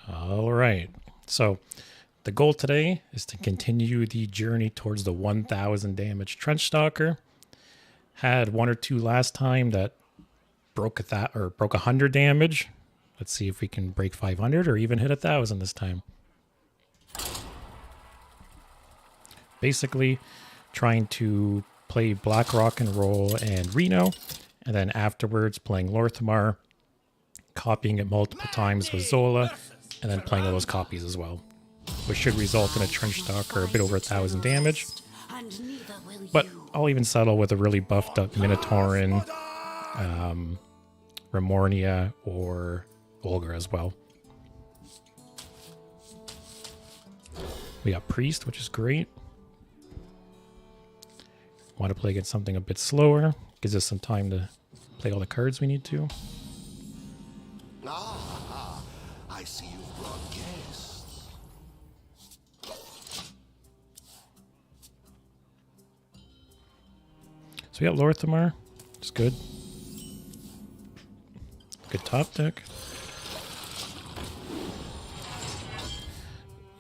All right. So the goal today is to continue the journey towards the 1000 damage Trenchstalker. Had one or two last time that broke 100 damage. Let's see if we can break 500 or even hit 1000 this time. Basically, trying to play Black Rock and Roll and Reno, and then afterwards playing Lor'themar, copying it multiple times with Zola, and then playing all those copies as well, which should result in a Trenchstalker a bit over 1000 damage. But I'll even settle with a really buffed up Minotaurin, Remornia, or Olga as well. We got Priest, which is great. Want to play against something a bit slower. Gives us some time to play all the cards we need to. Ah, I see you've brought guests. So we got Lor'themar, which is good. Good top deck.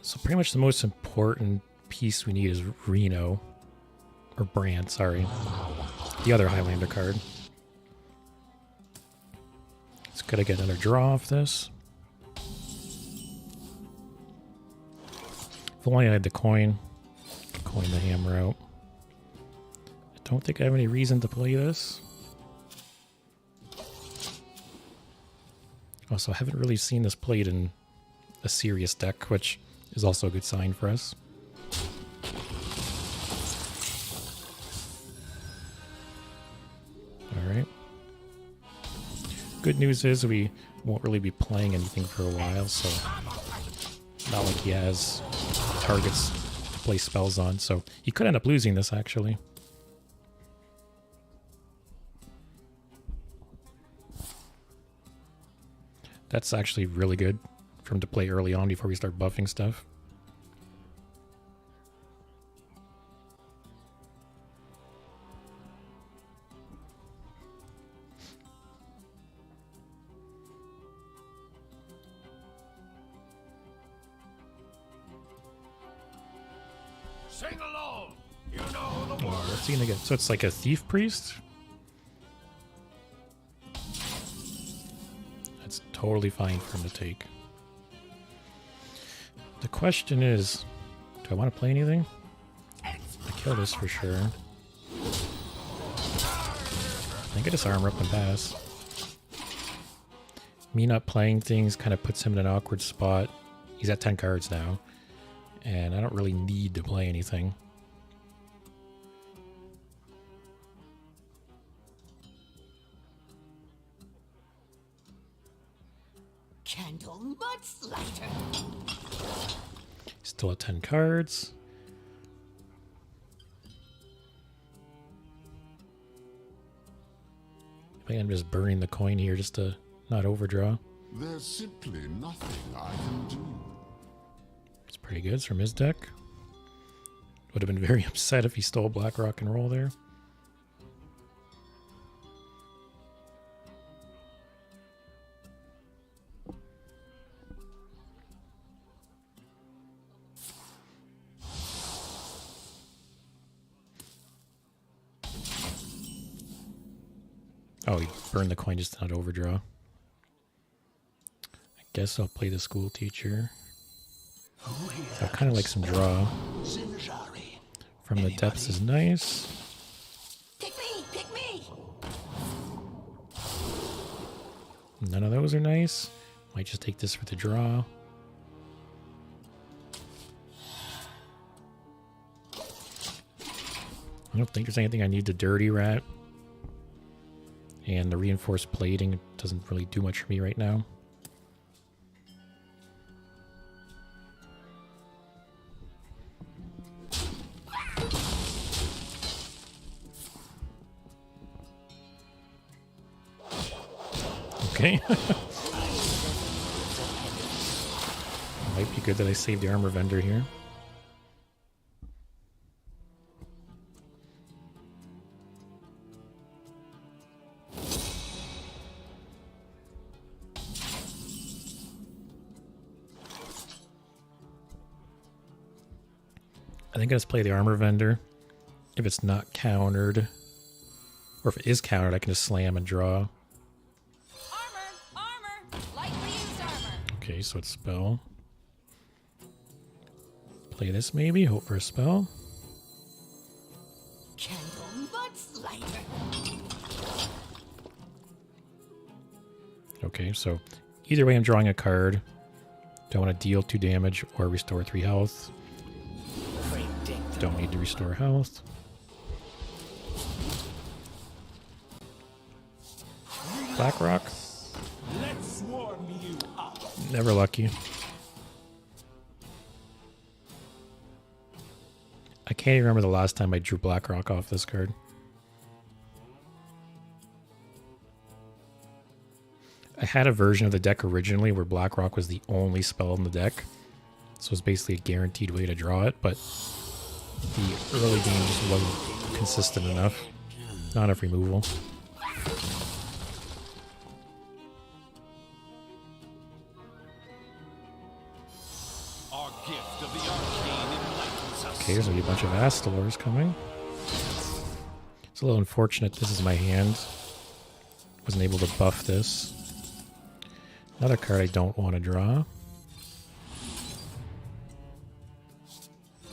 So pretty much the most important piece we need is Reno. Or Brann, sorry. The other Highlander card. It's gotta get another draw off this. If only I had the coin the hammer out. I don't think I have any reason to play this. Also, I haven't really seen this played in a serious deck, which is also a good sign for us. Alright. Good news is we won't really be playing anything for a while, so not like he has targets to play spells on, so he could end up losing this actually. That's actually really good for him to play early on before we start buffing stuff. Sing along. You know the Oh, what's he gonna get? So it's like a thief priest? That's totally fine for him to take. The question is, do I want to play anything? I kill this for sure. I think I just armor up and pass. Me not playing things kind of puts him in an awkward spot. He's at 10 cards now, and I don't really need to play anything. Candle much lighter. Still at 10 cards. I think I'm just burning the coin here just to not overdraw. There's simply nothing I can do. It's pretty good. It's from his deck. Would have been very upset if he stole Black Rock and Roll there. Oh, he burned the coin just to not overdraw. I guess I'll play the school teacher. I kind of like some draw. From the depths is nice. Pick me! Pick me! None of those are nice. Might just take this for the draw. I don't think there's anything I need to Dirty Rat. And the reinforced plating doesn't really do much for me right now. Okay. Might be good that I saved the armor vendor here. I think I just play the armor vendor. If it's not countered, or if it is countered, I can just slam and draw. Armor! Lightly used armor! Okay, so it's spell. Play this maybe, hope for a spell. Candle much lighter. Okay, so either way I'm drawing a card. Do I want to deal 2 damage or restore 3 health? Don't need to restore health. Black Rock. Let's warm you up. Never lucky. I can't even remember the last time I drew Black Rock off this card. I had a version of the deck originally where Black Rock was the only spell in the deck. So it's basically a guaranteed way to draw it, but the early game just wasn't consistent enough. Not enough removal. Our gift of the arcane enlightens us. Okay, there's gonna be a bunch of Astalors coming. It's a little unfortunate this is my hand. Wasn't able to buff this. Another card I don't want to draw.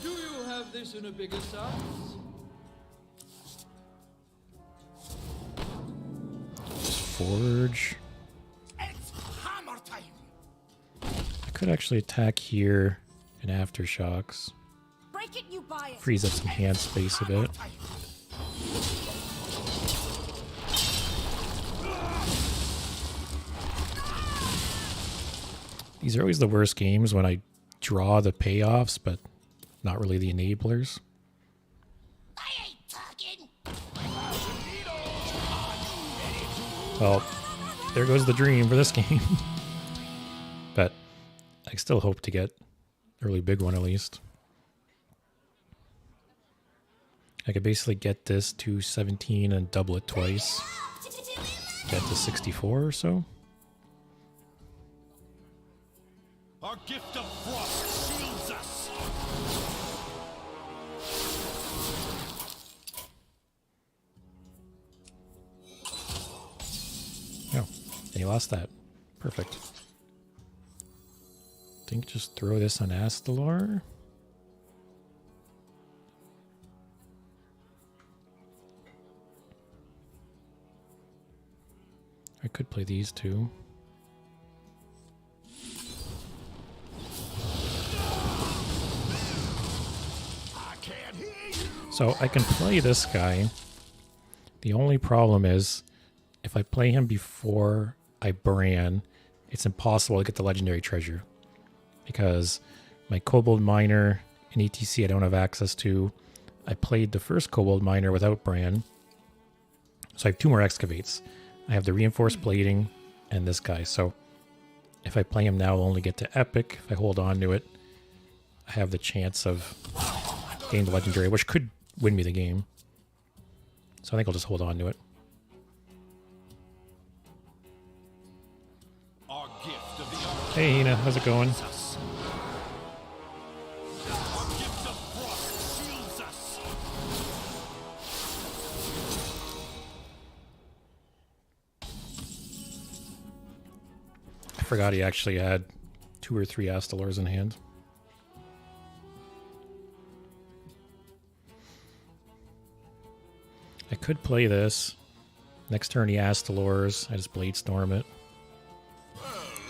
Do you have this in a bigger size? Forge. It's hammer time. I could actually attack here in Aftershocks. Break it, you buy it! Frees up some hand space a bit. These are always the worst games when I draw the payoffs, but not really the enablers. I ain't talking! Well, there goes the dream for this game. But I still hope to get a really big one at least. I could basically get this to 17 and double it twice. Get to 64 or so. Our gift of frost shields us. Oh, and he lost that. Perfect. I think just throw this on Astalor. I could play these two. So I can play this guy. The only problem is if I play him before I Brann, it's impossible to get the legendary treasure because my Kobold Miner and ETC I don't have access to. I played the first Kobold Miner without Brann, so I have 2 more Excavates. I have the Reinforced Blading and this guy, so if I play him now, I'll only get to Epic. If I hold on to it, I have the chance of getting the legendary, which could win me the game. So I think I'll just hold on to it. Our gift of the arcane Hey Hina, how's it going? us. Our gift of frost shields us. I forgot he actually had 2 or 3 Astalors in hand. I could play this. Next turn he Astalors. I just Blade Storm it.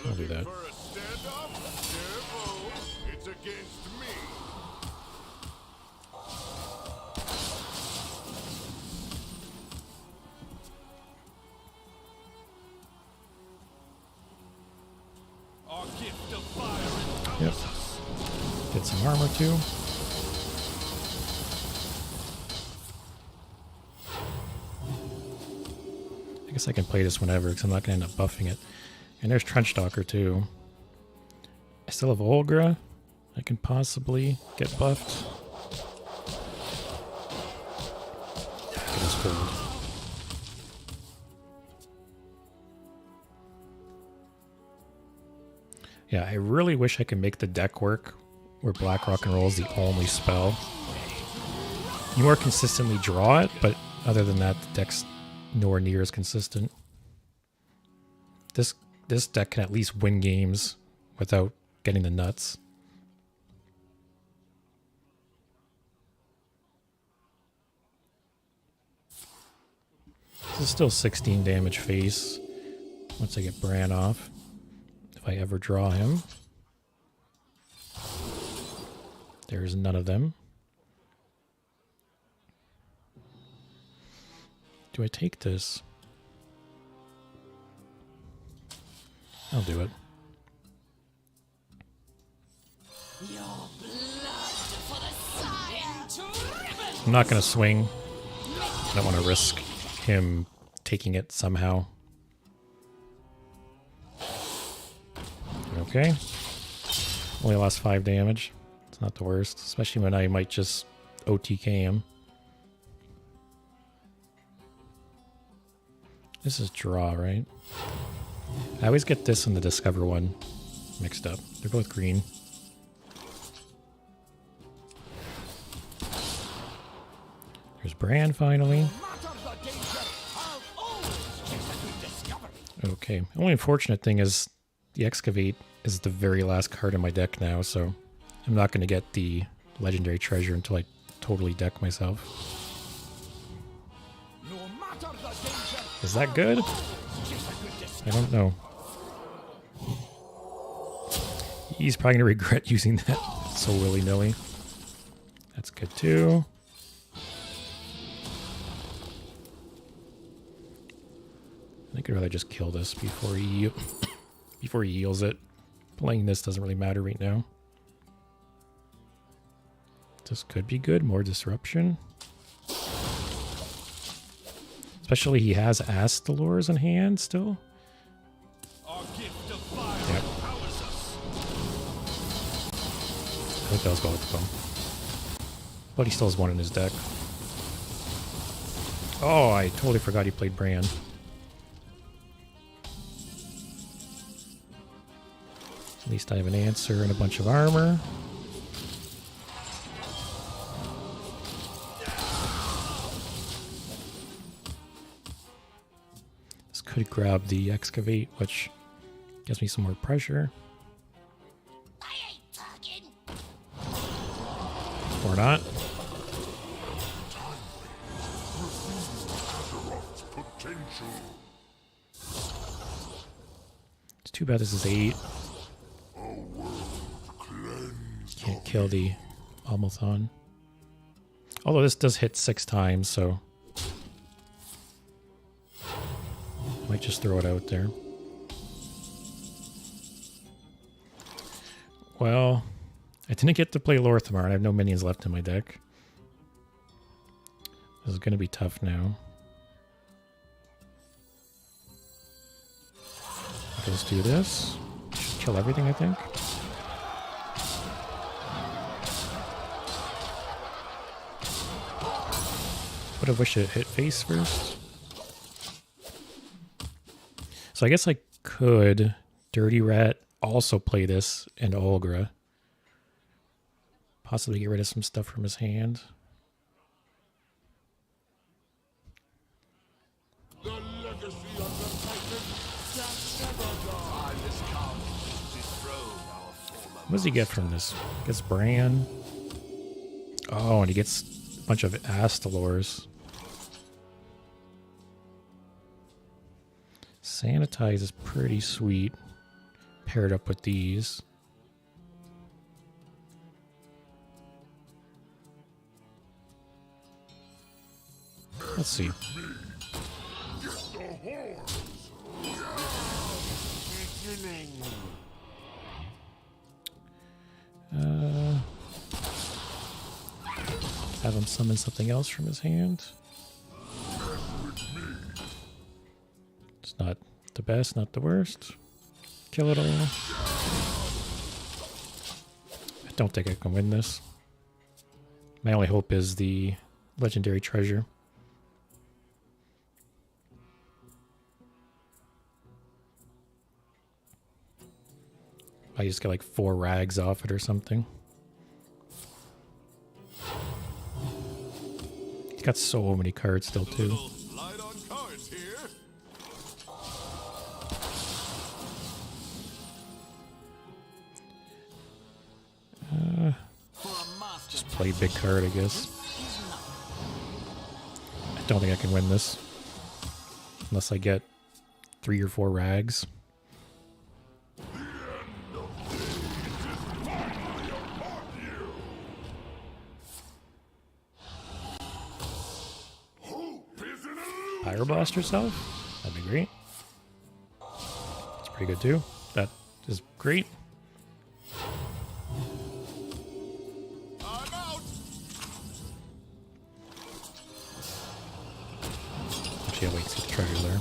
I'll do that. For a standoff? Careful. It's against me. Our gift of fire empowers Yep. us. Get some armor too. I guess I can play this whenever because I'm not going to end up buffing it. And there's Trenchstalker too. I still have Olgra. I can possibly get buffed. Get his hold. Yeah, I really wish I could make the deck work where Black Rock and Roll is the only spell. You more consistently draw it, but other than that, the deck's nowhere near as consistent. This deck can at least win games without getting the nuts. This is still 16 damage face once I get Brann off. If I ever draw him. There's none of them. Do I take this? I'll do it. Your blood for the sire. I'm not going to swing. I don't want to risk him taking it somehow. Okay. Only lost 5 damage. It's not the worst, especially when I might just OTK him. This is draw, right? I always get this and the Discover one mixed up. They're both green. There's Brann finally. Okay. Only unfortunate thing is the Excavate is the very last card in my deck now, so I'm not going to get the legendary treasure until I totally deck myself. Is that good? I don't know. He's probably going to regret using that so willy-nilly. That's good too. I think I'd rather just kill this before he heals it. Playing this doesn't really matter right now. This could be good. More disruption. Especially he has Astalors in hand still. Our gift of fire Yep. empowers us. I think that was well with them. But he still has one in his deck. Oh, I totally forgot he played Brann. At least I have an answer and a bunch of armor. This could grab the Excavate, which gives me some more pressure. I ain't talking. Or not. Potential. It's too bad this is 8. Can't kill the Almathon. Although this does hit 6 times, so I might just throw it out there. Well, I didn't get to play Lor'themar, and I have no minions left in my deck. This is going to be tough now. Let's do this. Kill everything, I think. Would have wished it hit face first. So I guess I could Dirty Rat, also play this and Olgra. Possibly get rid of some stuff from his hand. The legacy of the Titan shall never die. This count dethrone our former. What does he get from this? Gets Brann. Oh, and he gets a bunch of Astalors. Sanitize is pretty sweet. Paired up with these. Let's see. Have him summon something else from his hand. It's not the best, not the worst. Kill it all. I don't think I can win this. My only hope is the legendary treasure. I just got like 4 rags off it or something. He's got so many cards still too. Light on cards here. Just play big card, I guess. I don't think I can win this. Unless I get 3 or 4 rags. Pyroblast herself? That'd be great. That's pretty good too. That is great. I'm out. Actually, I'll wait to see the treasure there.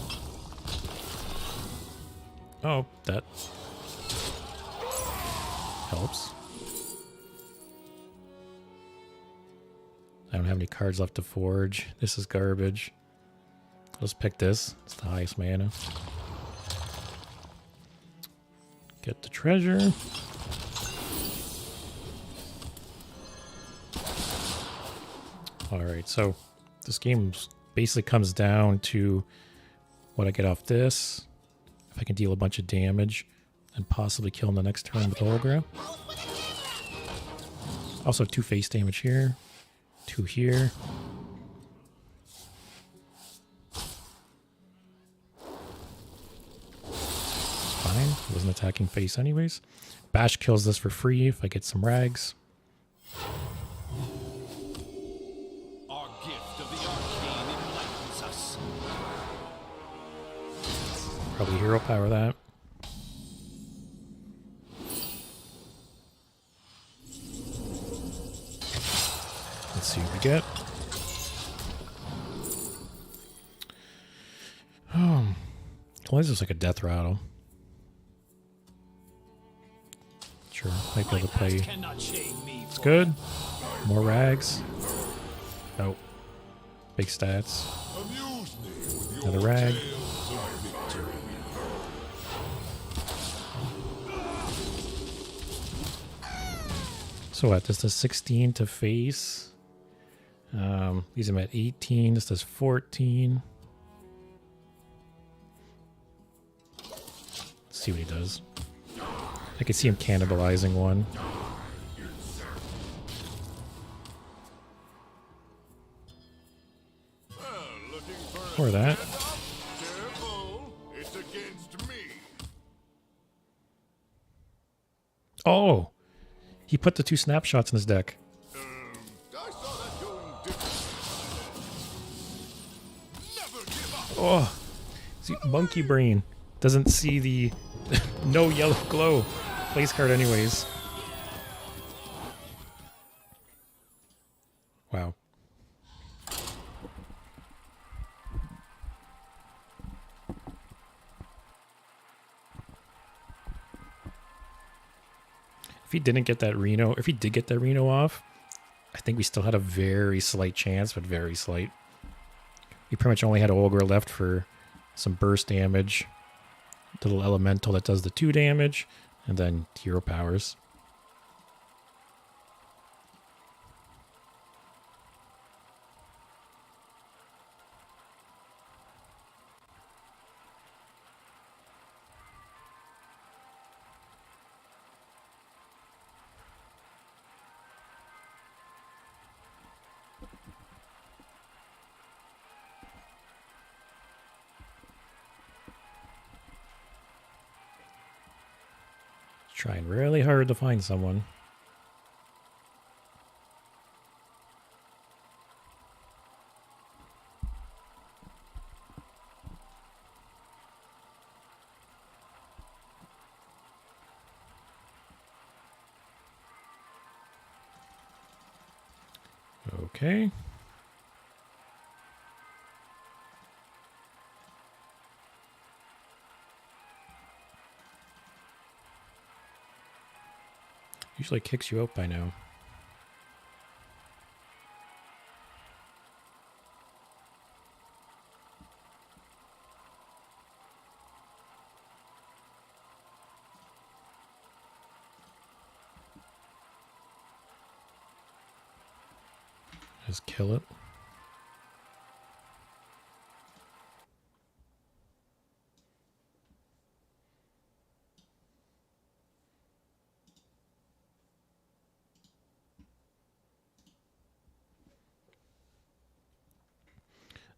Oh, that helps. I don't have any cards left to forge. This is garbage. Let's pick this. It's the highest mana. Get the treasure. Alright, so this game basically comes down to what I get off this. If I can deal a bunch of damage and possibly kill in the next turn with Olgra. Also 2 face damage here. 2 here. Fine. It wasn't attacking face anyways. Bash kills this for free if I get some rags. Our gift of the arcane enlightens us. Probably hero power that. Let's see what we get. Why is this like a death rattle? Sure, might be able to play. It's good. More rags. Oh, big stats. Amuse me with your Another rag. tales of victory. So what? This does 16 to face. These I'm at 18. This does 14. Let's see what he does. I can see him cannibalizing one. Looking for Or that. careful. It's against me. Oh! He put the 2 snapshots in his deck. I saw that going differently. Oh, see, Monkey Brain doesn't see the no yellow glow place card anyways. Wow. If he didn't get that Reno, if he did get that Reno off, I think we still had a very slight chance, but very slight. We pretty much only had Ogre left for some burst damage, little elemental that does the 2 damage, and then hero powers. Trying really hard to find someone. Okay. Usually kicks you out by now. Just kill it.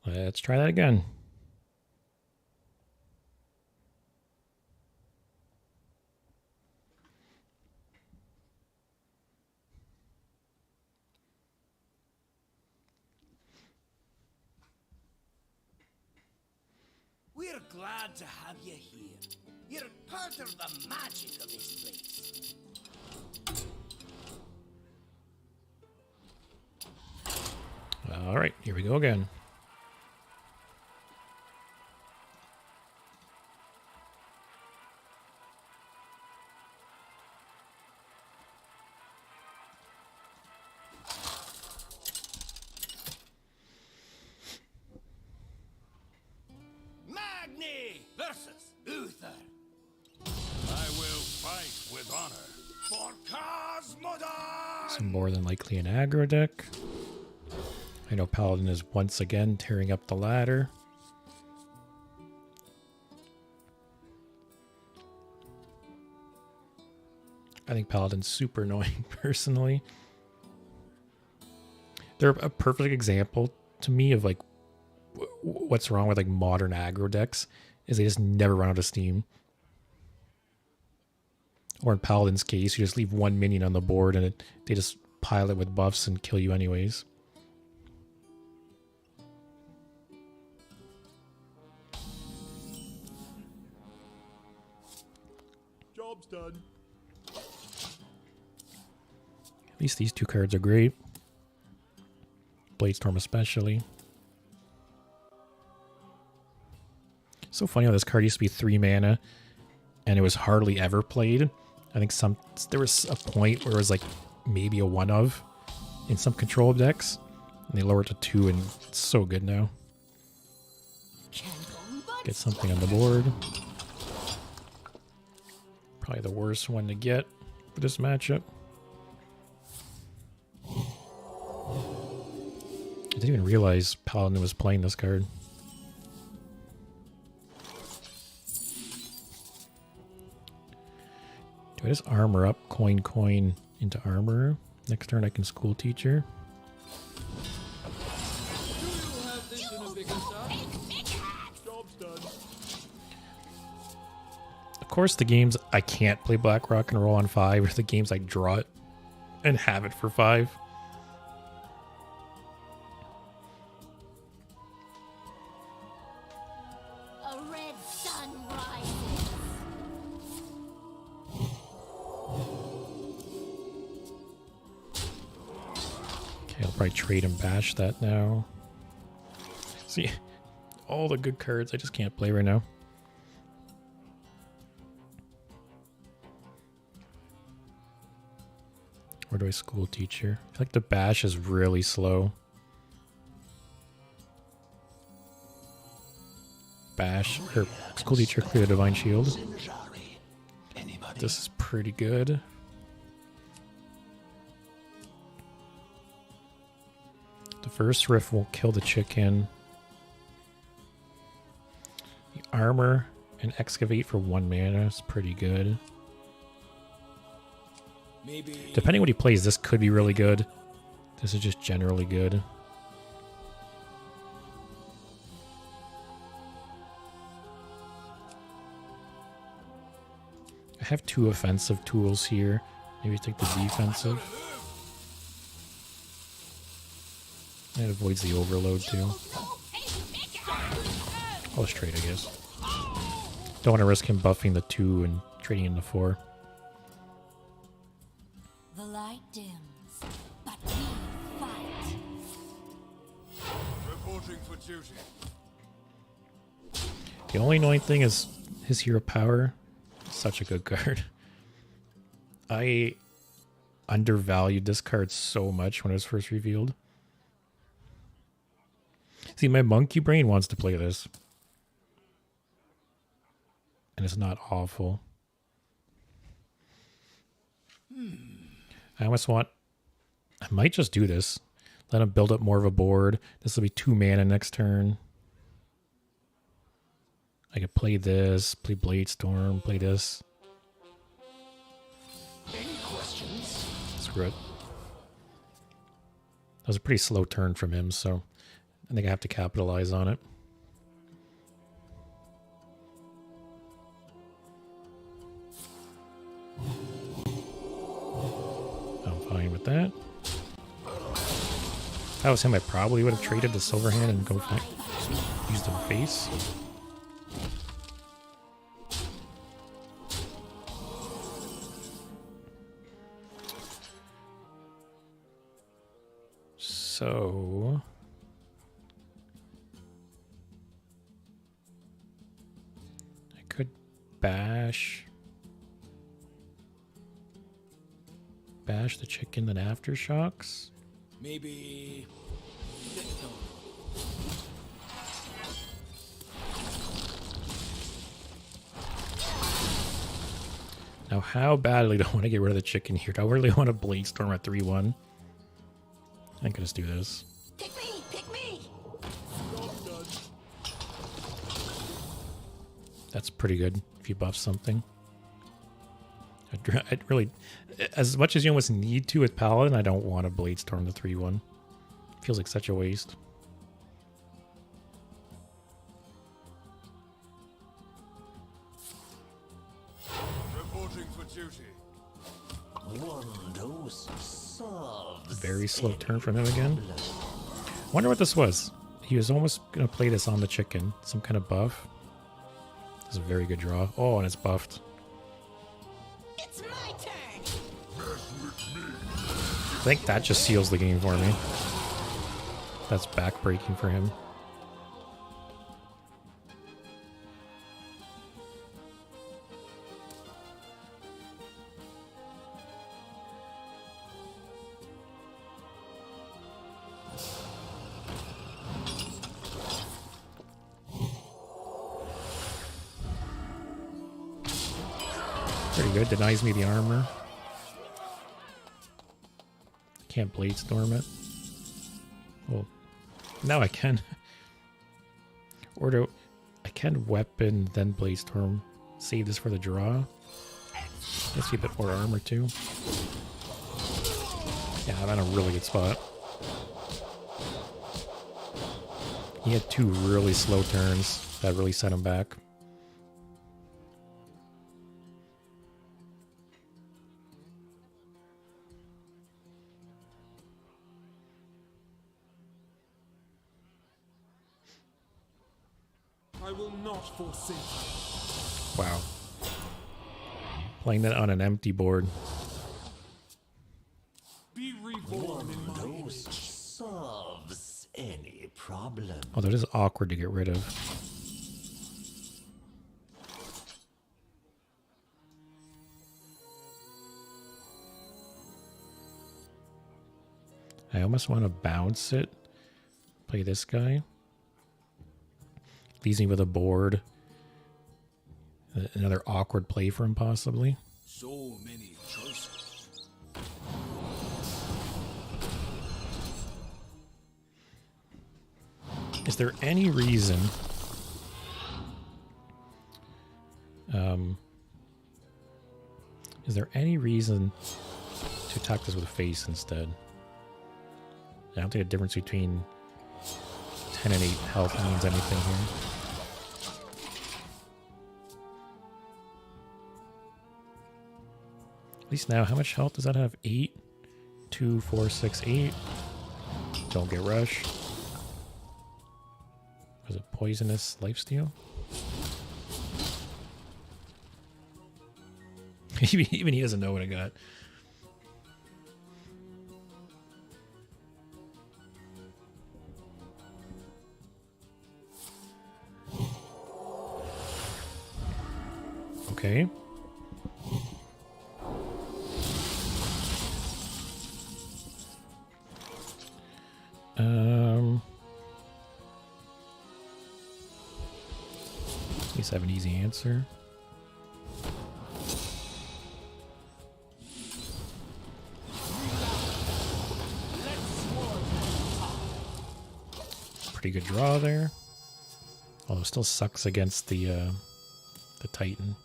Let's try that again. We're glad to have you here. You're part of the magic of this place. All right, here we go again. Magni versus Uther. I will fight with honor. For Cosmodon! So more than likely an aggro deck. I know Paladin is once again tearing up the ladder. I think Paladin's super annoying personally. They're a perfect example to me of like what's wrong with like modern aggro decks is they just never run out of steam. Or in Paladin's case, you just leave one minion on the board and they just pile it with buffs and kill you anyways. Job's done. At least these 2 cards are great. Bladestorm especially. So funny how this card used to be 3 mana and it was hardly ever played. I think there was a point where it was like maybe a 1 of in some control decks. And they lowered it to 2 and it's so good now. Get something on the board. Probably the worst one to get for this matchup. I didn't even realize Paladin was playing this card. Do I just armor up, coin into armor? Next turn I can school teacher. Do you have this in a bigger size? Job's done. Of course the games I can't play Black Rock and Roll on 5 are the games I draw it and have it for 5. probably trade and bash that now. See, all the good cards I just can't play right now. Where do I school teacher? I feel like the bash is really slow. Bash, or school teacher, clear the divine shield. This is pretty good. The first riff won't kill the chicken. The armor and excavate for 1 mana is pretty good. Maybe. Depending what he plays, this could be really good. This is just generally good. I have 2 offensive tools here. Maybe take the defensive. That avoids the overload too. I'll just trade, I guess. Don't want to risk him buffing the 2 and trading into 4. The light dims, but we fight. Reporting for duty. The only annoying thing is his hero power. Such a good card. I undervalued this card so much when it was first revealed. See, my monkey brain wants to play this. And it's not awful. I almost want... I might just do this. Let him build up more of a board. This will be 2 mana next turn. I could play this, play Bladestorm, play this. Any questions? Screw it. That was a pretty slow turn from him, so I think I have to capitalize on it. I'm fine with that. If that was him, I probably would have traded the silver hand and go use the face. So I could bash the chicken, then aftershocks. Maybe. Now, how badly do I want to get rid of the chicken here? Do I really want to Bladestorm at 3-1? I can just do this. Pick me! Pick me! That's pretty good if you buff something. I'd really, as much as you almost need to with Paladin, I don't want to Bladestorm the 3-1. Feels like such a waste. Reporting for duty. One dose solves. Very slow turn from him again. Wonder what this was. He was almost going to play this on the chicken. Some kind of buff. This is a very good draw. Oh, and it's buffed. It's my turn! I think that just seals the game for me. That's backbreaking for him. Pretty good. Denies me the armor. Can't Bladestorm it. Well, now I can. Or do I can weapon, then Bladestorm. Save this for the draw. Let's see a bit more armor too. Yeah, I'm in a really good spot. He had 2 really slow turns that really set him back. I will not forsake you. Wow. Playing that on an empty board. Be reborn in my image. Although it is awkward to get rid of. I almost want to bounce it. Play this guy. Leaves me with a board. Another awkward play for him, possibly. So many choices. Is there any reason... is there any reason to attack this with face instead? I don't think the difference between 10 and 8 health means anything here. At least now, how much health does that have? 8? 2, 4, 6, 8. Don't get rushed. Was it poisonous lifesteal? Even he doesn't know what I got. Okay. At least I have an easy answer. Pretty good draw there. Although it still sucks against the Titan.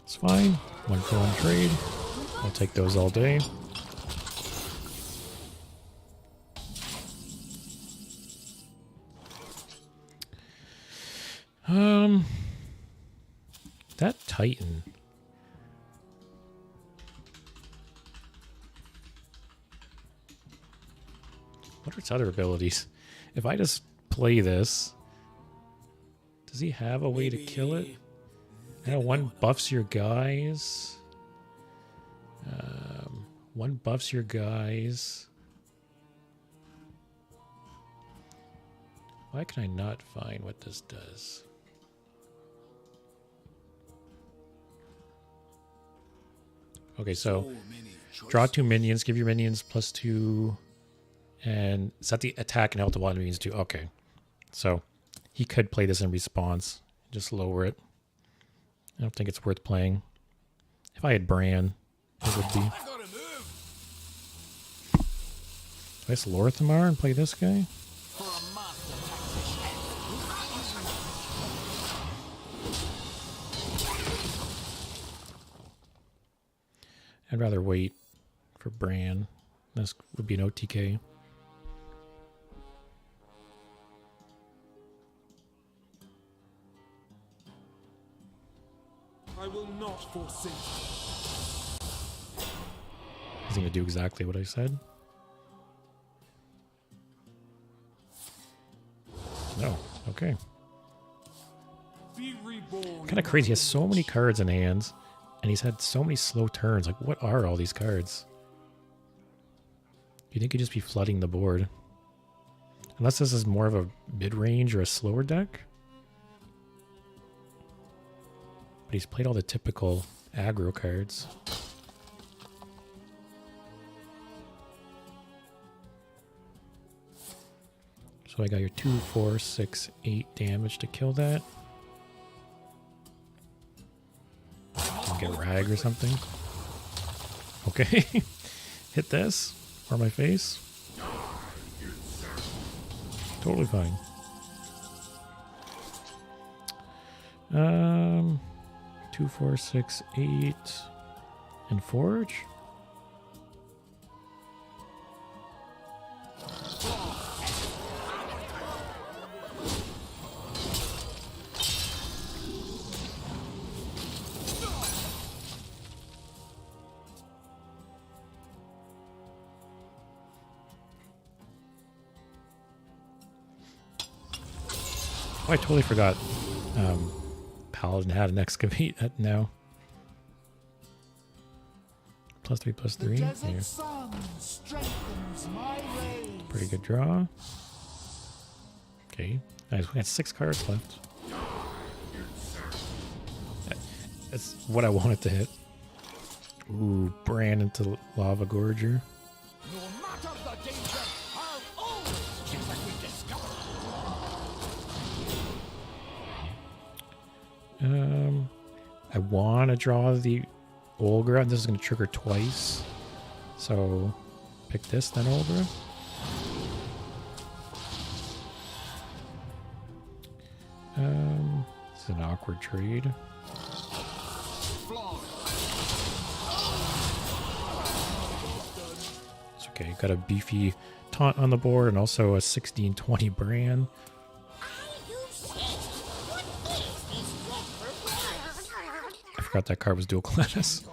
It's fine. 1-for-1 trade. I'll take those all day. That Titan. What are its other abilities? If I just play this, does he have a way to kill it? I know one buffs your guys. One buffs your guys. Why can I not find what this does? Okay, so draw 2 minions, give your minions +2, and set the attack and health of all minions too. Okay, so he could play this in response, just lower it. I don't think it's worth playing. If I had Brann, it would be. Do I just Lor'themar and play this guy? I'd rather wait for Brann. This would be an OTK. I will not forsake. He's going to do exactly what I said. No. Okay. Be reborn. Kind of crazy. He has so many cards in hands, and he's had so many slow turns. Like, what are all these cards? You think he'd just be flooding the board? Unless this is more of a mid-range or a slower deck. But he's played all the typical aggro cards. So I got your 2, 4, 6, 8 damage to kill that. Can get rag or something. Okay. Hit this or my face. Totally fine. 2, 4, 6, 8, and Forge. Oh, I totally forgot. Paladin had an excavate at now. +3/+3. Yeah. sun strengthens my rays. Pretty good draw. Okay. Nice. We got 6 cards left. That's what I wanted to hit. Ooh, Brann into Lava Gorger. No matter the danger, I'll always get what we discover. I want to draw the Olgra. This is going to trigger twice. So, pick this, then Olgra. This is an awkward trade. It's okay. Got a beefy taunt on the board and also a 16/20 Brann. I forgot that card was dual class.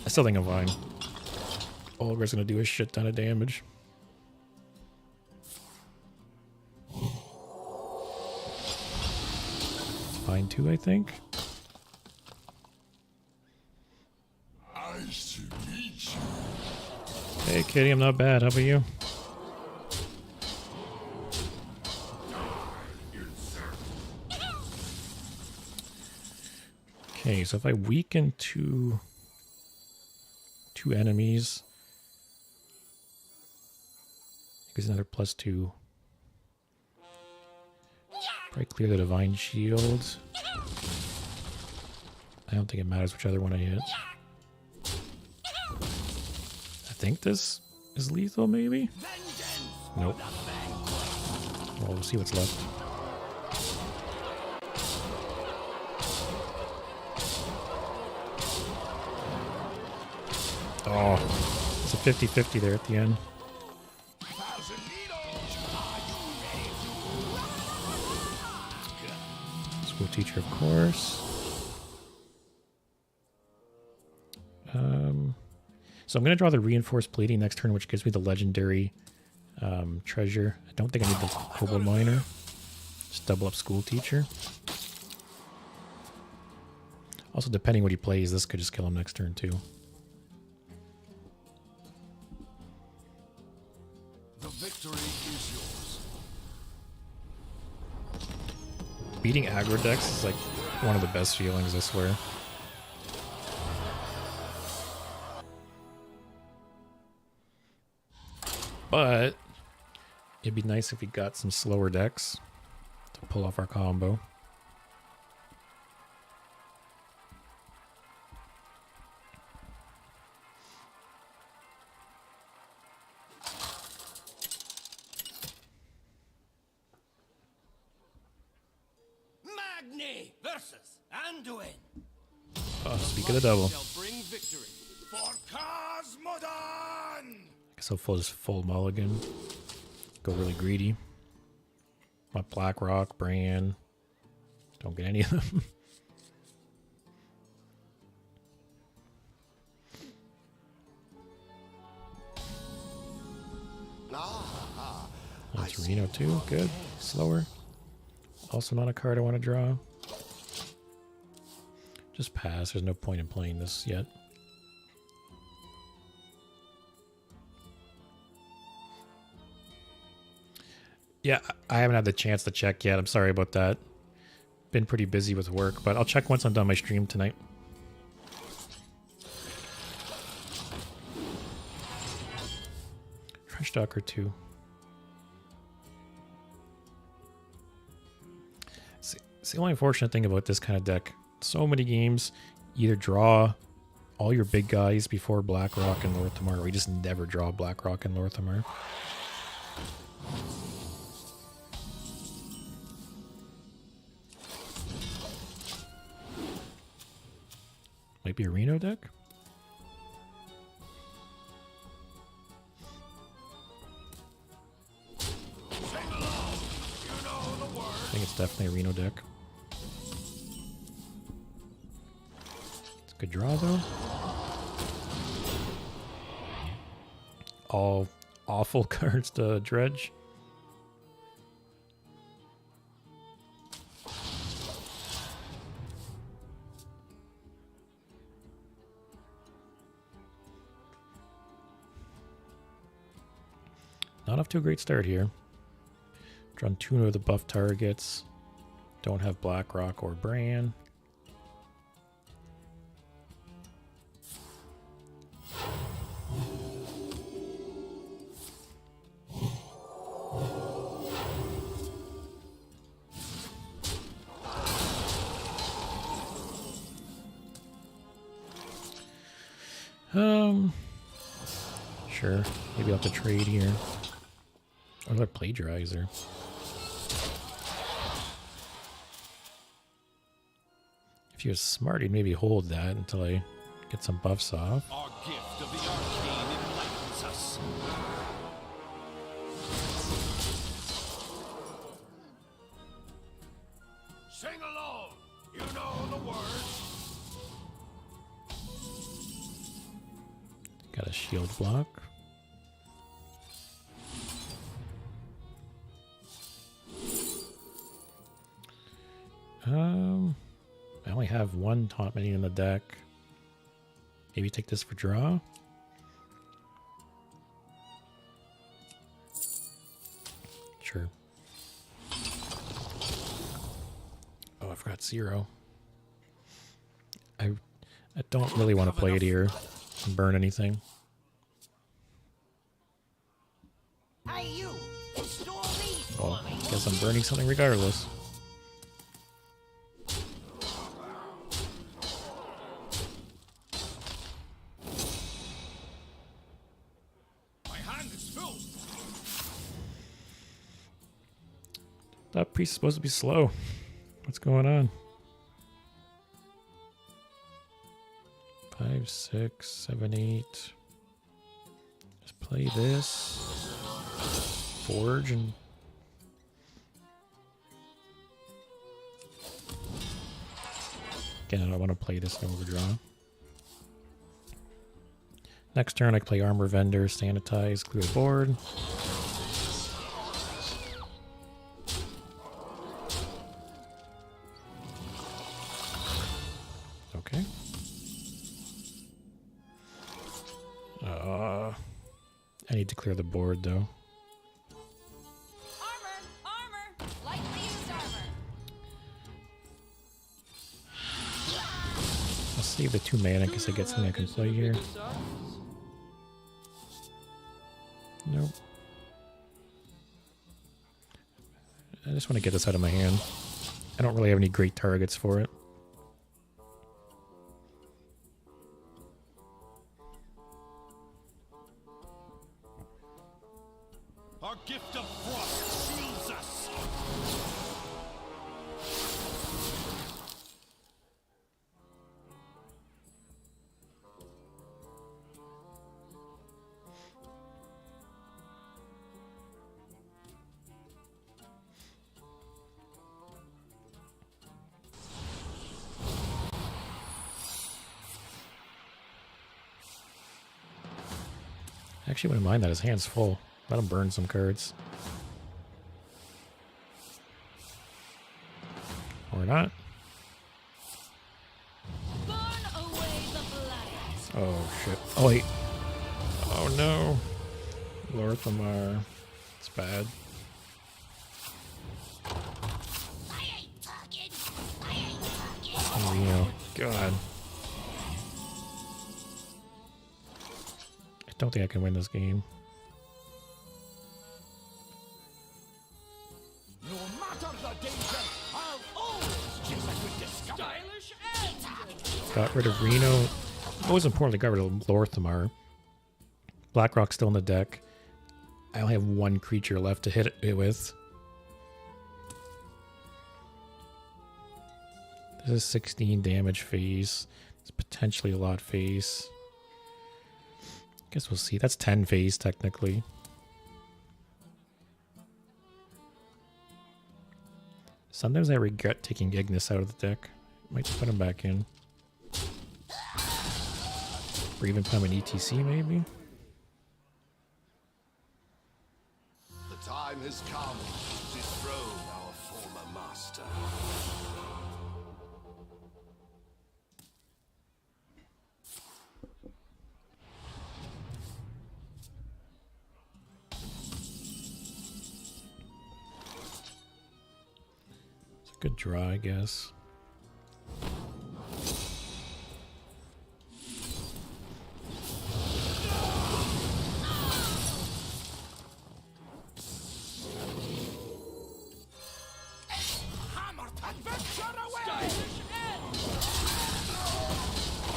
I still think I'm fine. Olgra's gonna do a shit ton of damage. Fine too, I think. Nice to meet you. Hey Kitty, I'm not bad. How about you? Okay, so if I weaken two enemies, it gives another +2. Probably clear the Divine Shield. I don't think it matters which other one I hit. I think this is lethal, maybe? Nope. Well, we'll see what's left. Oh, it's a 50-50 there at the end. School teacher, of course. So I'm going to draw the reinforced plating next turn, which gives me the legendary treasure. I don't think I need the Kobold Miner. Just double up school teacher. Also, depending what he plays, this could just kill him next turn too. The victory is yours. Beating aggro decks is like one of the best feelings, I swear. But it'd be nice if we got some slower decks to pull off our combo. Magni versus Anduin. Oh, speak of the devil. Shall bring victory. For Cosmodan! Guess I'll full mulligan. Go really greedy. My Blackrock, Brann. Don't get any of them. That's Reno too. Good. Slower. Also not a card I want to draw. Just pass. There's no point in playing this yet. Yeah, I haven't had the chance to check yet. I'm sorry about that. Been pretty busy with work, but I'll check once I'm done my stream tonight. Trenchstalker 2. It's the only unfortunate thing about this kind of deck. So many games, either draw all your big guys before Blackrock and Lor'themar, or we just never draw Blackrock and Lor'themar. Might be a Reno deck. I think it's definitely a Reno deck. It's a good draw though. All awful cards to dredge. Not off to a great start here. Drawn 2 of the buff targets. Don't have BlackRock or Brann. Sure. Maybe I'll have to trade here. Or the plagiarizer. If he was smart, he'd maybe hold that until I get some buffs off. Our gift of the arcane enlightens us. Sing along. You know the words. Got a shield block. I only have 1 taunt minion in the deck. Maybe take this for draw. Sure. Oh, I forgot 0. I don't really want to play it here and burn anything. Hey, you! Store these Well, for me. guess I'm burning something regardless. My hand is full. That priest is supposed to be slow. What's going on? 5, 6, 7, 8. Just play this. Forge and... Again, I don't want to play this in overdraw. Next turn, I can play Armor Vendor, Sanitize, clear the board. Okay. I need to clear the board, though. Armor! Armor! Lightly used armor. I'll save the 2 mana in case I get something I can play here. Nope. I just want to get this out of my hand. I don't really have any great targets for it. Our gift of frost shields us. I actually wouldn't mind that his hand's full. Let him burn some cards. Or not. Burn away the blight. Oh shit. Oh wait. Oh no. Lor'themar. It's bad. I ain't talking. I ain't talking. Reno. God. I don't think I can win this game. No matter the danger, I'll always choose a good discovery. Stylish and Got rid of Reno. Most importantly, got rid of Lor'themar. BlackRock's still in the deck. I only have 1 creature left to hit it with. This is 16 damage phase. It's potentially a lot phase. Guess we'll see. That's 10 phase technically. Sometimes I regret taking Ignis out of the deck. Might put him back in. Or even put him in ETC maybe. The time has come to dethrone our former master. Good draw, I guess.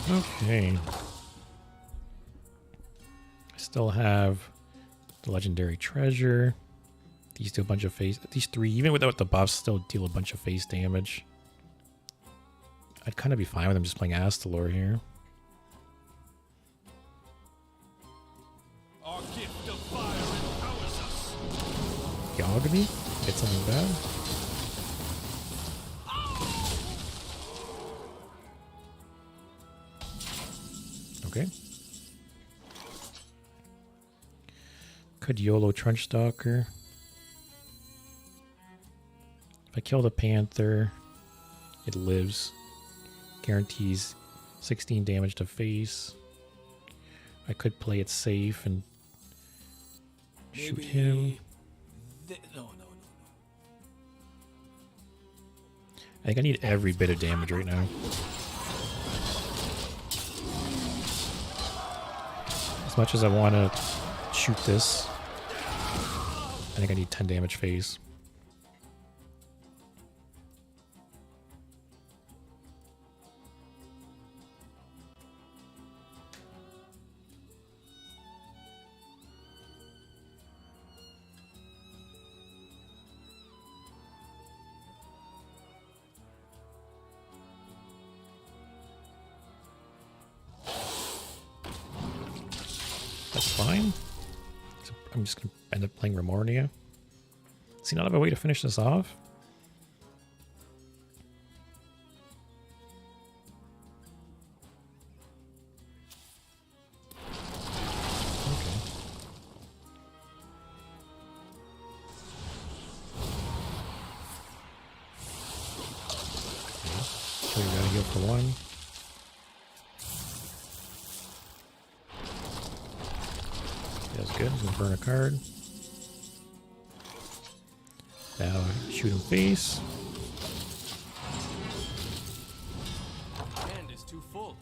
Okay. I still have the legendary treasure. These do a bunch of face. These three, even without the buffs, still deal a bunch of face damage. I'd kind of be fine with them just playing Astalor here. Our gift of fire empowers us. Yogami? Get something bad? Okay. Could YOLO Trenchstalker. If I kill the Panther, it lives. Guarantees 16 damage to face. I could play it safe and shoot him. No. I think I need every bit of damage right now. As much as I want to shoot this, I think I need 10 damage phase. That's fine. So I'm just going to end up playing Remornia. See, not have a way to finish this off. Okay. So you gotta go for one. That's good. He's gonna burn a card. Now shoot him face. Hand is too full.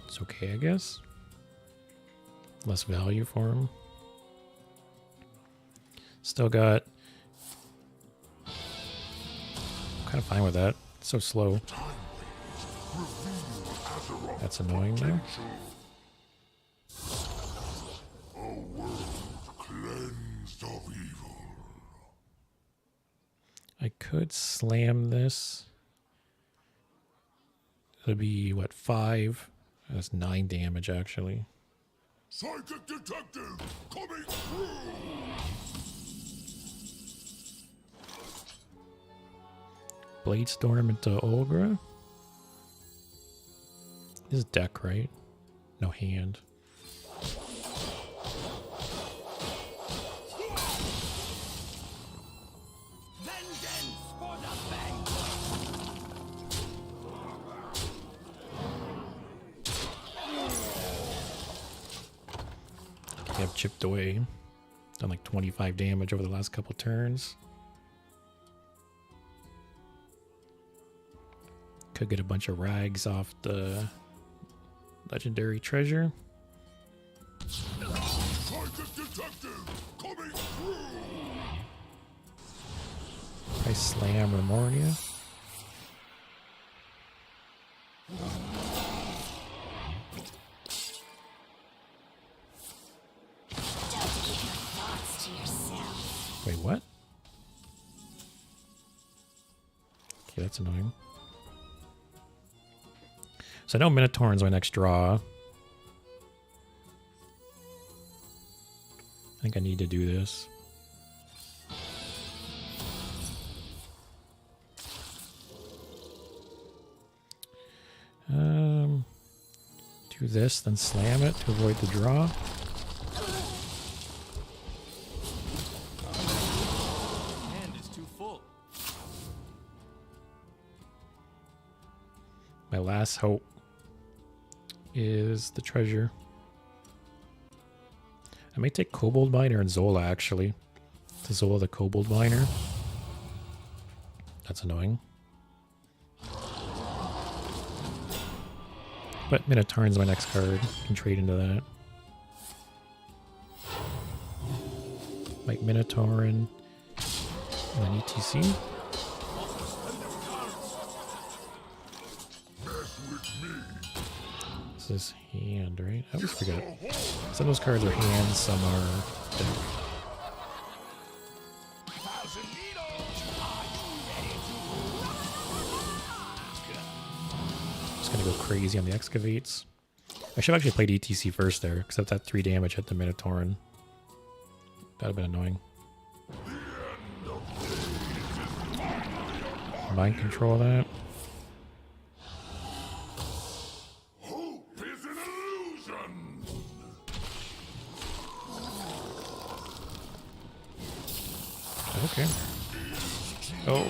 It's okay, I guess. Less value for him. Still got. I'm kind of fine with that. It's so slow. That's annoying though. Cleansed of evil. I could slam this. It'll be what, 5? That's 9 damage actually. Psychic detective coming through. Blade Storm into Olgra. This is deck, right? No hand. Vengeance for the vanquished. Okay, I've chipped away. Done like 25 damage over the last couple turns. Could get a bunch of rags off the legendary treasure. Psychic detective coming through. I slam Remornia. Don't keep your thoughts to yourself. Wait, what? Okay, that's annoying. So I know Minotaur's my next draw. I think I need to do this. Do this, then slam it to avoid the draw. Hand is too full. My last hope is the treasure. I may take Kobold Miner and Zola actually. To Zola the Kobold Miner. That's annoying. But Minotaur's my next card. Can trade into that. Like Minotaur and then ETC. This is hand, right? I always forget. Some of those cards are hand, some are deck. Just gonna go crazy on the excavates. I should have actually played ETC first there, except that 3 damage at the Minotaur. That'd have been annoying. Mind control that. Hope is an illusion. Okay. Oh.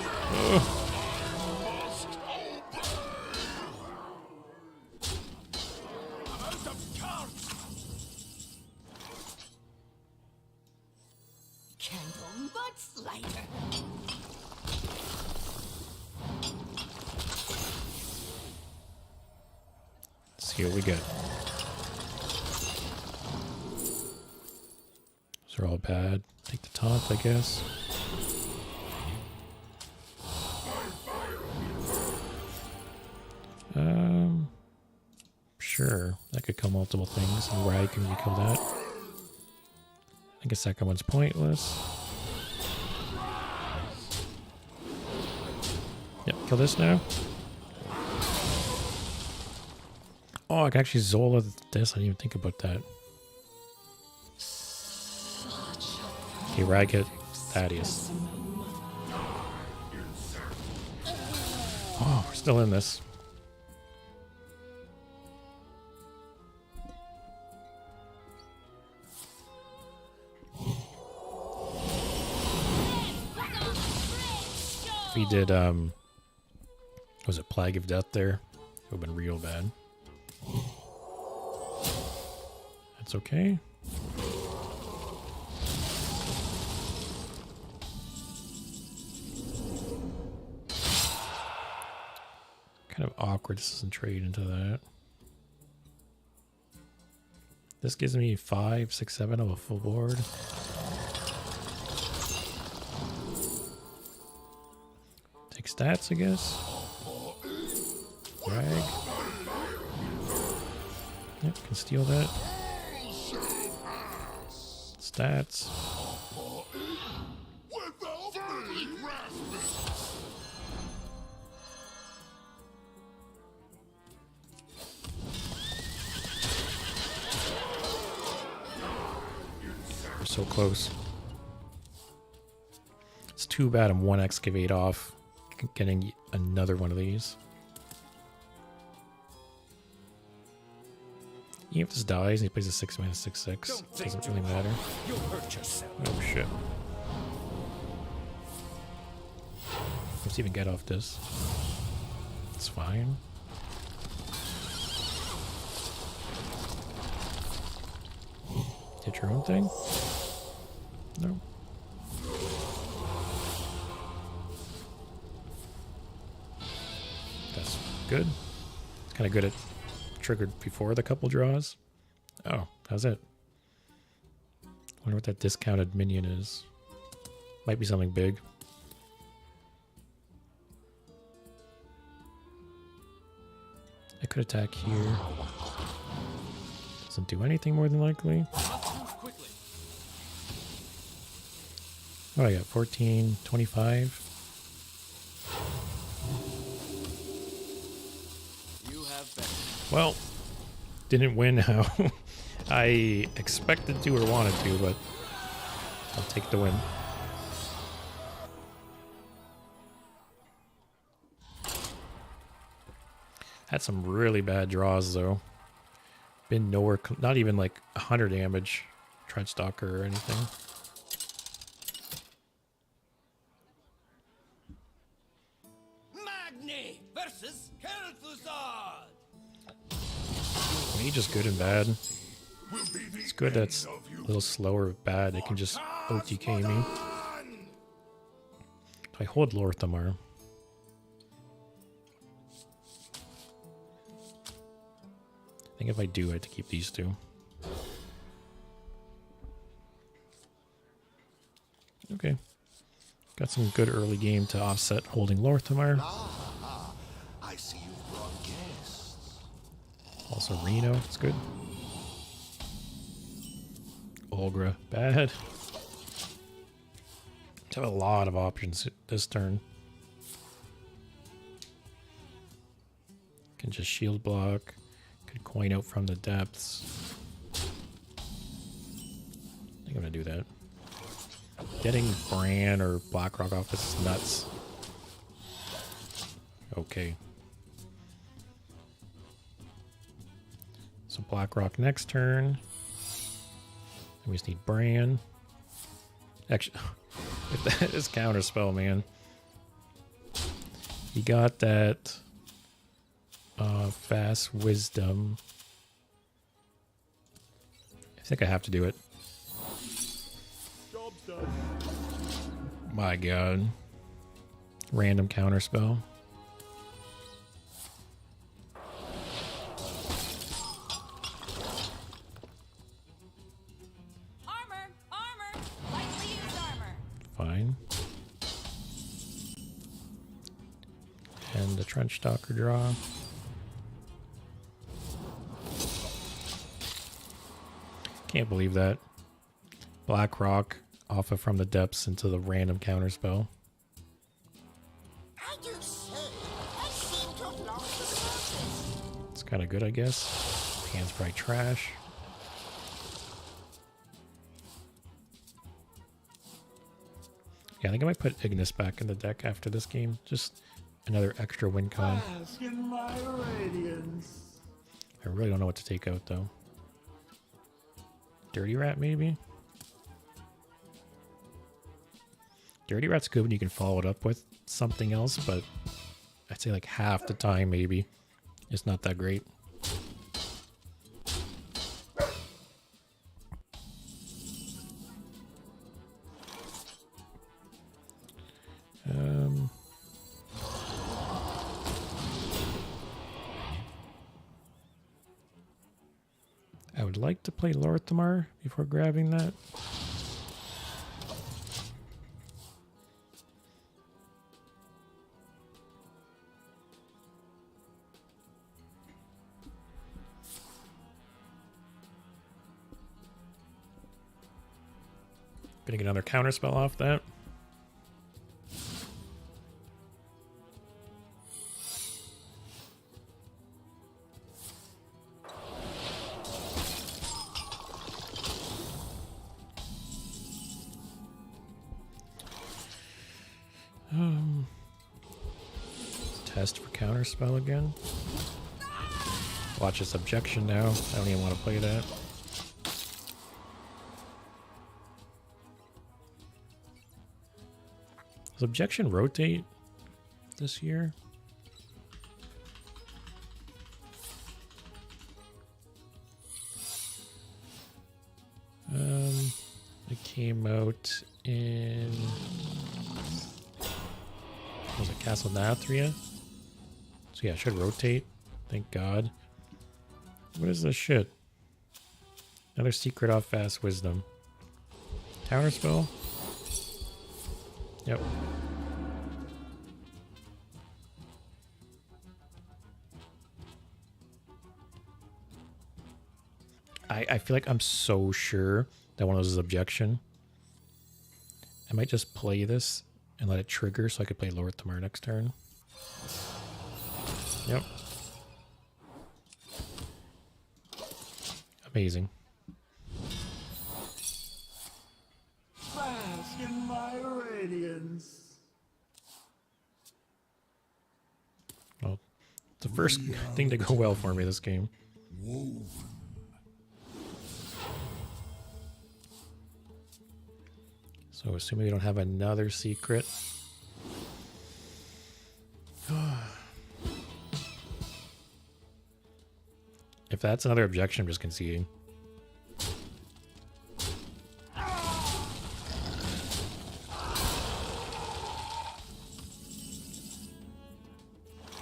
Candle mudslider. Let's see what we get. Those are all bad. Take the taunt, I guess. Sure. That could kill multiple things, and Rag can kill that. I think a second one's pointless. Yep, kill this now. Oh, I can actually Zola this. I didn't even think about that. Okay, Rag hit Thaddeus. Oh, we're still in this. If we did, was it Plague of Death there? It would have been real bad. That's okay. Kind of awkward this doesn't trade into that. This gives me 5, 6, 7 of a full board. Take stats, I guess. Drag. Yep, can steal that. Stats. We're so close. It's too bad I'm 1 excavate off getting another one of these. Even if this dies and he plays a 6-mana 6/6, doesn't really matter. You'll hurt yourself. Oh shit. Let's even get off this. It's fine. Did your own thing? No. That's good. It's kind of good at triggered before the couple draws. Oh, how's it? Wonder what that discounted minion is. Might be something big. I could attack here. Doesn't do anything more than likely. Oh, I got 14, 25. Well, didn't win how I expected to or wanted to, but I'll take the win. Had some really bad draws though. Been nowhere, not even like 100 damage, Trenchstalker or anything. Magni versus Kel'Thuzad. Mage is good and bad. It's good that's a little slower but bad. It can just OTK me. I hold Lor'themar. think if I do, I have to keep these two. Okay. Got some good early game to offset holding Lor'themar. I see you've brought guests. Also Reno, it's good. Olgra, bad. Have a lot of options this turn. Can just shield block. Could coin out from the depths. I think I'm gonna do that. Getting Brann or Blackrock off this is nuts. Okay. So Blackrock next turn. We just need Brann. Actually, if that is counterspell, man. He got that fast wisdom. I think I have to do it. Job's done. My god. Random counterspell. Armor! Armor! Lightly used armor. Fine. And the Trenchstalker draw. Can't believe that. Black Rock off of from the depths into the random counterspell. I do say, I seem to have lost the surface. It's kind of good, I guess. Hand's probably trash. Yeah, I think I might put Ignis back in the deck after this game. Just another extra win con. Bask in my radiance. I really don't know what to take out, though. Dirty Rat, maybe? Dirty Rat's good when you can follow it up with something else, but I'd say like half the time, maybe. It's not that great. I would like to play Lor'themar before grabbing that. Gonna get another counterspell off that. Test for counterspell again. Watch this objection now. I don't even want to play that. Does objection rotate this year? It came out in, was it Castle Nathria? So yeah, it should rotate. Thank God. What is this shit? Another secret off fast wisdom. Counterspell? Yep. I feel like I'm so sure that one of those is objection. I might just play this and let it trigger so I could play Lor'themar next turn. Yep. Amazing. Bask in my radiance. Well, it's the first thing to go well for me this game. So assuming we don't have another secret. If that's another objection, I'm just conceding.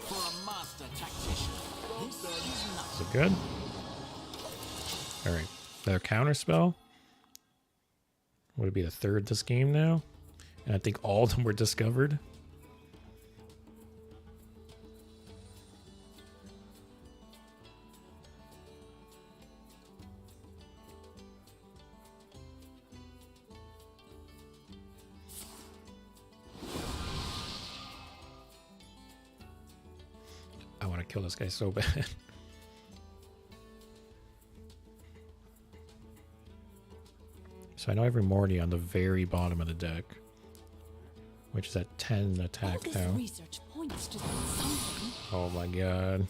For a master tactician, this is not Is it good? Alright, their counter spell. Would it be the third this game now? And I think all of them were discovered. I want to kill this guy so bad. So I know every Morty on the very bottom of the deck, which is at 10 All attack this now. research points to something. Oh my god.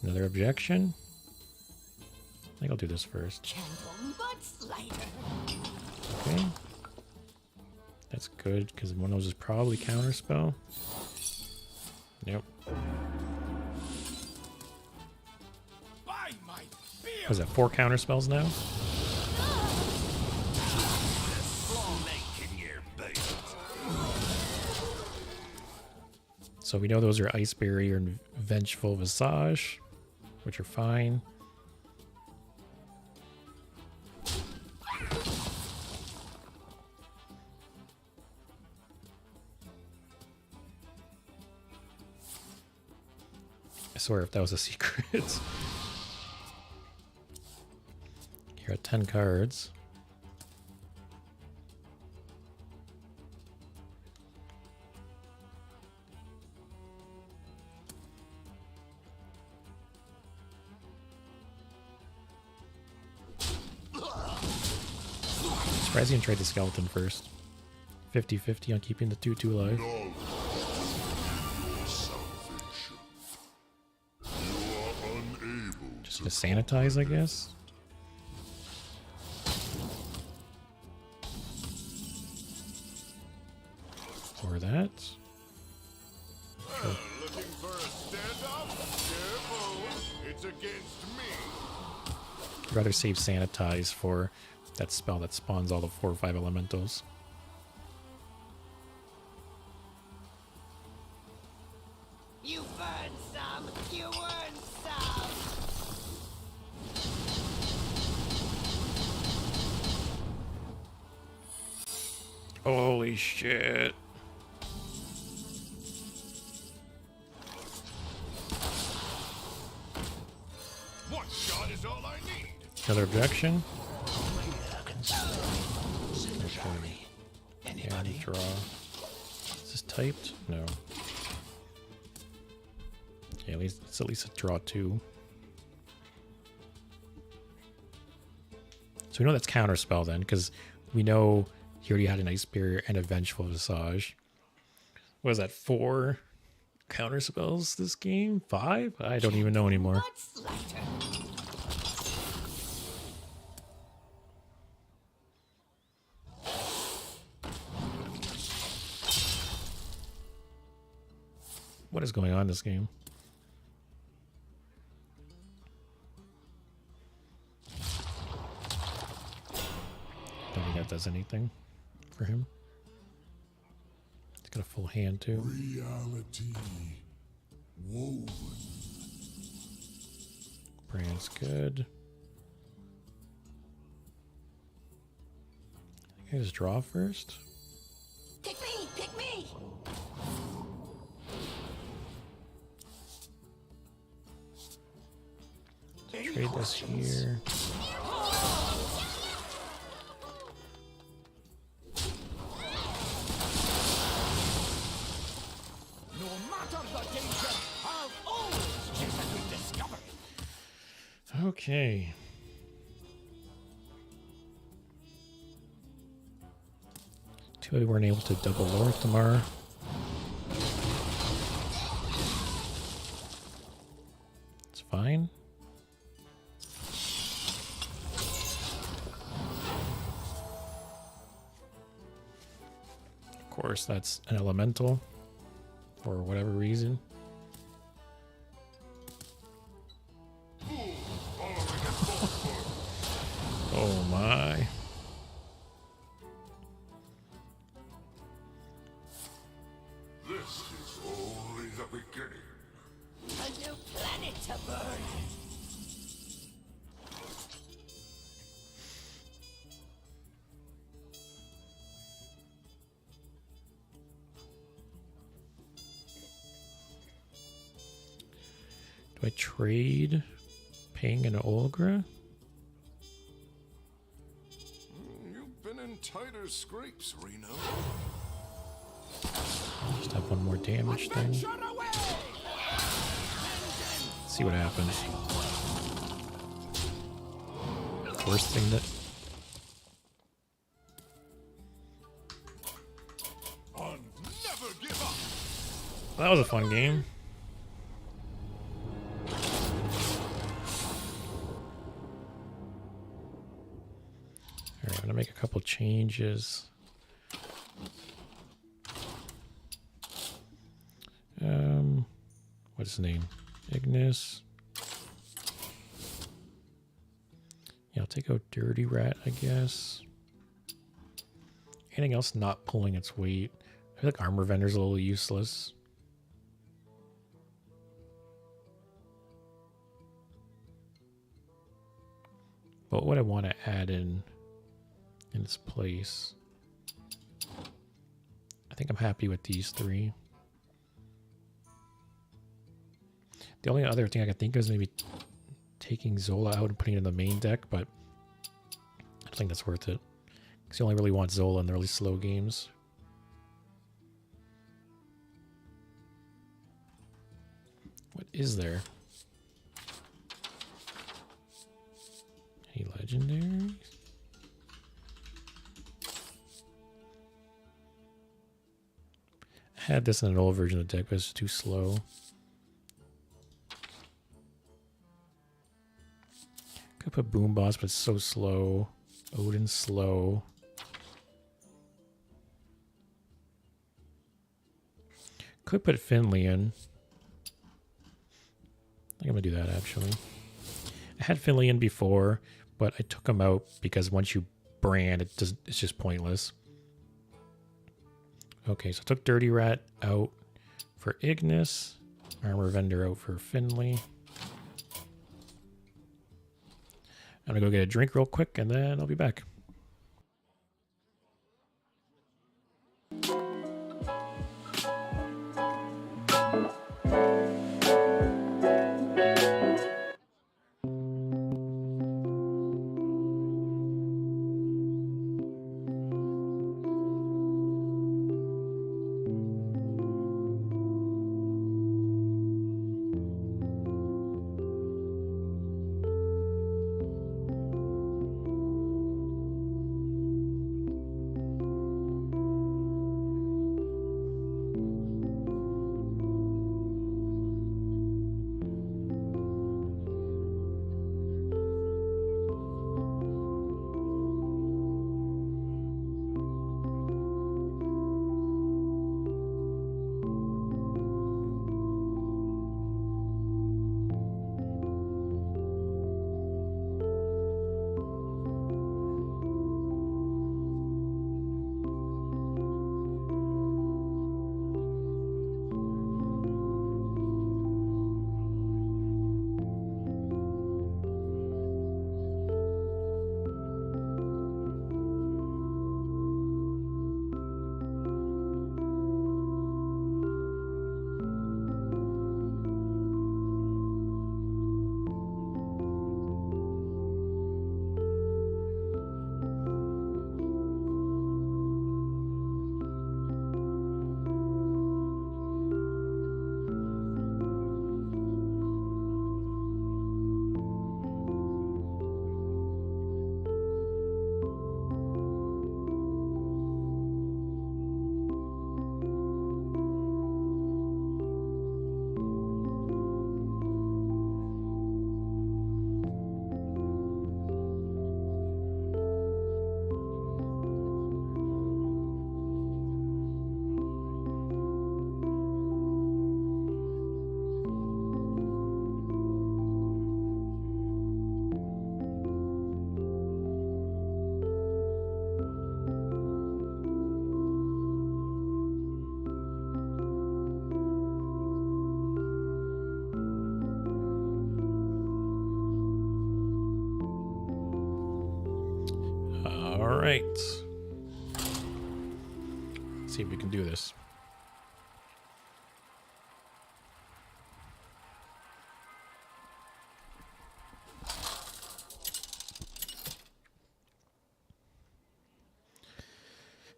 Another objection? I think I'll do this first. Gentle but slighter. Okay. That's good, because one of those is probably counterspell. Nope. By my beard, Was that 4 counterspells now? snake in your boot. So we know those are Ice Barrier and Vengeful Visage, which are fine. I swear if that was a secret. Here are 10 cards. Surprised you didn't trade the skeleton first. 50-50 on keeping the 2-2 alive. Just to sanitize, I guess. Or that. Looking for a stand-up? Careful, it's against me. I'd rather save sanitize for that spell that spawns all the 4 or 5 elementals. You burn some, you earn some. Holy shit. One shot is all I need. Another objection? And draw. Is this typed? No. Yeah, at least it's at least a draw 2. So we know that's counterspell then, because we know he already had an Ice Barrier and a Vengeful Visage. What is that, 4 counterspells this game? 5? I don't even know anymore. But slighter. What is going on in this game? Don't think that does anything for him. He's got a full hand too. Reality woven. Brand's good. I think I just draw first. Pick me! Pick me! Trade this here. No matter the danger, I'll always chase a good discovery. Okay. Too bad we weren't able to double Lor'themar. It's fine. Of course, that's an elemental for whatever reason. to burn. Do I trade Ping and Olgra? You've been in tighter scrapes, Reno. Just have one more damage thing. See what happens. Worst thing that... Never give up. That was a fun game. Alright, I'm gonna make a couple changes. What's his name? Ignis. Yeah, I'll take out Dirty Rat, I guess. Anything else not pulling its weight? I feel like Armor Vendor's a little useless. But what I want to add in its place? I think I'm happy with these three. The only other thing I could think of is maybe taking Zola out and putting it in the main deck, but I don't think that's worth it. Because you only really want Zola in the really slow games. What is there? Any legendaries? I had this in an old version of the deck, but it's too slow. Could put Boom Boss, but it's so slow. Odin's slow. Could put Finley in. I think I'm gonna do that actually. I had Finley in before, but I took him out because once you brand, it's just pointless. Okay, so I took Dirty Rat out for Ignis, Armor Vendor out for Finley. I'm gonna go get a drink real quick and then I'll be back. All right. Let's see if we can do this.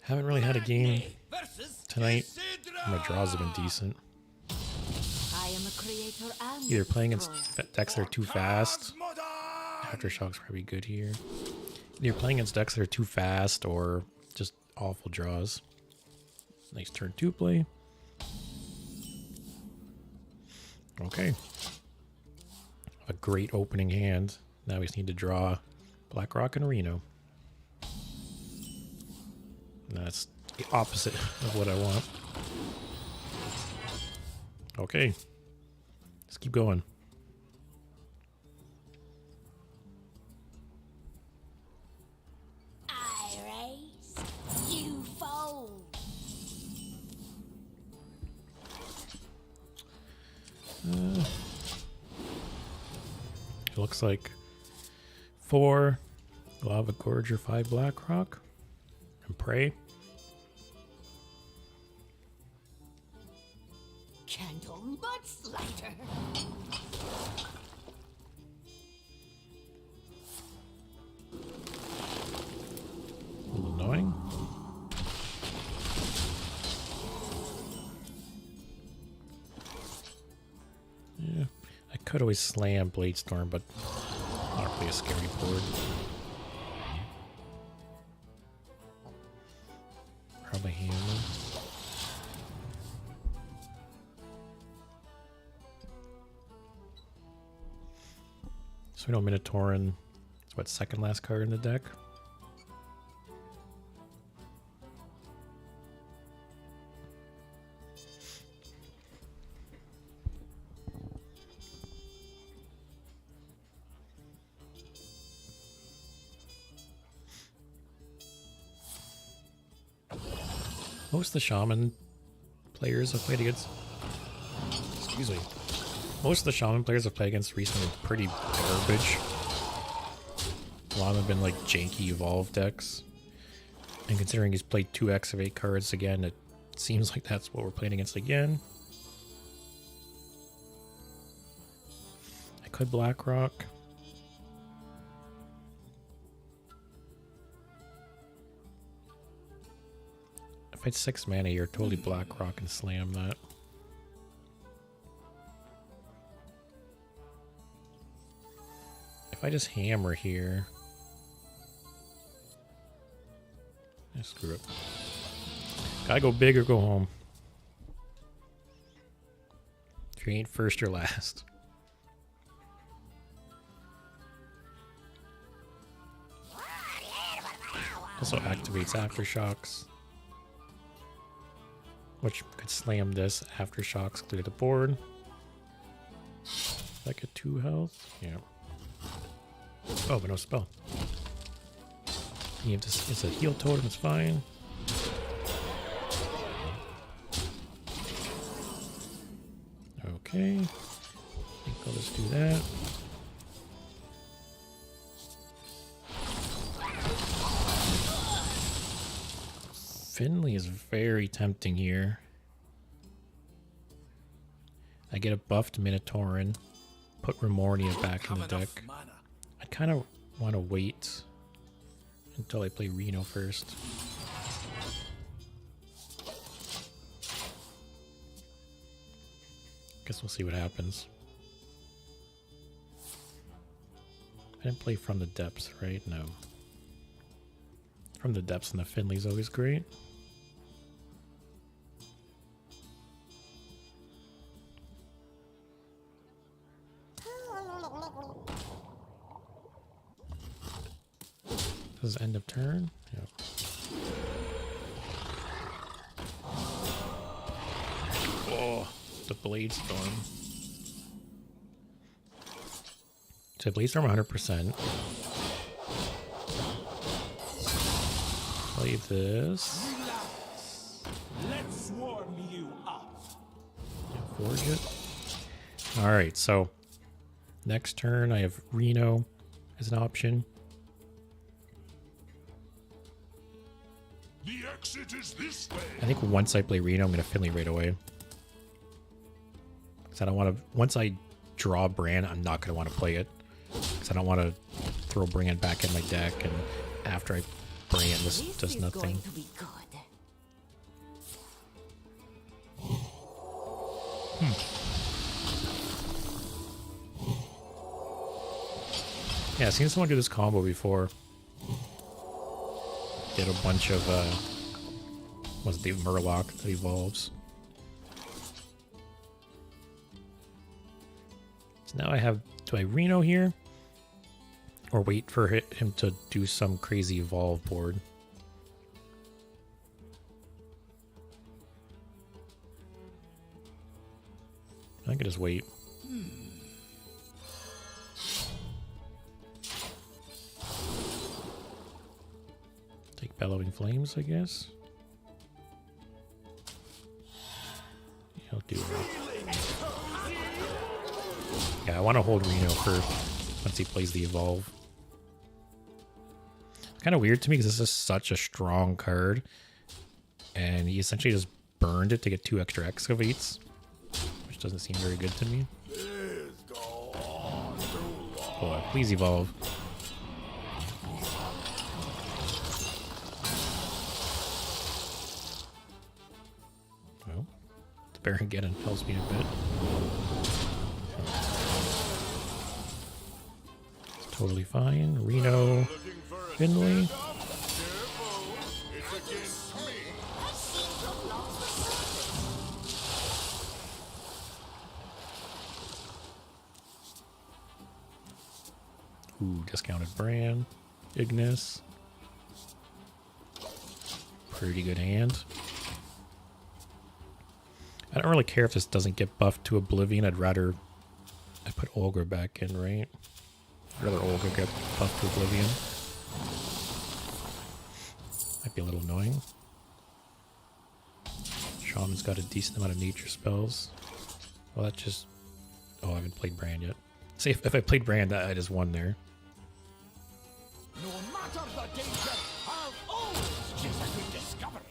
Haven't really had a game tonight. My draws have been decent. I am a creator and Either playing against destroyer. decks that are too fast. Aftershock's probably good here. Either playing against decks that are too fast or just awful draws. Nice turn 2 play. Okay. A great opening hand. Now we just need to draw Blackrock and Reno. That's the opposite of what I want. Okay. Let's keep going. I raise, you fold. It looks like 4 Lava Gorge or 5 Blackrock. And Prey. Candle Mudslider. A little annoying. Yeah, I could always slam Bladestorm, but not really a scary board. Probably hammer. So we know Minotaurin. It's what, second last card in the deck? Most of the Shaman players I've played against, excuse me, most of the Shaman players I've played against recently are pretty garbage. A lot of them have been like janky evolved decks. And considering he's played 2 Excavate cards again, it seems like that's what we're playing against again. I could Blackrock. If I had 6 mana, you're totally Blackrock and slam that. If I just hammer here, screw it. Gotta go big or go home. If you ain't first, you're last. Also activates Aftershocks, which could slam this. Aftershocks clear the board. Like a 2 health? Yeah. Oh, but no spell. You have to, it's a heal totem, it's fine. Okay. I think I'll just do that. Finley is very tempting here. I get a buffed Minotaurin, put Remornia back in the deck. I kind of want to wait until I play Reno first. Guess we'll see what happens. I didn't play From the Depths, right? No. From the Depths and the Finley's always great. This is end of turn. Yep. Oh, the Bladestorm. So Bladestorm 100%. Play this. Let's warm you up. Forge it. Alright, so next turn I have Reno as an option. The exit is this way. I think once I play Reno, I'm going to Finley right away. Because I don't want to... Once I draw Brann, I'm not going to want to play it. Because I don't want to throw Brann back in my deck, and after I Brann, this does nothing. Going to be good. Yeah, I've seen someone do this combo before. Did a bunch of, what's the Murloc that evolves. So now I have, do I Reno here? Or wait for him to do some crazy evolve board? I could just wait. Take Bellowing Flames, I guess. Yeah, I'll do that. Yeah, I want to hold Reno for once he plays the evolve. It's kind of weird to me because this is such a strong card, and he essentially just burned it to get 2 extra excavates, which doesn't seem very good to me. Oh, please evolve. Well, the Baron Geddon helps me a bit. It's totally fine. Reno, Finley. Ooh, discounted Brann. Ignis. Pretty good hand. I don't really care if this doesn't get buffed to Oblivion. I'd rather I put Olga back in, right? I'd rather Olga get buffed to Oblivion. Might be a little annoying. Shaman's got a decent amount of nature spells. Well, that just... Oh, I haven't played Brann yet. See, if I played Brann, I just won there. No matter the danger, I'll always chase a good discovery.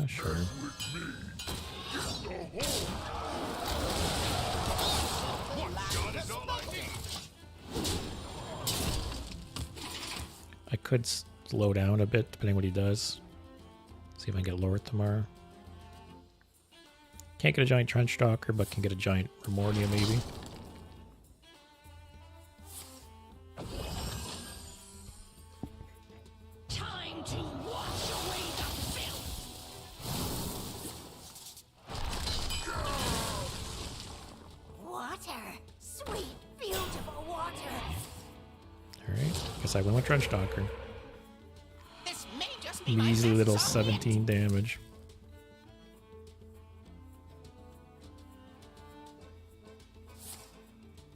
Sure. I could slow down a bit, depending what he does. See if I can get Lor'themar. Can't get a giant Trenchstalker, but can get a giant Primordia, maybe. Time to wash away the filth. Water. Sweet, beautiful water. Alright, guess I win with Trenchstalker. This may just be my Measly best little song yet. 17 damage.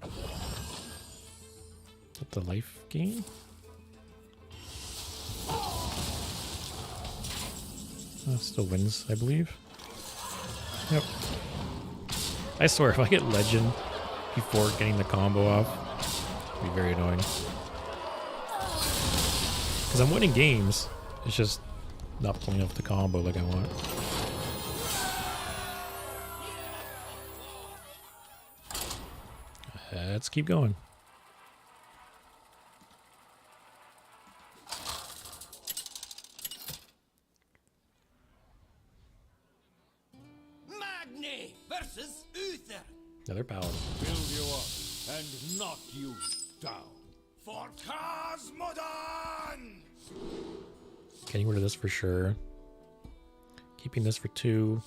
Is that the life gain? Still wins, I believe. Yep. I swear, if I get Legend before getting the combo off, it'd be very annoying. Because I'm winning games, it's just not pulling off the combo like I want. Let's keep going. Magni versus Uther. Another power. Build you up and knock you down. For Cosmodon! Getting rid of this for sure. Keeping this for 2.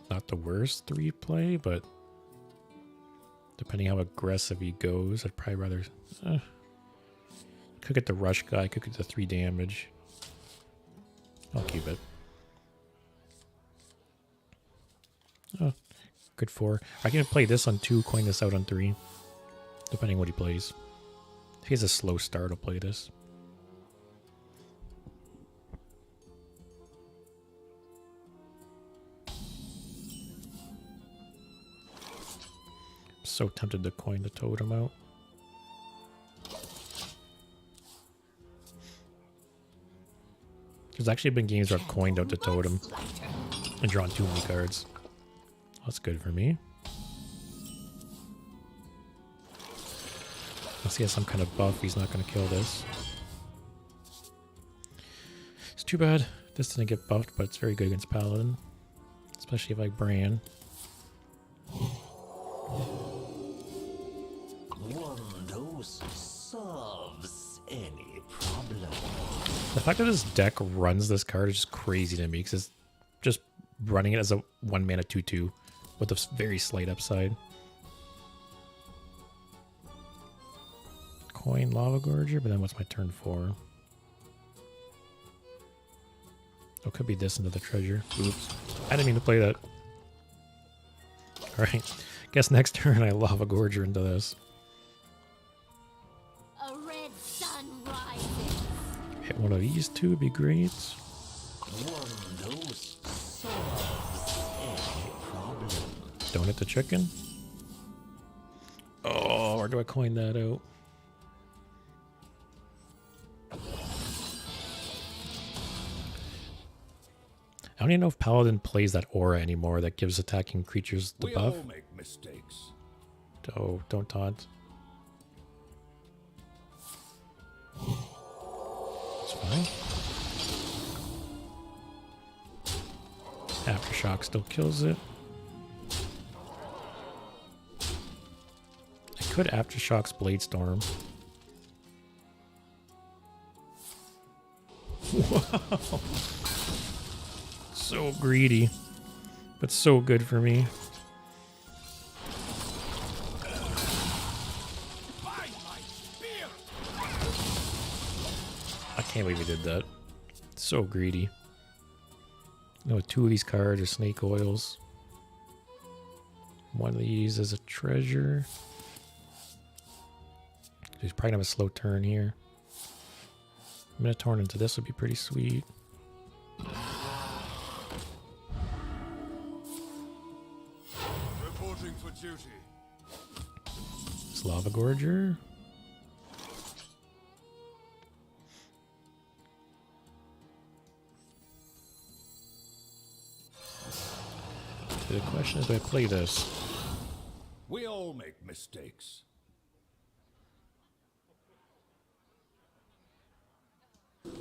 Not the worst 3 play, but depending how aggressive he goes, I'd probably rather... could get the rush guy, could get the 3 damage. I'll keep it. Oh, good 4. I can play this on 2, coin this out on 3. Depending what he plays. If he has a slow start, I'll play this. I'm so tempted to coin the totem out. There's actually been games where I've coined out the totem and drawn too many cards. That's good for me. Unless he has some kind of buff, he's not going to kill this. It's too bad this didn't get buffed, but it's very good against Paladin. Especially if I Brann. One dose solves any problem. The fact that this deck runs this card is just crazy to me, because it's just running it as a 1 mana 2/2 with a very slight upside. Coin Lava Gorger, but then what's my turn for? Oh, could be this into the treasure. Oops. I didn't mean to play that. Alright. Guess next turn I Lava Gorger into this. A red sun rises. Hit one of these two would be great. One dose solves any problem. Don't hit the chicken. Oh, where do I coin that out? I don't even know if Paladin plays that aura anymore that gives attacking creatures the We buff. all make mistakes. Oh, don't taunt. It's fine. Aftershock still kills it. I could Aftershock's Bladestorm. Wow. So greedy, but so good for me. I can't believe he did that. So greedy. No, 2 of these cards are snake oils. 1 of these is a treasure. He's probably gonna have a slow turn here. Minotaur into this would be pretty sweet. Reporting for duty. Lava Gorger. So the question is, do I play this? We all make mistakes. Sure.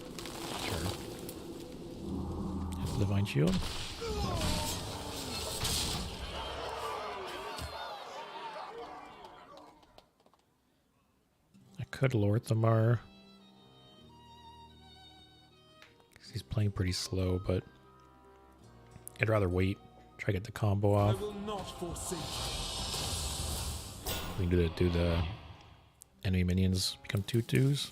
Hit the Divine Shield. I could Lor'themar. He's playing pretty slow, but I'd rather wait. Try to get the combo I off. will not forsake. We can do the enemy minions become 2/2s.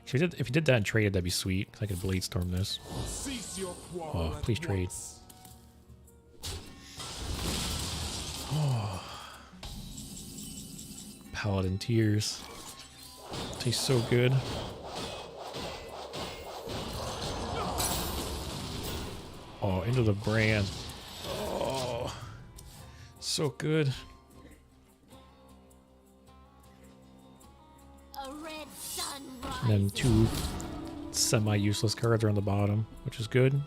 If you did that and traded, that'd be sweet. 'Cause I could Bladestorm this. Cease your quarrel. Oh, please trade. Oh. Paladin Tears. Tastes so good. Oh, into the Brann. Oh, so good. A red sun And then rises. 2 semi-useless cards are on the bottom, which is good.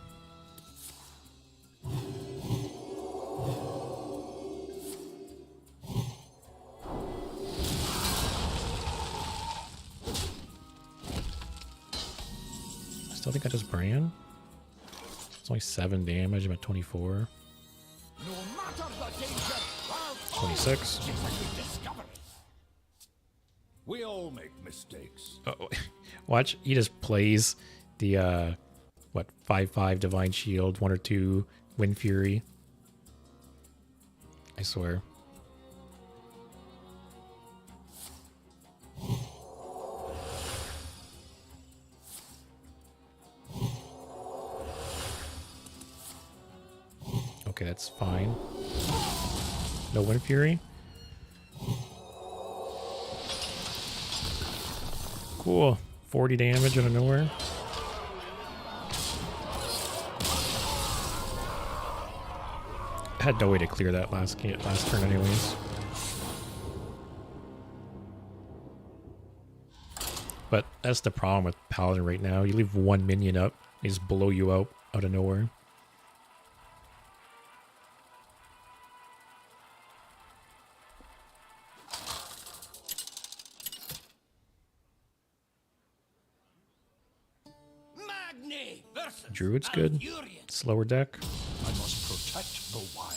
I still think I just Brann. It's only 7 damage. I'm at 24. No matter the danger, I'll 26. discover it. We all make mistakes. Oh, watch, he just plays the what 5/5 Divine Shield, 1 or 2 Wind Fury. I swear. Okay, that's fine. No Wind Fury. Cool. 40 damage out of nowhere. I had no way to clear that last turn anyways. But that's the problem with Paladin right now. You leave one minion up, they just blow you out of nowhere. Druid's good. Slower deck. I must protect the wild.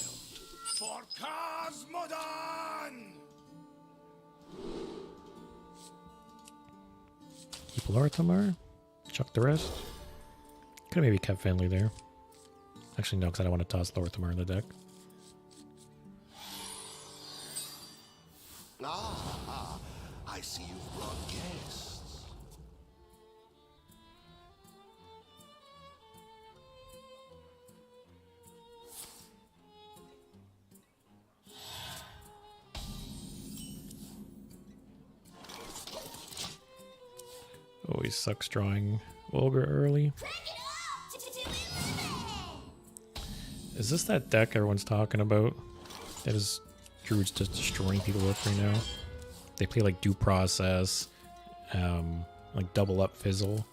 For Cosmodon! Keep Lor'themar. Chuck the rest. Could have maybe kept Finley there. Actually, no, because I don't want to toss Lor'themar in the deck. Ah, I see you've brought guests. Always sucks drawing Ogre early. Is this that deck everyone's talking about? That is Druid's just destroying people with right now. They play like Due Process, like Double Up Fizzle.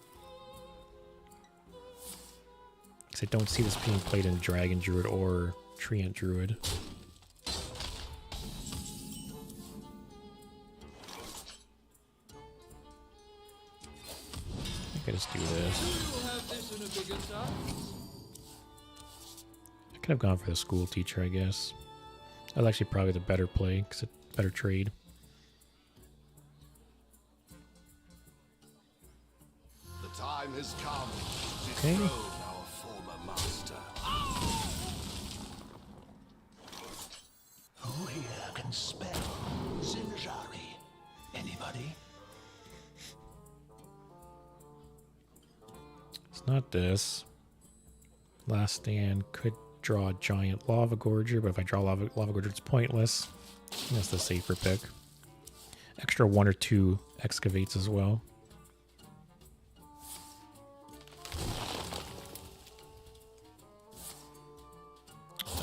Because I don't see this being played in Dragon Druid or Treant Druid. I could just do this. I could have gone for the school teacher, I guess. That was actually probably the better play, because it's a better trade. The time has come to Okay. dethrone our former master. Who here can spell Zinjari? Anybody? It's not this. Last Stand could draw a giant Lava Gorger, but if I draw Lava Gorger, it's pointless. That's the safer pick. Extra 1 or 2 excavates as well.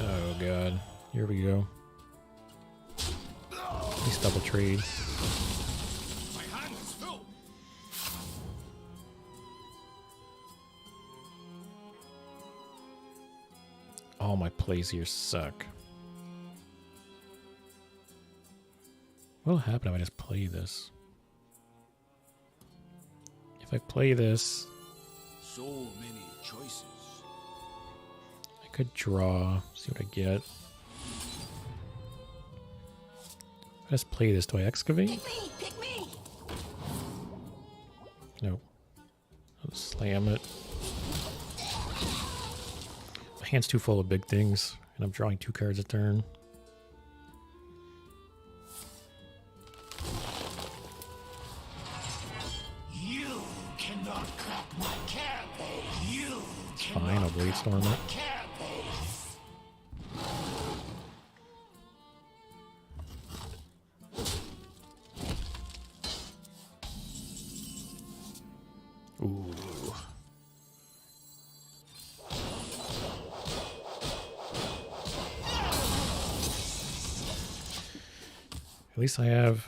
Oh god. Here we go. At least double trade. My hand is full. All my plays here suck. What'll happen if I just play this? If I play this, So many choices. I could draw, see what I get. If I just play this, do I excavate? Pick me! Nope. I'll slam it. My hand's too full of big things, and I'm drawing 2 cards a turn. You cannot crack my carapace. You Fine, I'll Blade Storm it. carapace. Ooh. At least I have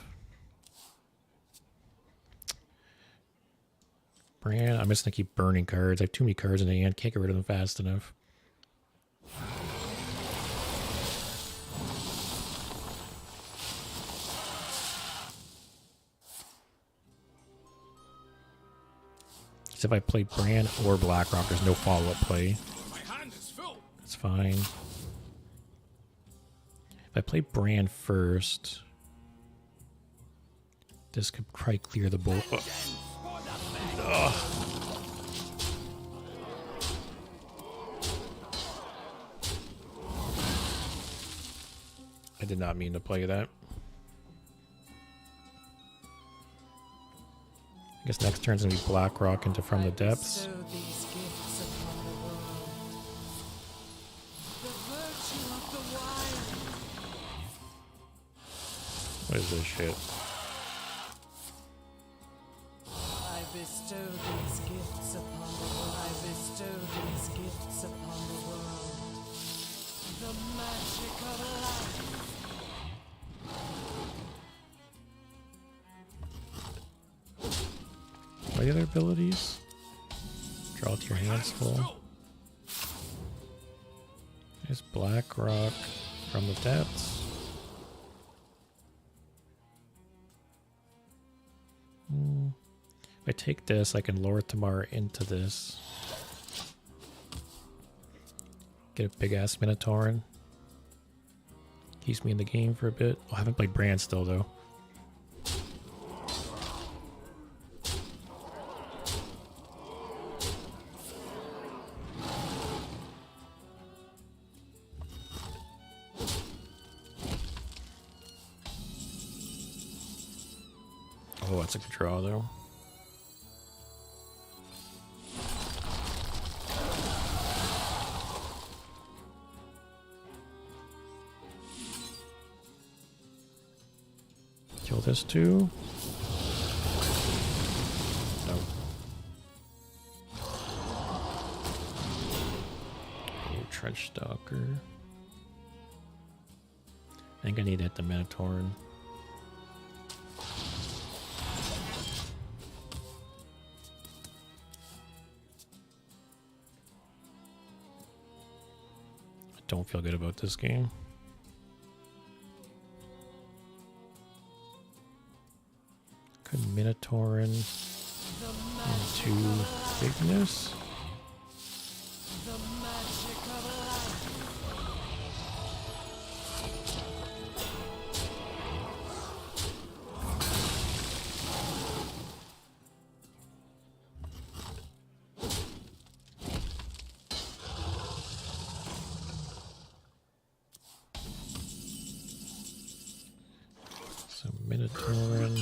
Brann. I'm just gonna keep burning cards. I have too many cards in the hand. Can't get rid of them fast enough. If I play Brann or Blackrock, there's no follow-up play. My hand is full. That's fine. If I play Brann first, this could probably clear the board. I did not mean to play that. I guess next turn's gonna be Blackrock into From the Depths. Bestow these gifts upon the world. The virtue of the wild. What is this shit? I bestow these gifts upon the world. I bestow these gifts upon the world. The magic of life. What are the other abilities? Draw to your hands full. There's Black Rock from the depths. If I take this, I can Lor'themar into this. Get a big ass Minotaurin. Keeps me in the game for a bit. Oh, I haven't played Brann still though. Oh, that's a good draw though. Kill this too. No. Oh, Trenchstalker. I think I need to hit the Minotaurin. I don't feel good about this game. Could Minotaurin into bigness. The magic of life. So Minotaurin.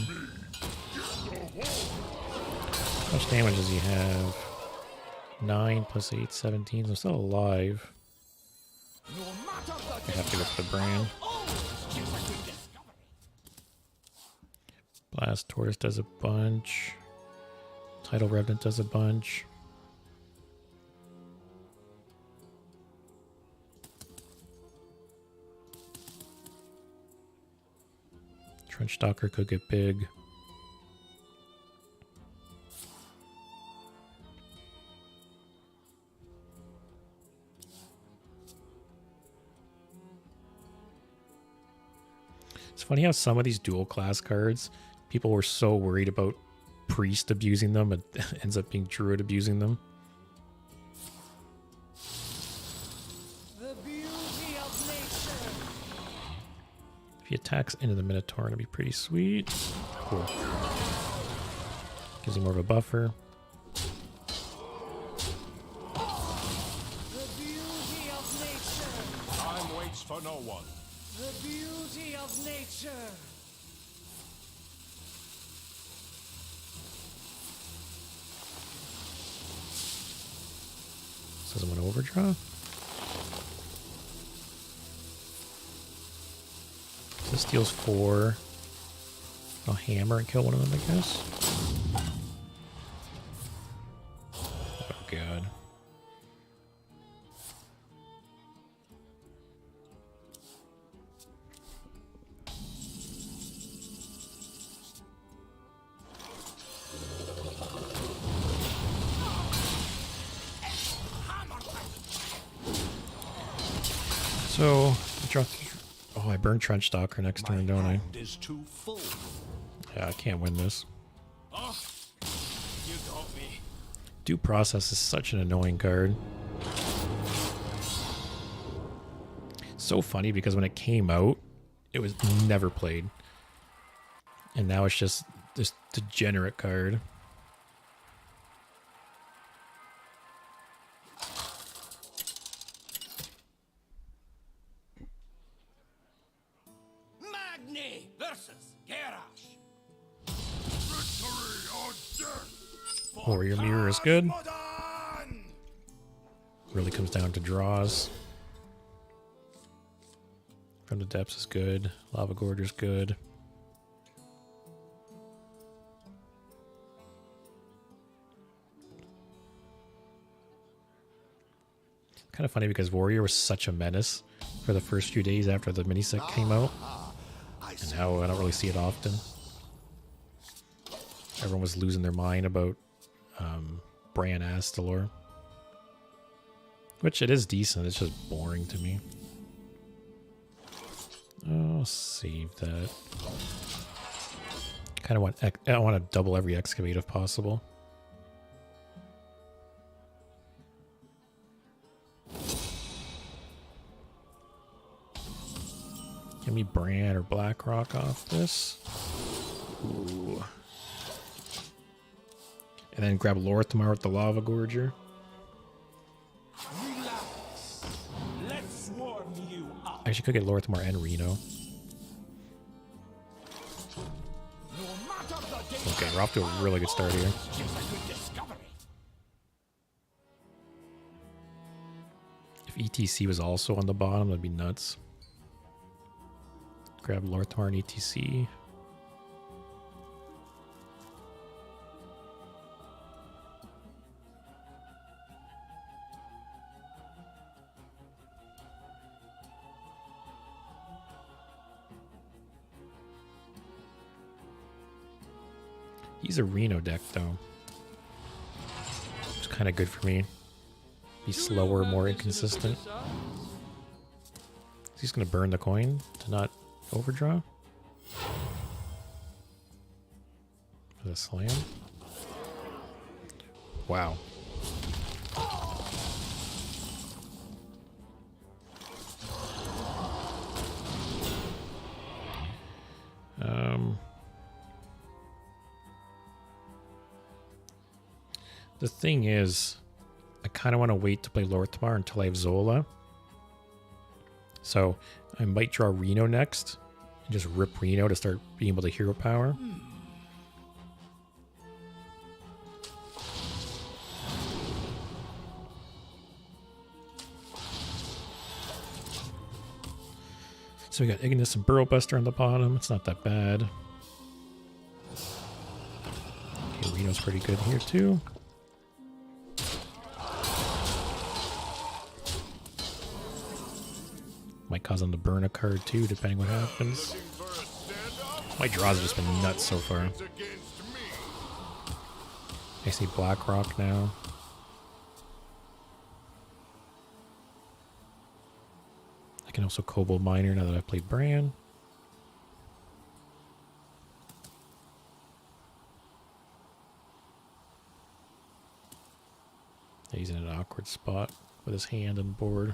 How much damage does he have? 9 plus 8, 17. I'm still alive. I have to go for the Brann. Blast Tortoise does a bunch. Tidal Revenant does a bunch. Trenchstalker could get big. It's funny how some of these dual class cards, people were so worried about Priest abusing them, it ends up being Druid abusing them. The beauty of nature. If he attacks into the Minotaurin, it'd be pretty sweet. Cool. Gives him more of a buffer. The beauty of nature. Time waits for no one. The beauty of nature. Says I'm gonna overdraw. This deals 4. I'll hammer and kill one of them, I guess. Oh god. So, oh, I burned Trenchstalker next turn, don't I? Hand is too full. Yeah, I can't win this. Oh, you got me. Due Process is such an annoying card. So funny because when it came out, it was never played. And now it's just this degenerate card. Magni versus Garrosh. Victory or death! Warrior Mirror is good. Modern! Really comes down to draws. From the Depths is good. Lava Gorger's good. Kind of funny because Warrior was such a menace for the first few days after the miniset came out. And now I don't really see it often. Everyone was losing their mind about Brann Astalor. Which it is decent, it's just boring to me. I'll save that. Kind of want I want to double every excavate if possible. Give me Brann or Blackrock off this. Ooh. And then grab Lor'themar with the Lava Gorger. Relax. Let's warm you up. I actually could get Lor'themar and Reno. No matter the day, Okay, we're off to a really good start here. it's a good discovery. If ETC was also on the bottom, that'd be nuts. Grab Lor'themar and ETC. He's a Reno deck, though. It's kind of good for me. Be slower, more inconsistent. He's going to burn the coin to not overdraw. With a slam. Wow. The thing is, I kind of want to wait to play Lor'themar until I have Zola. So I might draw Reno next and just rip Reno to start being able to hero power. So we got Ignis and Burrowbuster on the bottom. It's not that bad. Okay, Reno's pretty good here too. Might cause them to burn a card too, depending what happens. My draws have just been nuts so far. I see Blackrock now. I can also Kobold Miner now that I've played Brann. He's in an awkward spot with his hand on the board.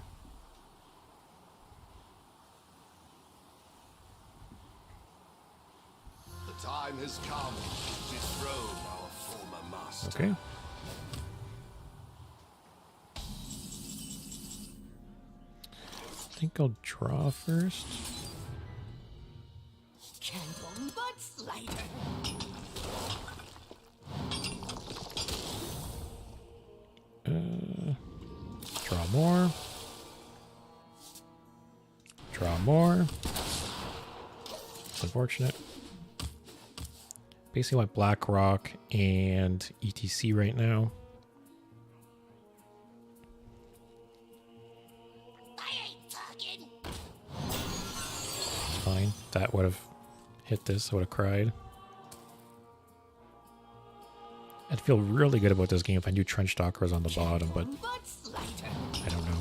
The time has come to dethrone our former master. Okay. I think I'll draw first. Candle Mudslider. Draw more. Draw more. It's unfortunate. Basically want Blackrock and ETC right now. I ain't talking. It's fine. That would have hit this. I would have cried. I'd feel really good about this game if I knew Trenchstalker was on the bottom, but Mudslider. I don't know.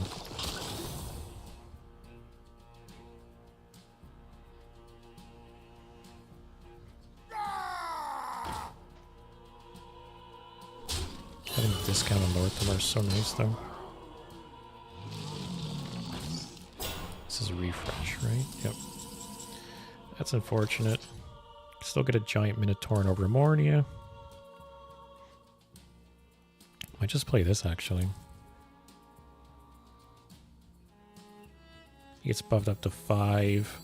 Having a discount on Lor'themar is so nice, though. This is a refresh, right? Yep. That's unfortunate. Still get a giant Minotaur and Overmornia. Might just play this, actually. He gets buffed up to 5,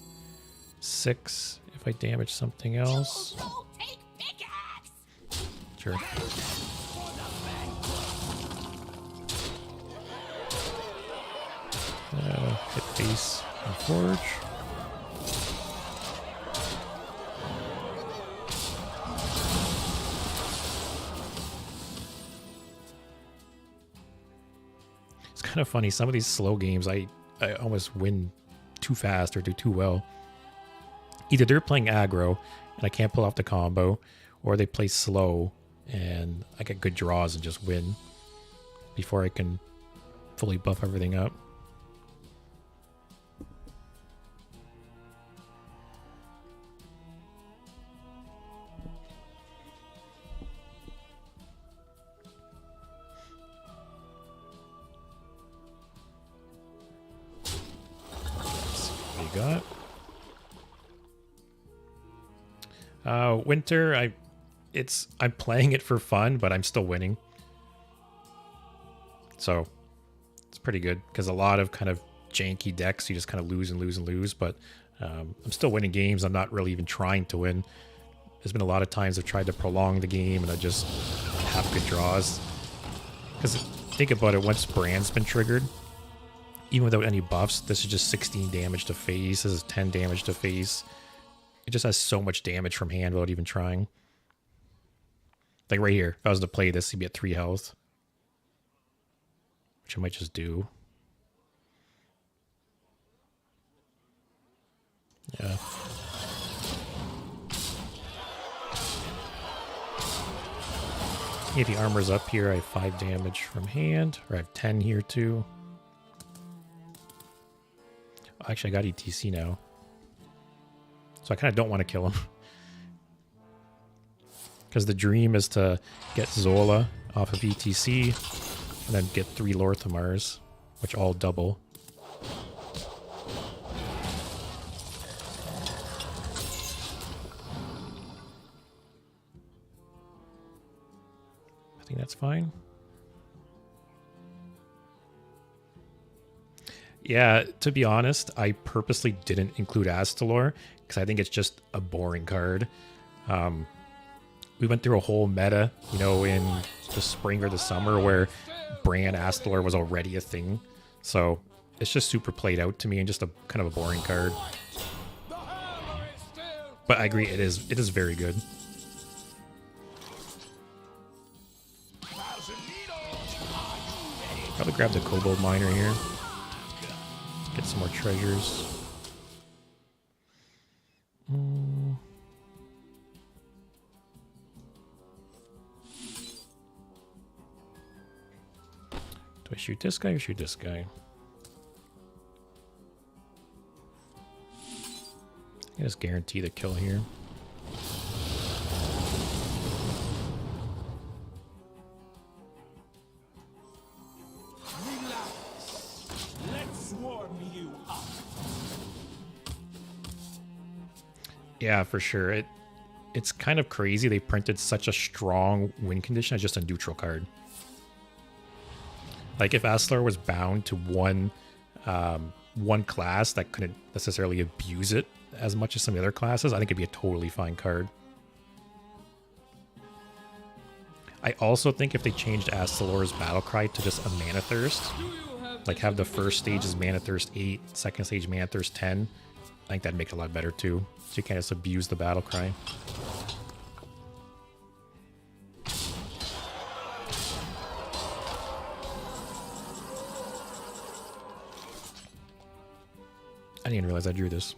6 if I damage something else. Go take pickaxe. Sure. Hit face and forge. It's kind of funny. Some of these slow games, I almost win too fast or do too well. Either they're playing aggro and I can't pull off the combo, or they play slow and I get good draws and just win before I can fully buff everything up. Got Winter. I'm playing it for fun, but I'm still winning, so it's pretty good because a lot of kind of janky decks you just kind of lose and lose and lose, but I'm still winning games. I'm not really even trying to win. There's been a lot of times I've tried to prolong the game and I just have good draws, because think about it, once Brann's been triggered, even without any buffs, this is just 16 damage to face. This is 10 damage to face. It just has so much damage from hand without even trying. Like right here, if I was to play this, he'd be at 3 health. Which I might just do. Yeah. If the armor's up here, I have 5 damage from hand. Or I have 10 here too. Actually, I got ETC now. So I kind of don't want to kill him. Because the dream is to get Zola off of ETC and then get 3 Lor'themars, which all double. I think that's fine. Yeah, to be honest, I purposely didn't include Astalor because I think it's just a boring card. We went through a whole meta, you know, in the spring or the summer where Brann Astalor was already a thing. So it's just super played out to me and just a kind of a boring card. But I agree, it is very good. Probably grab the Kobold Miner here. Get some more treasures. Do I shoot this guy or shoot this guy? I just guarantee the kill here. Yeah, for sure. It's kind of crazy they printed such a strong win condition as just a neutral card. Like if Astalor was bound to one class that couldn't necessarily abuse it as much as some of the other classes, I think it'd be a totally fine card. I also think if they changed Astalor's Battlecry to just a Mana Thirst, like have the first stage is Mana Thirst 8, second stage Mana Thirst 10, I think that'd make it a lot better too. So you can't just abuse the Battlecry. I didn't even realize I drew this.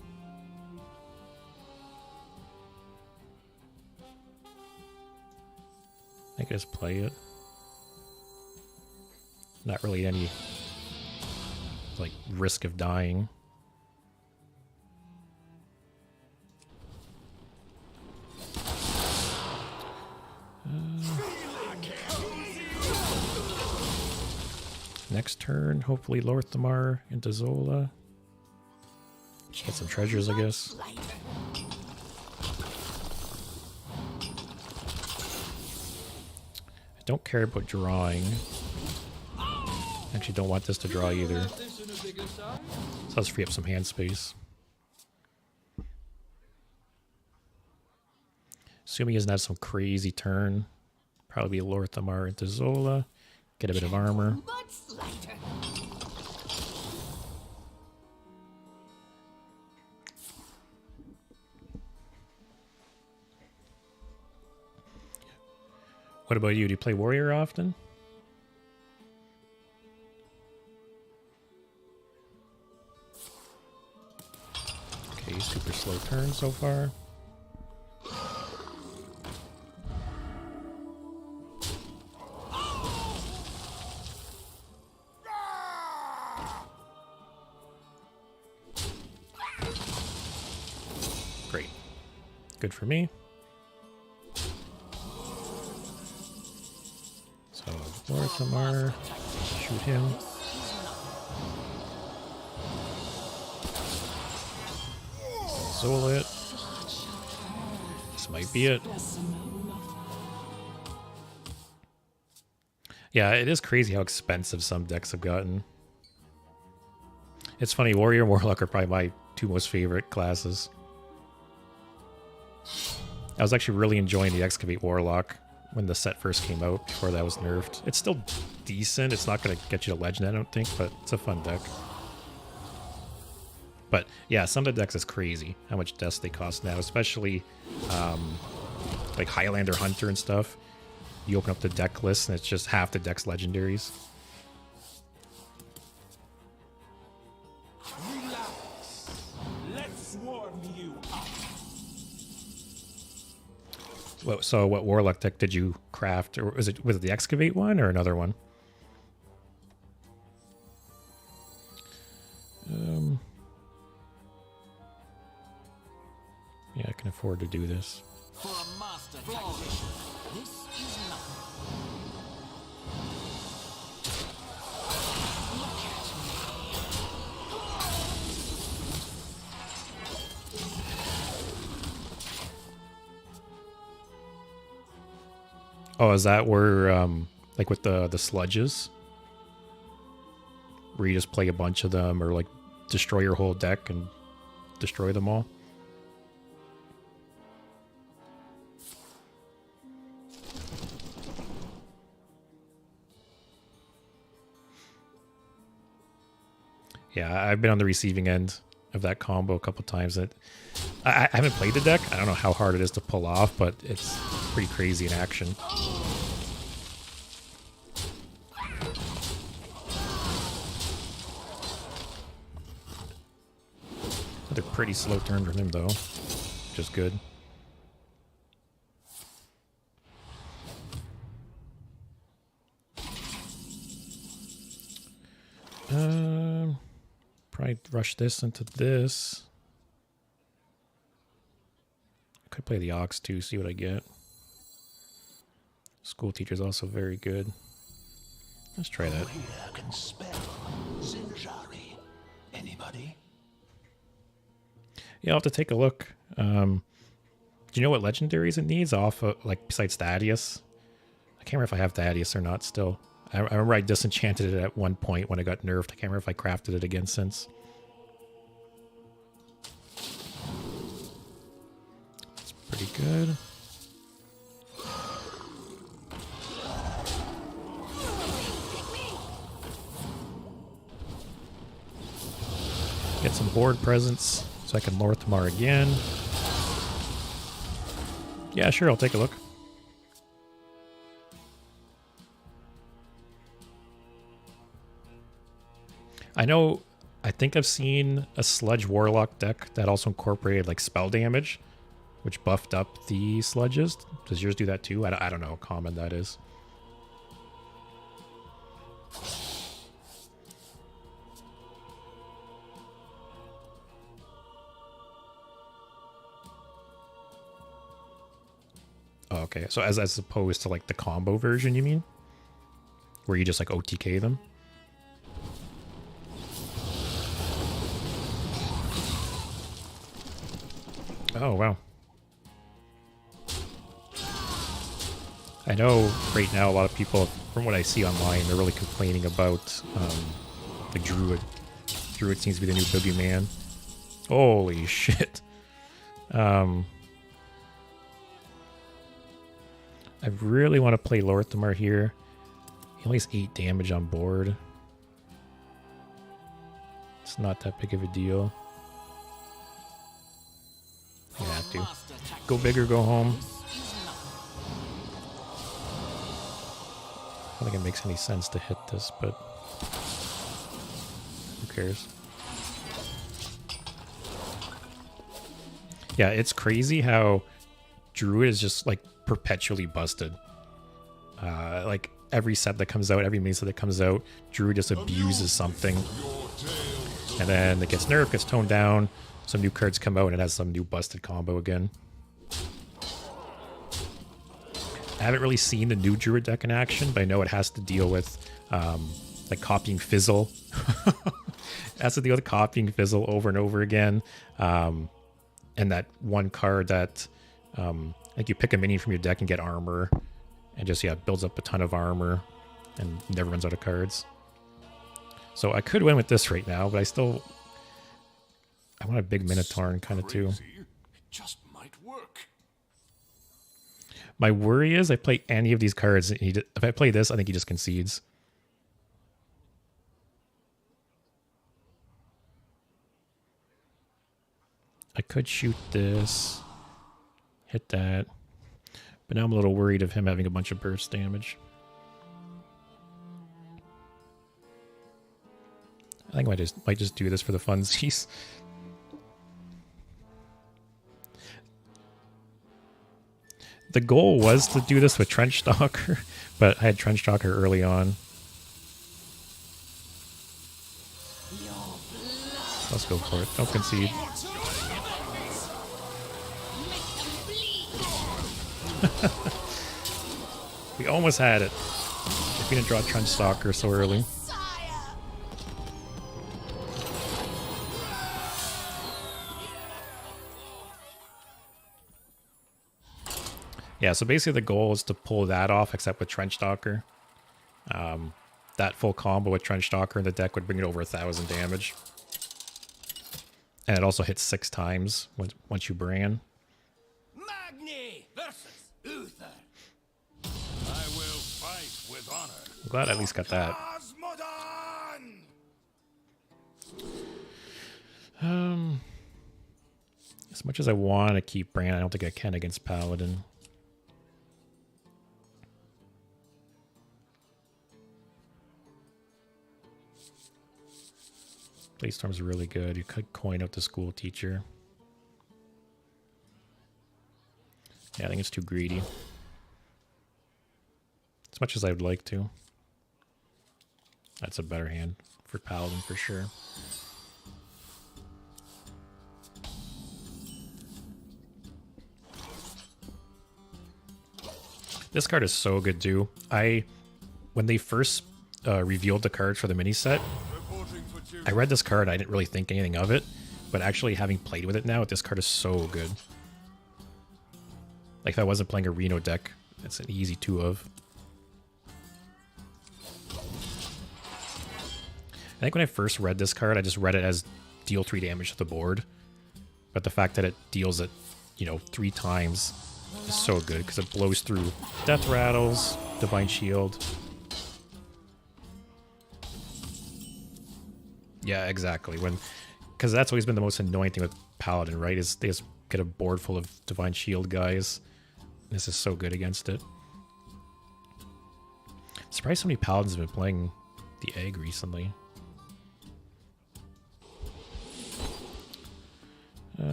I guess play it. Not really any like risk of dying. Next turn, hopefully Lor'themar into Zola. Get some treasures, I guess. I don't care about drawing. Actually, don't want this to draw either. So let's free up some hand space. Assuming he doesn't have some crazy turn. Probably be Lor'themar into Zola. Get a bit of armor. What about you? Do you play Warrior often? Okay, super slow turn so far. good for me. So Lor'themar, shoot him. Zola it. This might be it. Yeah, it is crazy how expensive some decks have gotten. It's funny, Warrior and Warlock are probably my two most favorite classes. I was actually really enjoying the Excavate Warlock when the set first came out, before that was nerfed. It's still decent. It's not going to get you to Legend, I don't think, but it's a fun deck. But yeah, some of the decks is crazy how much deaths they cost now, especially like Highlander Hunter and stuff. You open up the deck list and it's just half the deck's legendaries. Let's warm you up. So what Warlock deck did you craft? Or was it the Excavate one or another one? Yeah, I can afford to do this. For a master tactician, this is nothing. Look at me. Oh, is that where, like with the sludges? Where you just play a bunch of them or like destroy your whole deck and destroy them all? Yeah, I've been on the receiving end of that combo a couple times. I haven't played the deck. I don't know how hard it is to pull off, but it's pretty crazy in action. Another pretty slow turn from him, though, which is good. Probably rush this into this. Could play the Ox too, see what I get. School teacher's also very good. Let's try that. Here can spell Zinjari. Anybody? Yeah, I'll have to take a look. Do you know what legendaries it needs off of, like, besides Thaddeus? I can't remember if I have Thaddeus or not still. I remember I disenchanted it at one point when it got nerfed. I can't remember if I crafted it again since. That's pretty good. Get some board presence so I can Lor'themar again. Yeah, sure, I'll take a look. I think I've seen a Sludge Warlock deck that also incorporated like spell damage, which buffed up the sludges. Does yours do that too? I don't know how common that is. Oh, okay, so as opposed to like the combo version, you mean? Where you just like OTK them? Oh, wow. I know right now a lot of people, from what I see online, they're really complaining about the Druid. Druid seems to be the new boogeyman. Holy shit. I really want to play Lor'themar here. He only has 8 damage on board. It's not that big of a deal. You have to. Go big or go home. I don't think it makes any sense to hit this, but who cares? Yeah, it's crazy how Druid is just like perpetually busted. Like every set that comes out, every main set that comes out, Druid just abuses something. And then it gets nerfed, gets toned down. Some new cards come out and it has some new busted combo again. haven't really seen the new Druid deck in action, but I know it has to deal with like copying Fizzle. It has to deal with copying Fizzle over and over again. And that one card that like you pick a minion from your deck and get armor, and just builds up a ton of armor and never runs out of cards. So I could win with this right now, but I want a big Minotaur kind of too. Crazy. It just might work. My worry is I play any of these cards, and if I play this, I think he just concedes. I could shoot this, hit that, but now I'm a little worried of him having a bunch of burst damage. I think I might just do this for the funsies. The goal was to do this with Trenchstalker, but I had Trenchstalker early on. Let's go for it. Don't concede. We almost had it. If we didn't draw Trenchstalker so early. Yeah, so basically the goal is to pull that off, except with Trenchstalker. That full combo with Trenchstalker in the deck would bring it over 1,000 damage. And it also hits 6 times once you Brann. Magni versus Uther. I will fight with honor. I'm glad I at least got that. Cosmodon! As much as I want to keep Brann, I don't think I can against Paladin. Playstorm's really good. You could coin out the school teacher. Yeah, I think it's too greedy. As much as I would like to. That's a better hand for Paladin for sure. This card is so good too. When they first revealed the cards for the mini set, I read this card, I didn't really think anything of it, but actually having played with it now, this card is so good. Like if I wasn't playing a Reno deck, it's an easy 2 of. I think when I first read this card, I just read it as deal 3 damage to the board. But the fact that it deals it, 3 times is so good because it blows through Death Rattles, Divine Shield. Yeah, exactly. Because that's always been the most annoying thing with Paladin, right? Is they just get a board full of Divine Shield guys. This is so good against it. I'm surprised so many Paladins have been playing the egg recently.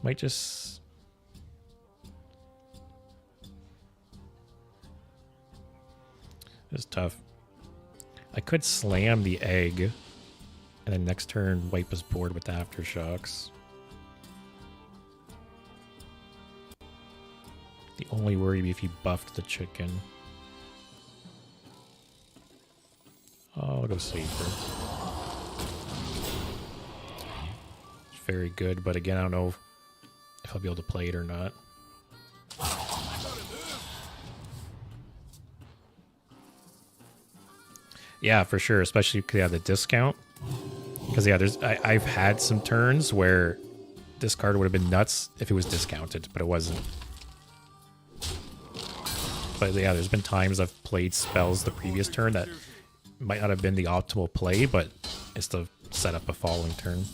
Might just... This is tough. I could slam the egg, and then next turn wipe his board with Aftershocks. The only worry would be if he buffed the chicken. Oh, I'll go safer. Very good, but again, I don't know if I'll be able to play it or not. Yeah, for sure, especially because the discount. Because I've had some turns where this card would have been nuts if it was discounted, but it wasn't. But yeah, there's been times I've played spells the previous turn that might not have been the optimal play, but it's to set up a following turn.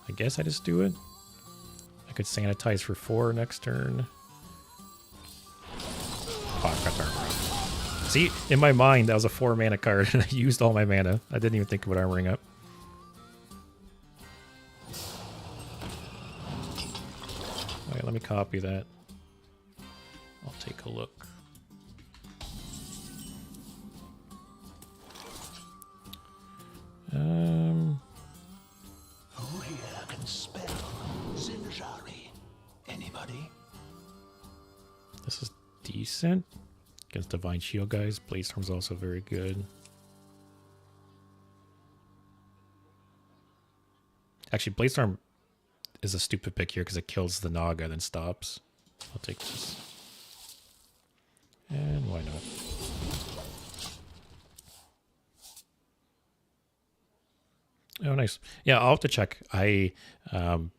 I guess I just do it. I could sanitize for 4 next turn. Oh, I've got the armor up. See, in my mind, that was a 4 mana card, and I used all my mana. I didn't even think about armoring up. Alright, let me copy that. I'll take a look. Who here can spell Zinjari? Anybody? This is decent. Against Divine Shield guys. Bladestorm's also very good. Actually, Bladestorm is a stupid pick here because it kills the Naga and then stops. I'll take this. And why not? Oh, nice. Yeah, I'll have to check. I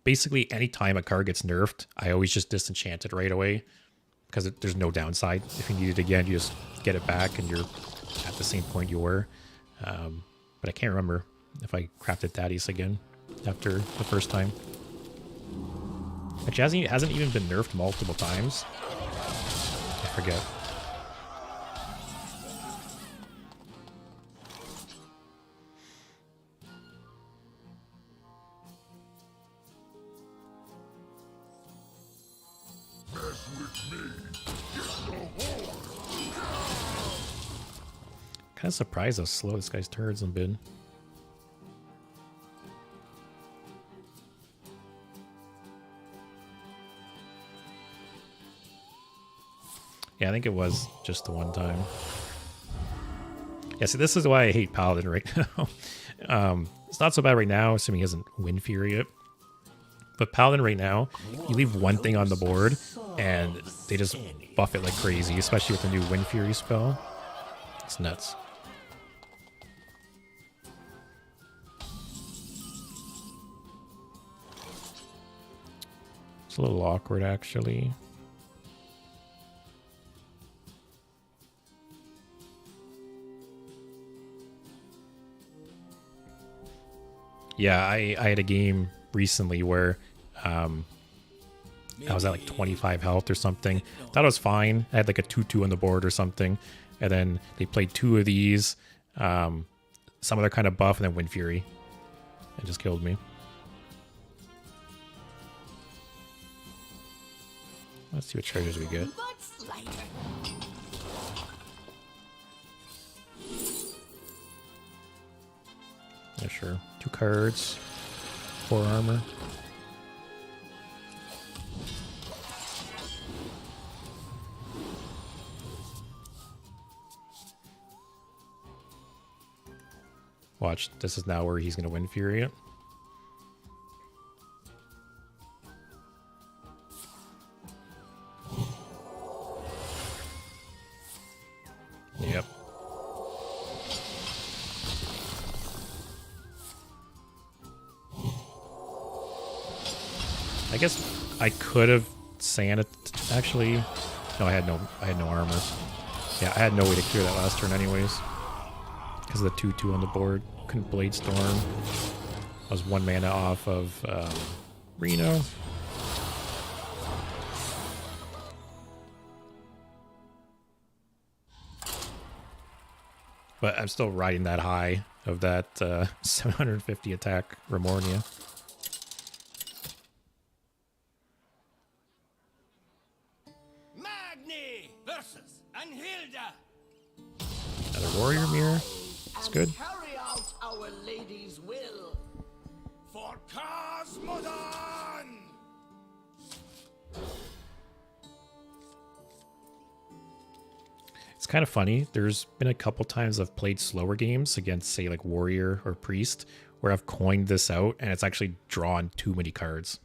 basically anytime a card gets nerfed, I always just disenchant it right away because there's no downside. If you need it again, you just get it back and you're at the same point you were. But I can't remember if I crafted Thaddeus again after the first time. Actually, hasn't even been nerfed multiple times. I forget. Kind of surprised how slow this guy's turns have been. Yeah, I think it was just the one time. Yeah, see, this is why I hate Paladin right now. It's not so bad right now, assuming he hasn't Wind Fury it. But Paladin right now, you leave one thing on the board, and they just buff it like crazy, especially with the new Wind Fury spell. It's nuts. It's a little awkward, actually. Yeah, I had a game recently where I was at like 25 health or something. Thought it was fine. I had like a 2-2 on the board or something. And then they played 2 of these. Some other kind of buff and then Wind Fury. It just killed me. Let's see what treasures we get. Yeah, sure. 2 cards. 4 armor. Watch, this is now where he's going to Wind Fury it. Yep. I guess I could have sand it actually. No, I had no armor. Yeah, I had no way to clear that last turn anyways. Because of the 2-2 on the board. Couldn't Blade Storm. I was 1 mana off of Reno. But I'm still riding that high of that 750 attack Remornia. Magni versus Anhilda. Another Warrior Mirror. That's good. Carry out our lady's will. For Cosmodon! It's kind of funny. There's been a couple times I've played slower games against, say, like Warrior or Priest, where I've coined this out and it's actually drawn too many cards.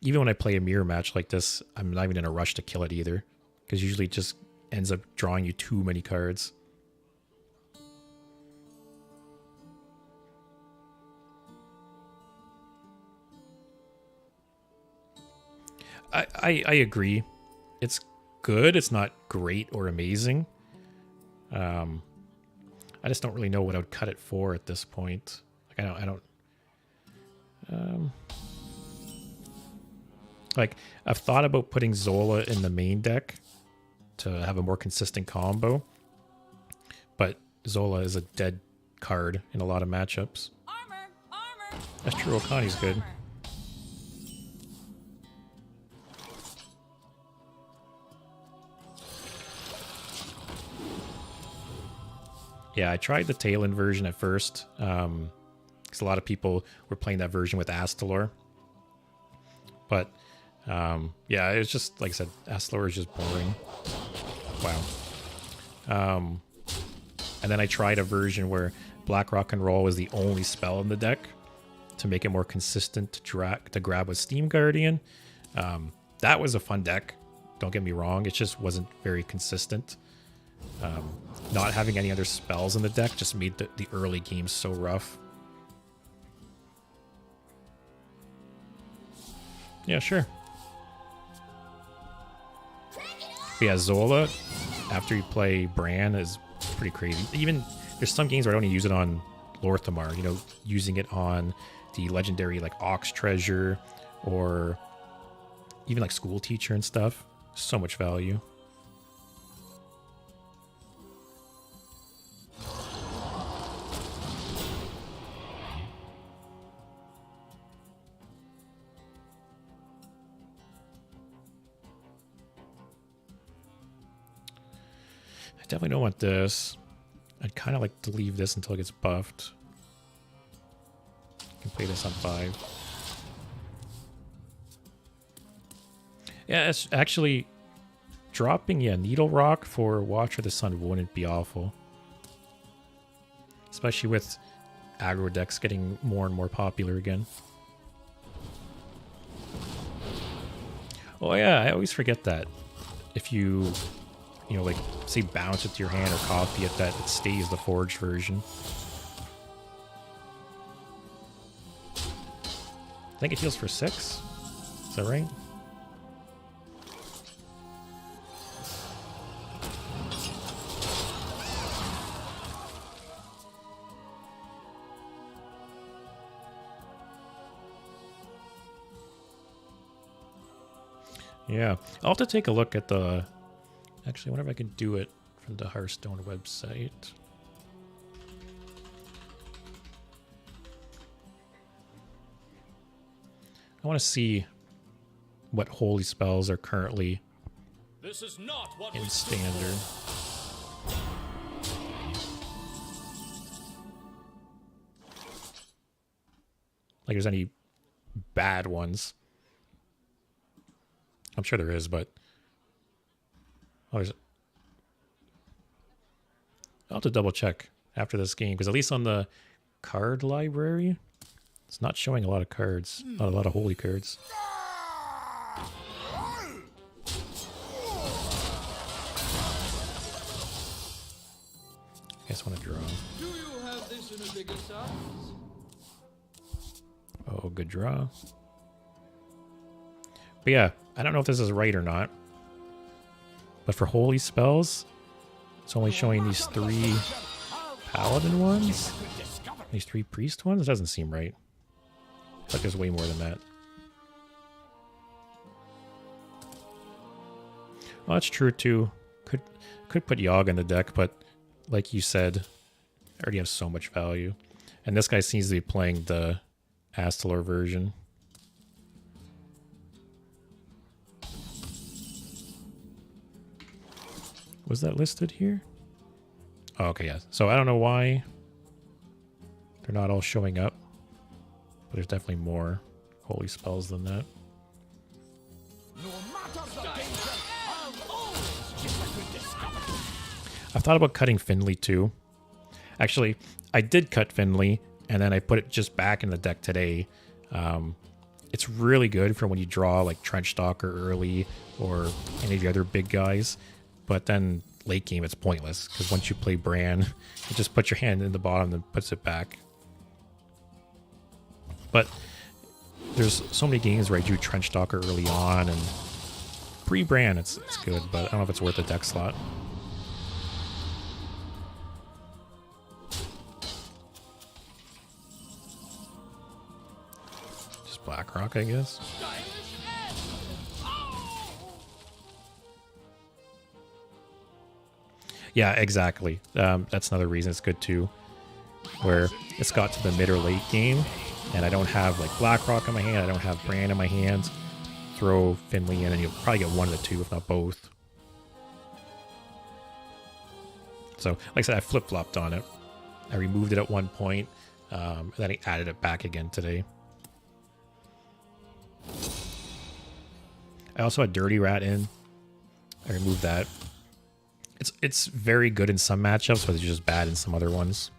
Even when I play a mirror match like this, I'm not even in a rush to kill it either, because usually it just ends up drawing you too many cards. I agree. It's good. It's not great or amazing. I just don't really know what I would cut it for at this point. Like I don't. Like I've thought about putting Zola in the main deck to have a more consistent combo, but Zola is a dead card in a lot of matchups. Armor, armor. That's true. Okani's good. Yeah, I tried the Talon version at first, because a lot of people were playing that version with Astalor. But, yeah, it's just, like I said, Astalor is just boring. Wow. And then I tried a version where Black Rock and Roll was the only spell in the deck to make it more consistent to grab with Steam Guardian. That was a fun deck. Don't get me wrong. It just wasn't very consistent. Not having any other spells in the deck just made the early game so rough. Yeah, sure. But yeah, Zola, after you play Brann, is pretty crazy. Even there's some games where I don't even use it on Lor'themar, you know, using it on the legendary like Ox Treasure or even like School Teacher and stuff. So much value. I definitely don't want this. I'd kind of like to leave this until it gets buffed. I can play this on 5. Yeah, it's actually dropping, Needle Rock for Watcher of the Sun wouldn't be awful. Especially with aggro decks getting more and more popular again. Oh yeah, I always forget that. If you know, like, say bounce it to your hand or copy it, that it stays the forged version. I think it heals for 6. Is that right? Yeah, I'll have to take a look at the... Actually, I wonder if I can do it from the Hearthstone website. I want to see what holy spells are currently This is not what in we standard. Like, there's any bad ones. I'm sure there is, but... Oh, there's... I'll have to double check after this game, because at least on the card library, it's not showing a lot of cards. Not a lot of holy cards. I guess I want to draw. Do you have this in a bigger size? Oh, good draw. But yeah, I don't know if this is right or not. But for holy spells, it's only showing these 3 paladin ones? These 3 priest ones? It doesn't seem right. I feel like there's way more than that. Well, that's true too. Could put Yogg in the deck, but like you said, I already have so much value. And this guy seems to be playing the Astalor version. Was that listed here? Oh, okay, yeah. So I don't know why they're not all showing up, but there's definitely more holy spells than that. I've thought about cutting Finley too. Actually, I did cut Finley, and then I put it just back in the deck today. It's really good for when you draw like Trenchstalker early or any of the other big guys. But then late game, it's pointless, because once you play Brann, you just put your hand in the bottom and puts it back. But there's so many games where I do Trenchstalker early on, and pre-Brann, it's good, but I don't know if it's worth a deck slot. Just Blackrock, I guess. Yeah, exactly. That's another reason it's good too, where it's got to the mid or late game, and I don't have like Blackrock in my hand, I don't have Brann in my hand. Throw Finley in, and you'll probably get one of the two, if not both. So, like I said, I flip-flopped on it. I removed it at one point, and then I added it back again today. I also had Dirty Rat in. I removed that. It's very good in some matchups, but it's just bad in some other ones.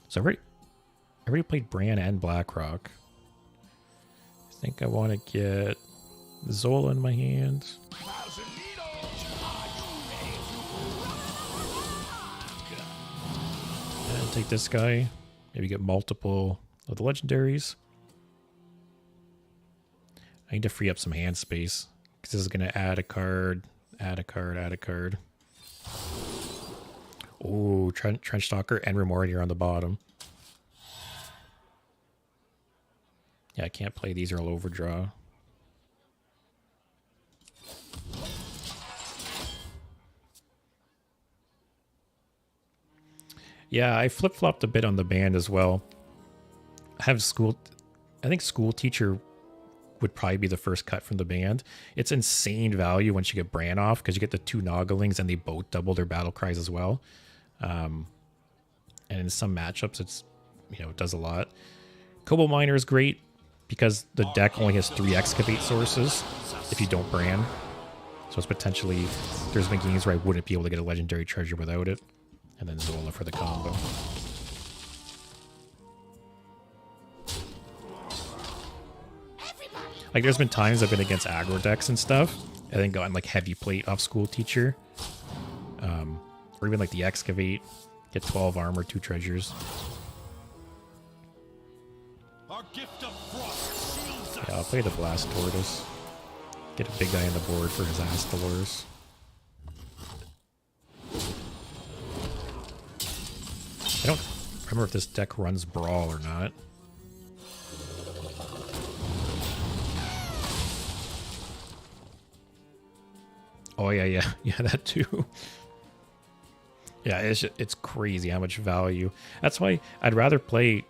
So I already played Brann and Blackrock. I think I want to get Zola in my hand. And take this guy. Maybe get multiple of the legendaries. I need to free up some hand space, because this is going to add a card, add a card, add a card. Oh, Trenchstalker and Remordier on the bottom. Yeah, I can't play these or I'll overdraw. Yeah, I flip-flopped a bit on the band as well. I think School Teacher would probably be the first cut from the band. It's insane value once you get Brann off, because you get the 2 Nogglings and they both double their battle cries as well. And in some matchups, it does a lot. Kobold Miner is great because the deck only has 3 Excavate sources if you don't Brann. So it's potentially, there's been games where I wouldn't be able to get a legendary treasure without it. And then Zola for the combo. Like, there's been times I've been against aggro decks and stuff, and then gotten like heavy plate off School Teacher. Or even like the Excavate, get 12 armor, 2 treasures. Our gift of frost shields us. Yeah, I'll play the Blast Tortoise. Get a big guy on the board for his Astalors. I don't remember if this deck runs Brawl or not. Oh, yeah, that too. Yeah, it's crazy how much value. That's why I'd rather play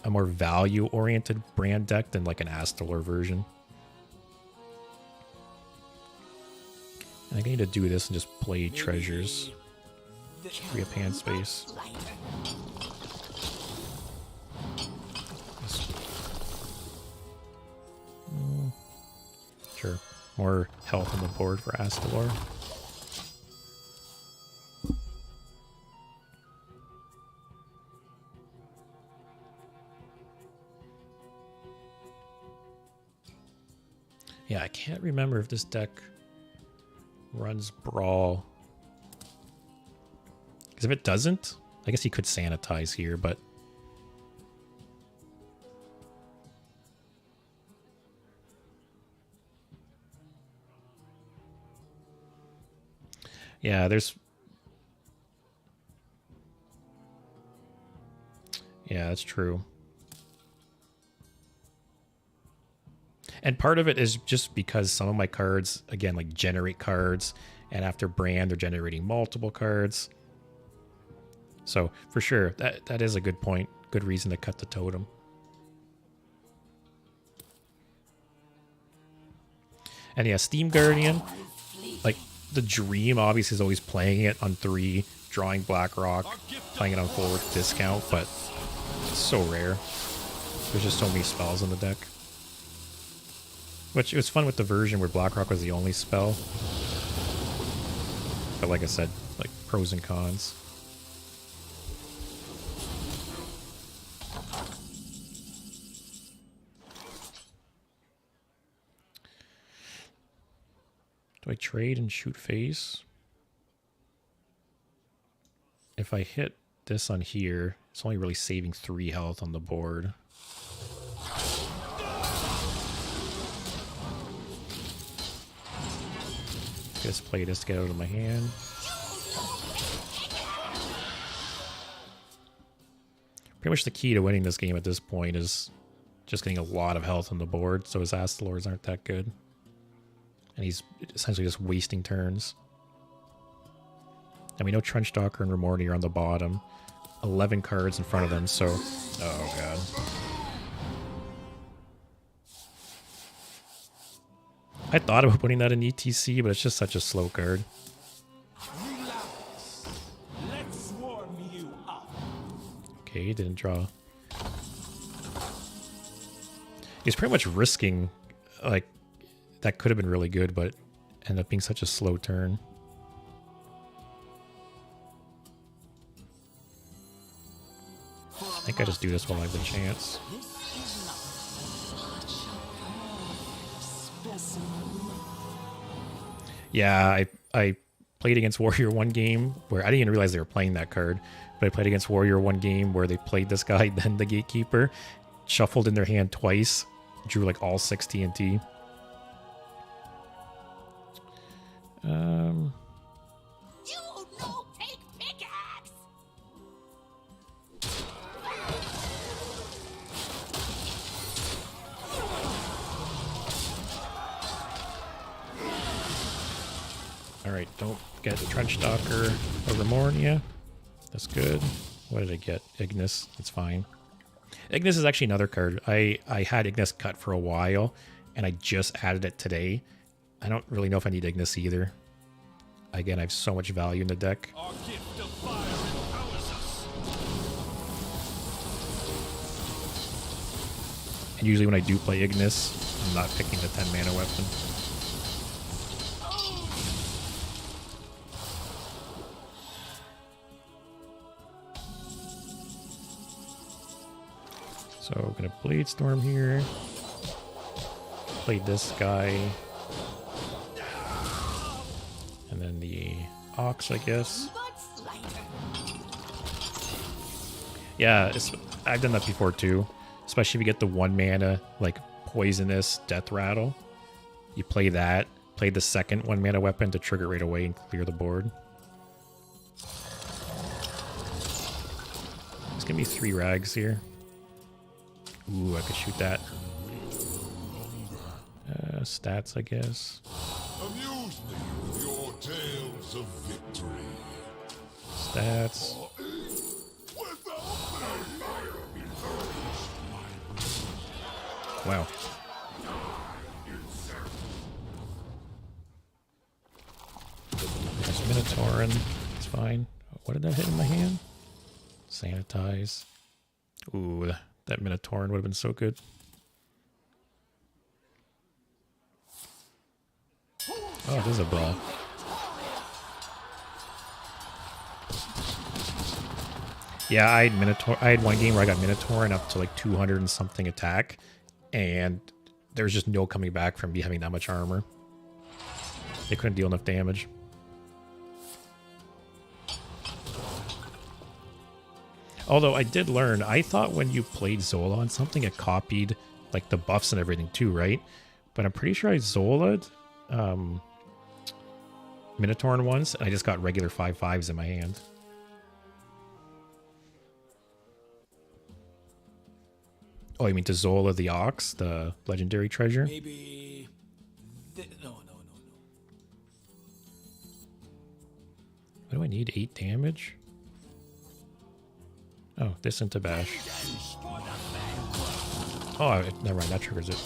a more value-oriented Brann deck than like an Astalor version. I think I need to do this and just play treasures. Free up hand space. Sure. More health on the board for Astalor. Yeah, I can't remember if this deck runs Brawl. Because if it doesn't, I guess he could sanitize here, but... Yeah, there's... Yeah, that's true. And part of it is just because some of my cards, again, like generate cards, and after Brann, they're generating multiple cards. So, for sure, that is a good point. Good reason to cut the totem. And yeah, Steam Guardian, like, the dream, obviously, is always playing it on 3, drawing Blackrock, playing it on 4 with discount, but it's so rare. There's just so many spells in the deck. Which, it was fun with the version where Blackrock was the only spell. But like I said, like, pros and cons. Do I trade and shoot face? If I hit this on here, it's only really saving 3 health on the board. Just play this to get out of my hand. Pretty much the key to winning this game at this point is just getting a lot of health on the board, so his Astalors aren't that good. And he's essentially just wasting turns. And we know Trenchstalker and Remordier are on the bottom. 11 cards in front of them, so... Oh, God. I thought about putting that in ETC, but it's just such a slow card. Relax. Let's warm you up. Okay, he didn't draw. He's pretty much risking, like, that could have been really good, but ended up being such a slow turn. I think I just do this while I have the chance. Yeah, I played against Warrior one game where I didn't even realize they were playing that card, but I played against Warrior one game where they played this guy, then the Gatekeeper, shuffled in their hand twice, drew like all 6 TNT. You no take pickaxe! Alright, don't get Trenchstalker over Mornia. That's good. What did I get? Ignis. It's fine. Ignis is actually another card. I had Ignis cut for a while, and I just added it today. I don't really know if I need Ignis either. Again, I have so much value in the deck. Our gift of fire empowers us. And usually when I do play Ignis, I'm not picking the 10 mana weapon. So I'm gonna Blade Storm here. Play this guy. And then the Ox, I guess. Yeah, I've done that before too. Especially if you get the 1 mana, like, poisonous Death Rattle. You play that, play the second 1 mana weapon to trigger right away and clear the board. It's gonna be 3 rags here. Ooh, I could shoot that. Stats, I guess. Amuse me with your tales of victory. Stats. Wow. There's Minotaurin. It's fine. What did that hit in my hand? Sanitize. Ooh, that Minotaurin would have been so good. Oh, this is a brawl. Yeah, I had one game where I got Minotaurin up to like 200 and something attack, and there's just no coming back from me having that much armor. They couldn't deal enough damage. Although I did learn, I thought when you played Zola on something, it copied like the buffs and everything too, right? But I'm pretty sure I Zola'd Minotaurin once, and I just got regular 5/5s in my hand. Oh, you mean to Zola the Ox, the legendary treasure? Maybe... No. What do I need? 8 damage? Oh, this into bash. Oh, never mind. That triggers it.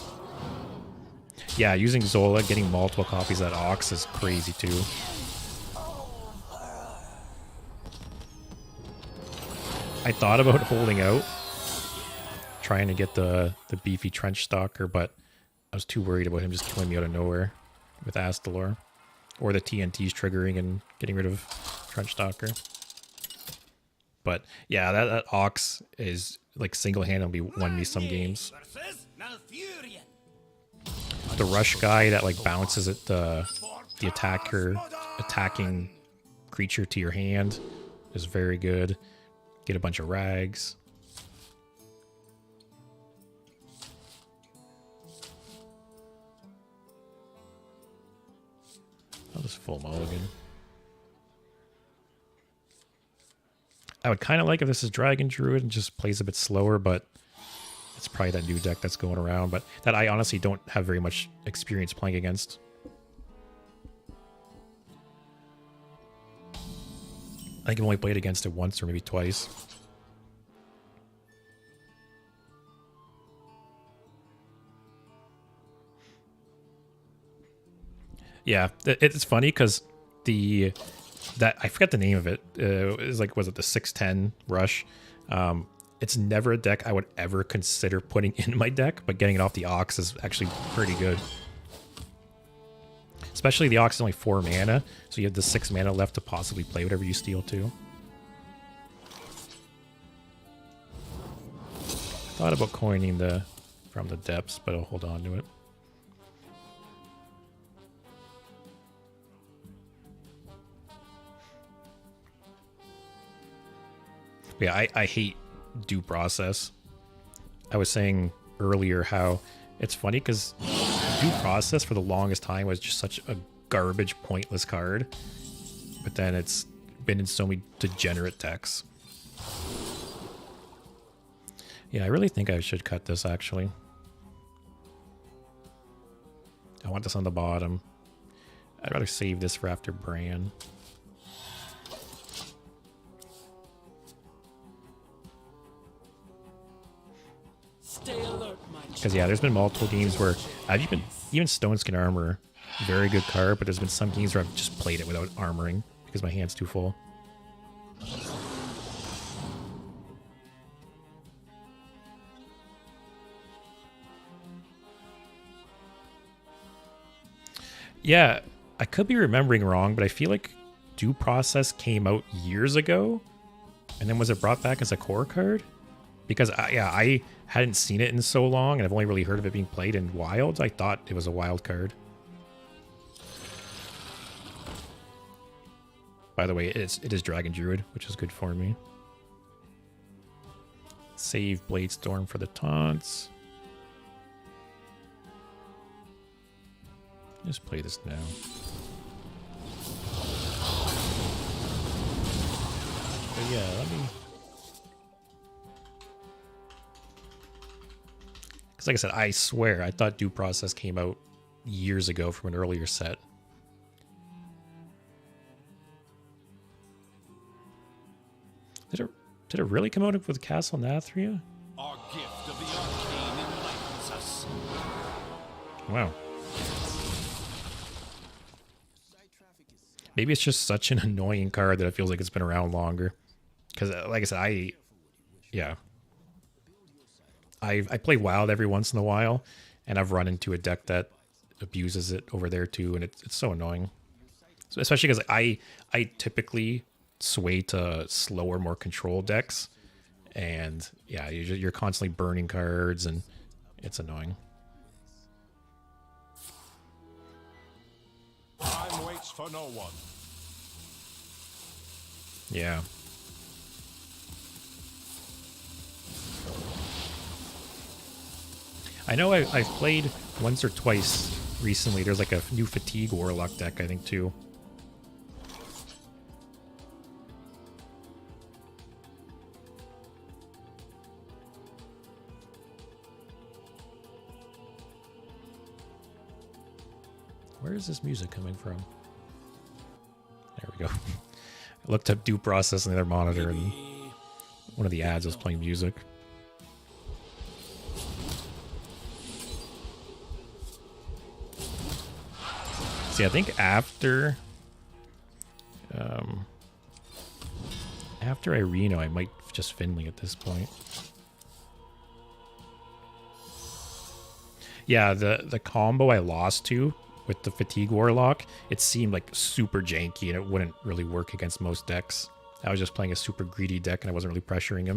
Yeah, using Zola, getting multiple copies of that Ox is crazy too. I thought about holding out, trying to get the beefy Trenchstalker, but I was too worried about him just killing me out of nowhere with Astalor. Or the TNTs triggering and getting rid of Trenchstalker. But yeah, that Ox is like single-handedly won me some games. The rush guy that like bounces at the attacking creature to your hand is very good. Get a bunch of rags. I'll just full mulligan. I would kind of like if this is Dragon Druid and just plays a bit slower, but it's probably that new deck that's going around, but that I honestly don't have very much experience playing against. I think I've only played against it once or maybe twice. Yeah, it's funny because that I forgot the name of it. It was like, was it the 610 Rush? It's never a deck I would ever consider putting in my deck, but getting it off the Ox is actually pretty good. Especially the Ox is only 4 mana, so you have the 6 mana left to possibly play whatever you steal too. Thought about coining the From the Depths, but I'll hold on to it. Yeah, I hate due process. I was saying earlier how it's funny because due process for the longest time was just such a garbage, pointless card. But then it's been in so many degenerate decks. Yeah, I really think I should cut this actually. I want this on the bottom. I'd rather save this for after Brann. Stay alert, my Because yeah, there's been multiple games where I've even Stone Skin Armor, very good card, but there's been some games where I've just played it without armoring because my hand's too full. Yeah, I could be remembering wrong, but I feel like Due Process came out years ago, and then was it brought back as a core card? Because I hadn't seen it in so long, and I've only really heard of it being played in Wilds. I thought it was a wild card. By the way, it is Dragon Druid, which is good for me. Save Bladestorm for the taunts. Just play this now. But yeah, let me... Because like I said, I swear, I thought Due Process came out years ago from an earlier set. Did it really come out with Castle Nathria? Our gift of the arcane enlightens us. Wow. Maybe it's just such an annoying card that it feels like it's been around longer. Because, like I said, I play Wild every once in a while, and I've run into a deck that abuses it over there too, and it's so annoying. So especially because I typically sway to slower, more control decks, and yeah, you're constantly burning cards, and it's annoying. Time waits for no one. Yeah. I know I've played once or twice recently. There's like a new Fatigue Warlock deck, I think, too. Where is this music coming from? There we go. I looked up Due Process on the other monitor, and one of the ads was playing music. See, I think after Ireno, I might just Finley at this point. Yeah, the combo I lost to with the Fatigue Warlock, it seemed like super janky and it wouldn't really work against most decks. I was just playing a super greedy deck and I wasn't really pressuring him.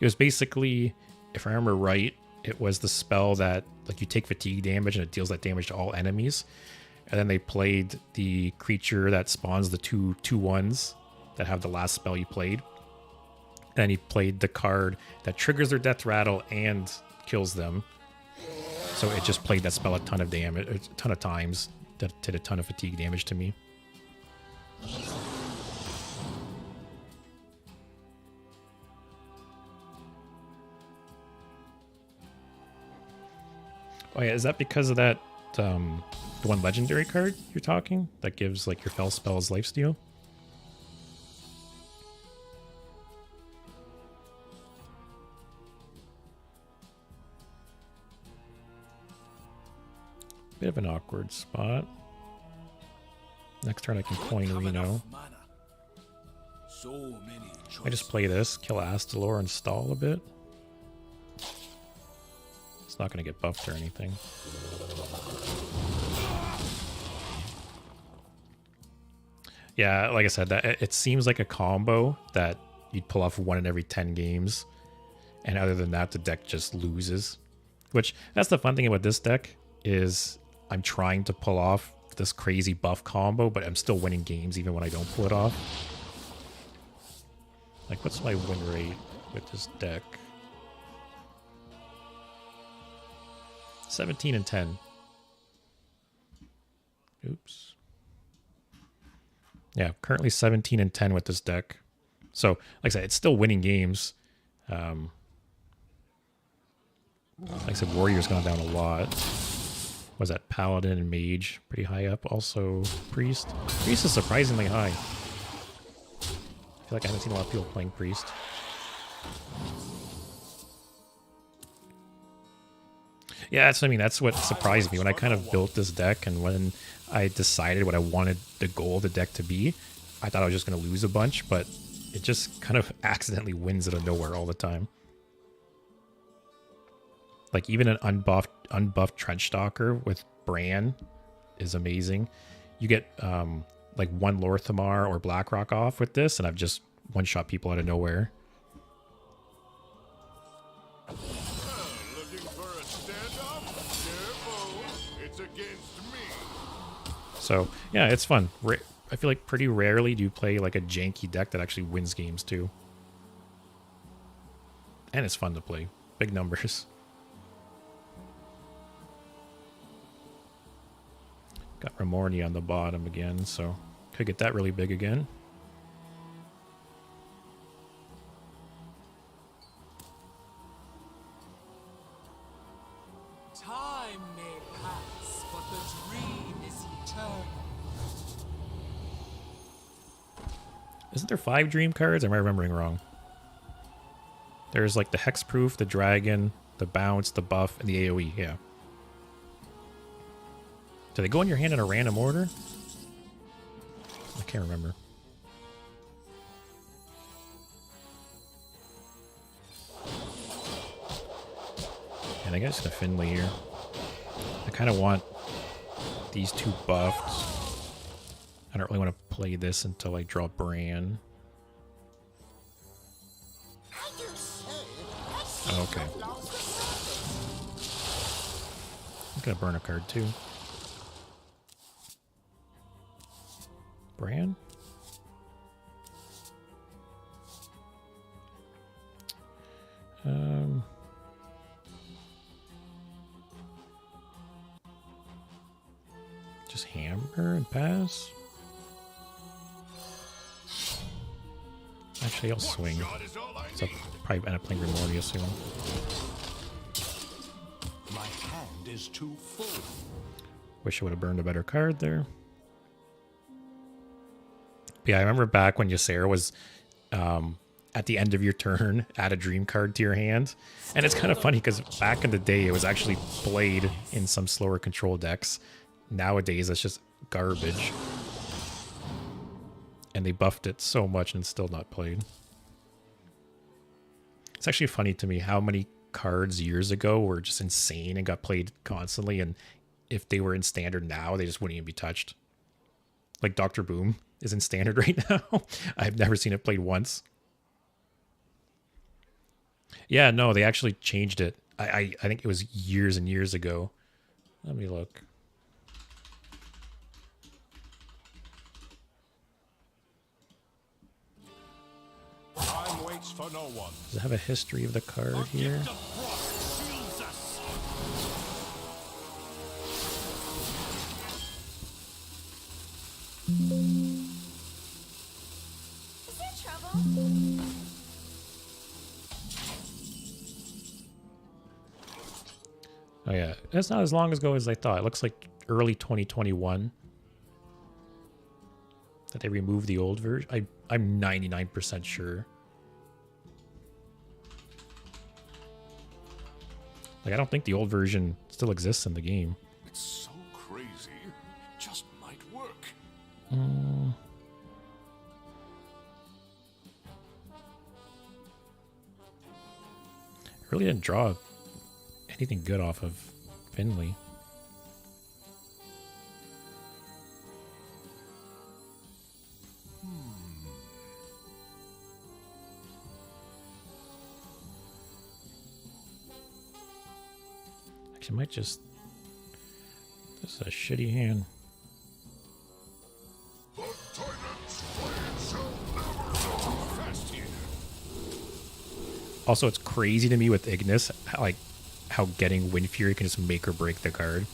It was basically, if I remember right, it was the spell that like you take fatigue damage and it deals that damage to all enemies. And then they played the creature that spawns the two 2/1s that have the last spell you played. And he played the card that triggers their death rattle and kills them. So it just played that spell a ton of damage, a ton of times. That did a ton of fatigue damage to me. Oh yeah, is that because of that, the one legendary card you're talking? That gives like your fell spells lifesteal? Bit of an awkward spot. Next turn I can coin Reno. So many I just play this, kill Astalor, and stall a bit. It's not going to get buffed or anything. Yeah, like I said, that it seems like a combo that you'd pull off 1 in every 10 games. And other than that, the deck just loses. Which, that's the fun thing about this deck, is I'm trying to pull off this crazy buff combo, but I'm still winning games even when I don't pull it off. Like, what's my win rate with this deck? 17 and 10. Oops. Yeah, currently 17 and 10 with this deck. So, like I said, it's still winning games. Like I said, Warrior's gone down a lot. Was that Paladin and Mage pretty high up? Also, Priest. Priest is surprisingly high. I feel like I haven't seen a lot of people playing Priest. Yeah, that's what I mean. That's what surprised me when I kind of built this deck, and when I decided what I wanted the goal of the deck to be, I thought I was just going to lose a bunch, but it just kind of accidentally wins out of nowhere all the time. Like, even an unbuffed Trenchstalker with Brann is amazing. You get like 1 Lor'themar or Blackrock off with this, and I've just one-shot people out of nowhere. Looking for a standoff? Careful, it's against me. So, yeah, it's fun. I feel like pretty rarely do you play like a janky deck that actually wins games too. And it's fun to play. Big numbers. Got Ramorni on the bottom again, so could get that really big again. Time may pass, but the dream is eternal. Isn't there 5 dream cards? Am I remembering wrong? There's like the Hexproof, the Dragon, the Bounce, the Buff, and the AoE, yeah. Do they go in your hand in a random order? I can't remember. And I guess the Finley here. I kind of want these 2 buffed. I don't really want to play this until I draw Brann. Oh, okay. I'm gonna burn a card too. Brann? Just hammer and pass? Actually, I'll swing. So I'll probably end up playing Grimoria soon. My hand is too full. Wish I would have burned a better card there. But yeah, I remember back when Ysera was at the end of your turn, add a dream card to your hand. And it's kind of funny because back in the day, it was actually played in some slower control decks. Nowadays, that's just garbage. And they buffed it so much and it's still not played. It's actually funny to me how many cards years ago were just insane and got played constantly, and if they were in standard now, they just wouldn't even be touched. Like Dr. Boom is in standard right now. I've never seen it played once. Yeah, no, they actually changed it. I think it was years and years ago. Let me look. Time waits for no one. Does it have a history of the card here? Gift of frost shields us. Is there trouble? Oh yeah, it's not as long ago as I thought. It looks like early 2021 that they removed the old version. I'm 99% sure. Like, I don't think the old version still exists in the game. It's so Really didn't draw anything good off of Finley. Actually, might just... This is a shitty hand. Also, it's crazy to me with Ignis, like, how getting Wind Fury can just make or break the card.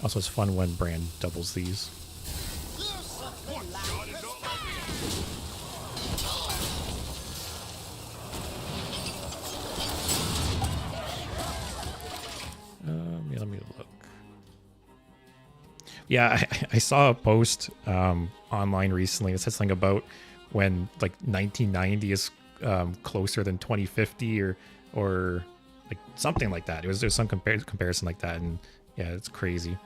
Also, it's fun when Brann doubles these. Yeah, let me look. Yeah, I saw a post online recently that said something about when like 1990 is closer than 2050 or like something like that. There's some comparison like that, and yeah, it's crazy.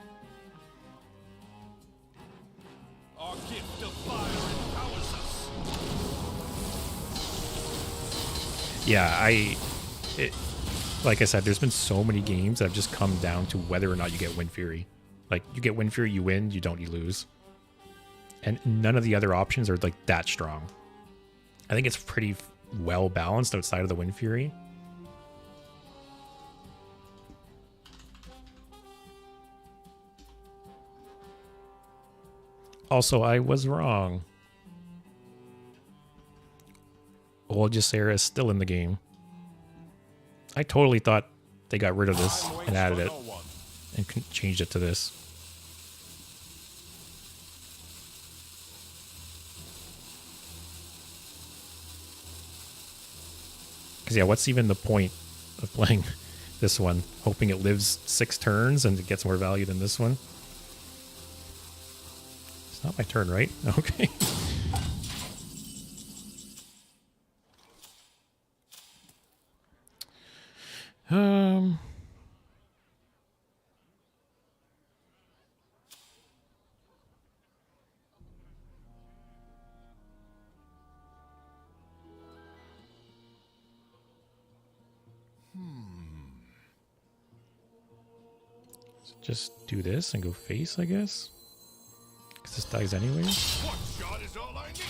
Our gift of fire empowers us. Yeah, like I said, there's been so many games that have just come down to whether or not you get Wind Fury. Like, you get Wind Fury, you win, you don't, you lose. And none of the other options are, like, that strong. I think it's pretty well balanced outside of the Wind Fury. Also, I was wrong. Old Ysera is still in the game. I totally thought they got rid of this and added it and changed it to this. Because yeah, what's even the point of playing this one? Hoping it lives 6 turns and it gets more value than this one? It's not my turn, right? Okay. So just do this and go face, I guess. Because this dies anyways. One shot is all I need.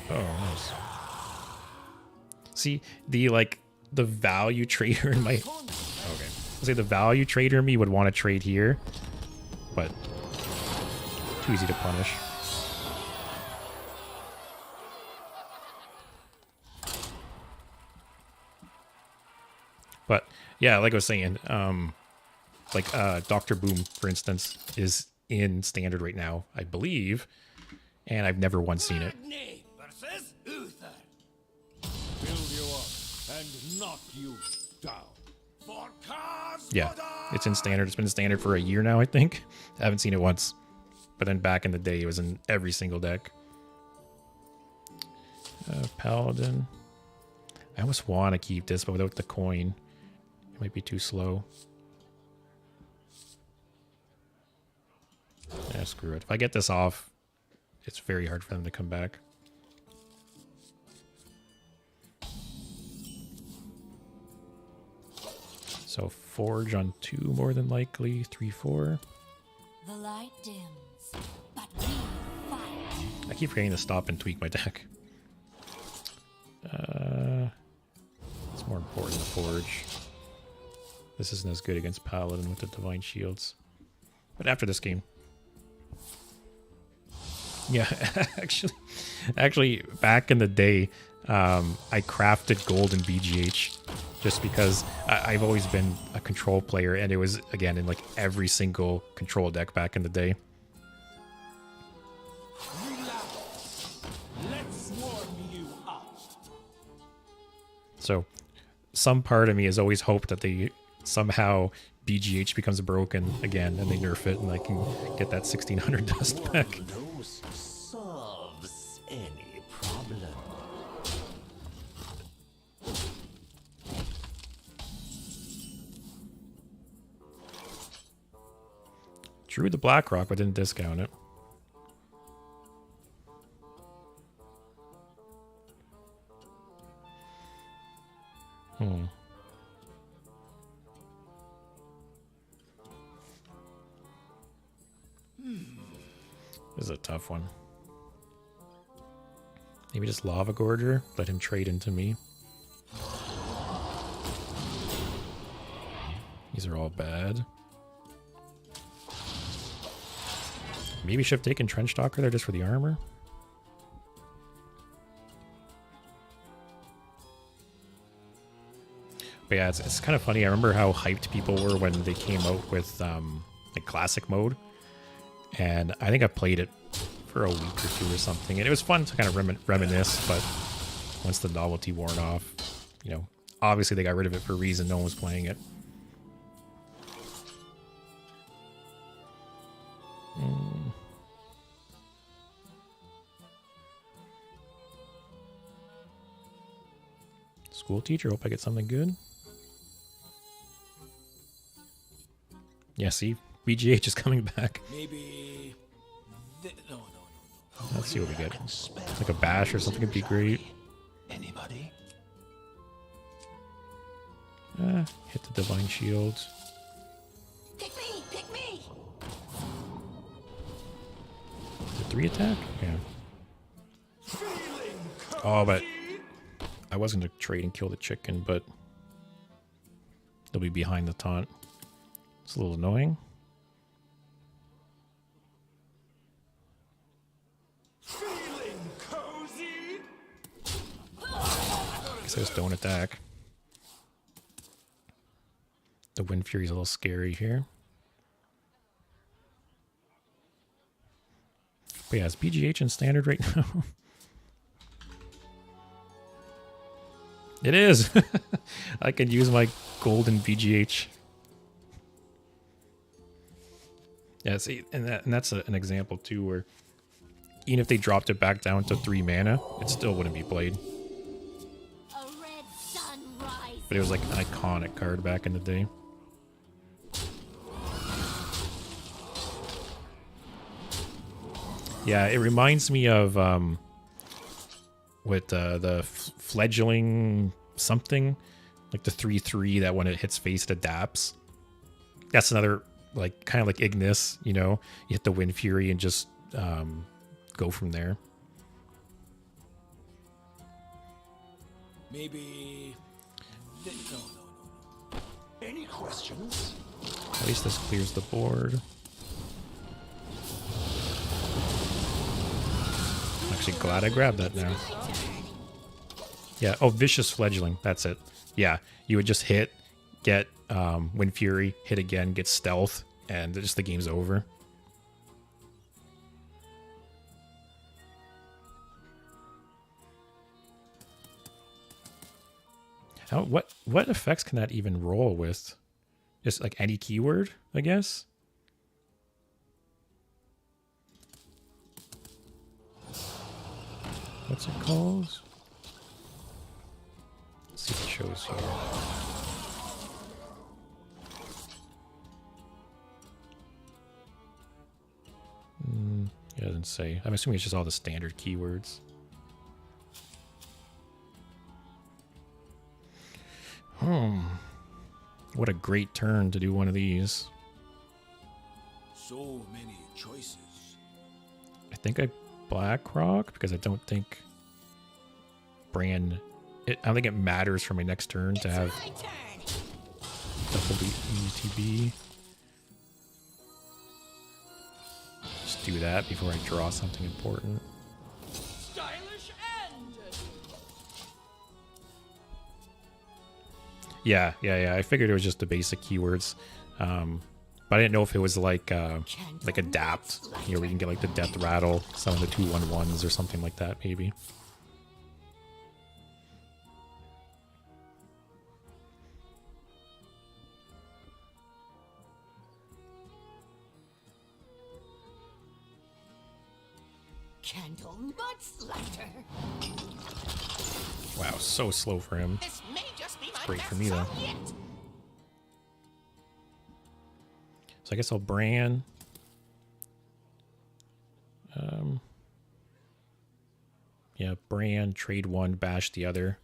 Oh, nice. See, the value trader in my... Okay. I'll say the value trader in me would want to trade here, but too easy to punish. But yeah, like I was saying, Dr. Boom, for instance, is in standard right now, I believe, and I've never once seen it. Magni versus Uther. Build you up and knock you down. For cause Yeah, it's in standard. It's been in standard for a year now, I think. I haven't seen it once. But then back in the day, it was in every single deck. Paladin. I almost want to keep this, but without the coin, it might be too slow. Yeah, screw it. If I get this off, it's very hard for them to come back. So Forge on 2 more than likely, 3-4. The light dims, but we fight. I keep forgetting to stop and tweak my deck. It's more important to Forge. This isn't as good against Paladin with the Divine Shields. But after this game. Yeah, actually, back in the day, I crafted gold in BGH just because I've always been a control player, and it was, again, in like every single control deck back in the day. Let's warm you up. So some part of me has always hoped that they somehow BGH becomes broken again and they nerf it and I can get that 1600 dust back. Those solves any problem. Drew the Blackrock, but didn't discount it. This is a tough one. Maybe just Lava Gorger, let him trade into me. These are all bad. Maybe should have taken Trenchstalker there just for the armor. But yeah, it's kind of funny. I remember how hyped people were when they came out with like classic mode. And I think I played it for a week or two or something. And it was fun to kind of reminisce, but once the novelty wore off, you know, obviously they got rid of it for a reason. No one was playing it. School teacher, hope I get something good. Yeah, see, BGH is coming back. Maybe... No. Let's see what we get. Like a bash or something would be great. Anybody? Hit the Divine Shield. Pick me! Pick me! Is it 3 attack? Yeah. Oh, but I was going to trade and kill the chicken, but they'll be behind the taunt. It's a little annoying. Feeling cozy? Guess I just don't attack. The Wind Fury's a little scary here. But yeah, it's BGH in standard right now. It is! I can use my golden BGH. Yeah, see, and that's an example too, where even if they dropped it back down to 3 mana, it still wouldn't be played. A red sunrise. But it was like an iconic card back in the day. Yeah, it reminds me of with the fledgling something, like the 3/3 that when it hits face it adapts. That's another, like, kind of like Ignis, you know, you hit the Wind Fury and just go from there. Maybe... No. Any questions? At least this clears the board. I'm actually glad I grabbed that now. Yeah, oh, Vicious Fledgling, that's it. Yeah, you would just hit, get Wind Fury, hit again, get Stealth, and just the game's over. What effects can that even roll with? Just like any keyword, I guess? What's it called? Let's see if it shows here. It doesn't say. I'm assuming it's just all the standard keywords. What a great turn to do one of these. So many choices. I think I Blackrock because I don't think Brann. I don't think it matters for my next turn to have double the ETB. Just do that before I draw something important. Stylish end. Yeah. I figured it was just the basic keywords, but I didn't know if it was like adapt, you know, where you can get like the Death Rattle, some of the 2/1/1s or something like that, maybe. Candle Mudslider. Wow, so slow for him. This may just be my Great for best me, though. song yet. So I guess I'll Brann, Yeah, Brann, trade one, bash the other.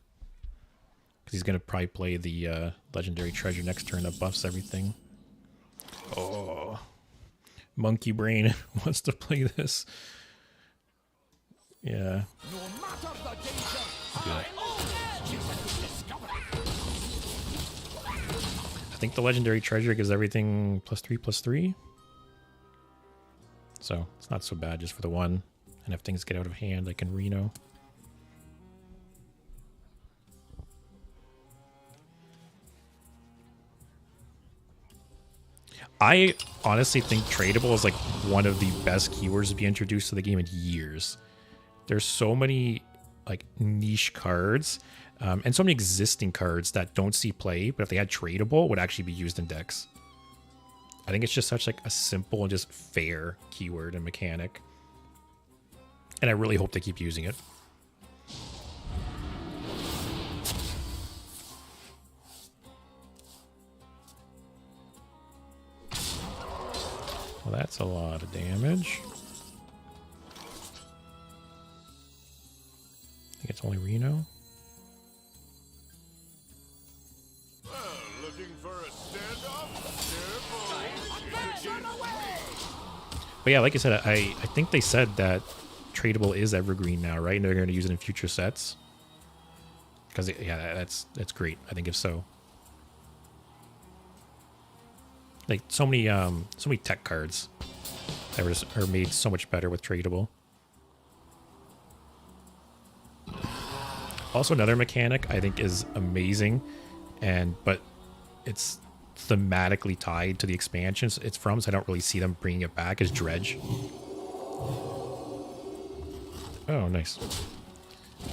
Because he's going to probably play the Legendary Treasure next turn that buffs everything. Oh. Monkey Brain wants to play this. Yeah. No matter the danger, Yeah. is a good discovery. I think the Legendary Treasure gives everything +3/+3. So it's not so bad just for the one. And if things get out of hand, I can Reno. I honestly think tradable is like one of the best keywords to be introduced to the game in years. There's so many like niche cards and so many existing cards that don't see play, but if they had tradable, would actually be used in decks. I think it's just such like a simple and just fair keyword and mechanic. And I really hope they keep using it. Well, that's a lot of damage. I think it's only Reno. Well, looking for a standoff? But yeah, like I said, I think they said that tradable is evergreen now, right? And they're going to use it in future sets. Because yeah, that's great. I think if so. Like so many tech cards that are made so much better with tradable. Also, another mechanic I think is amazing, but it's thematically tied to the expansions it's from, so I don't really see them bringing it back. Is Dredge. Oh, nice.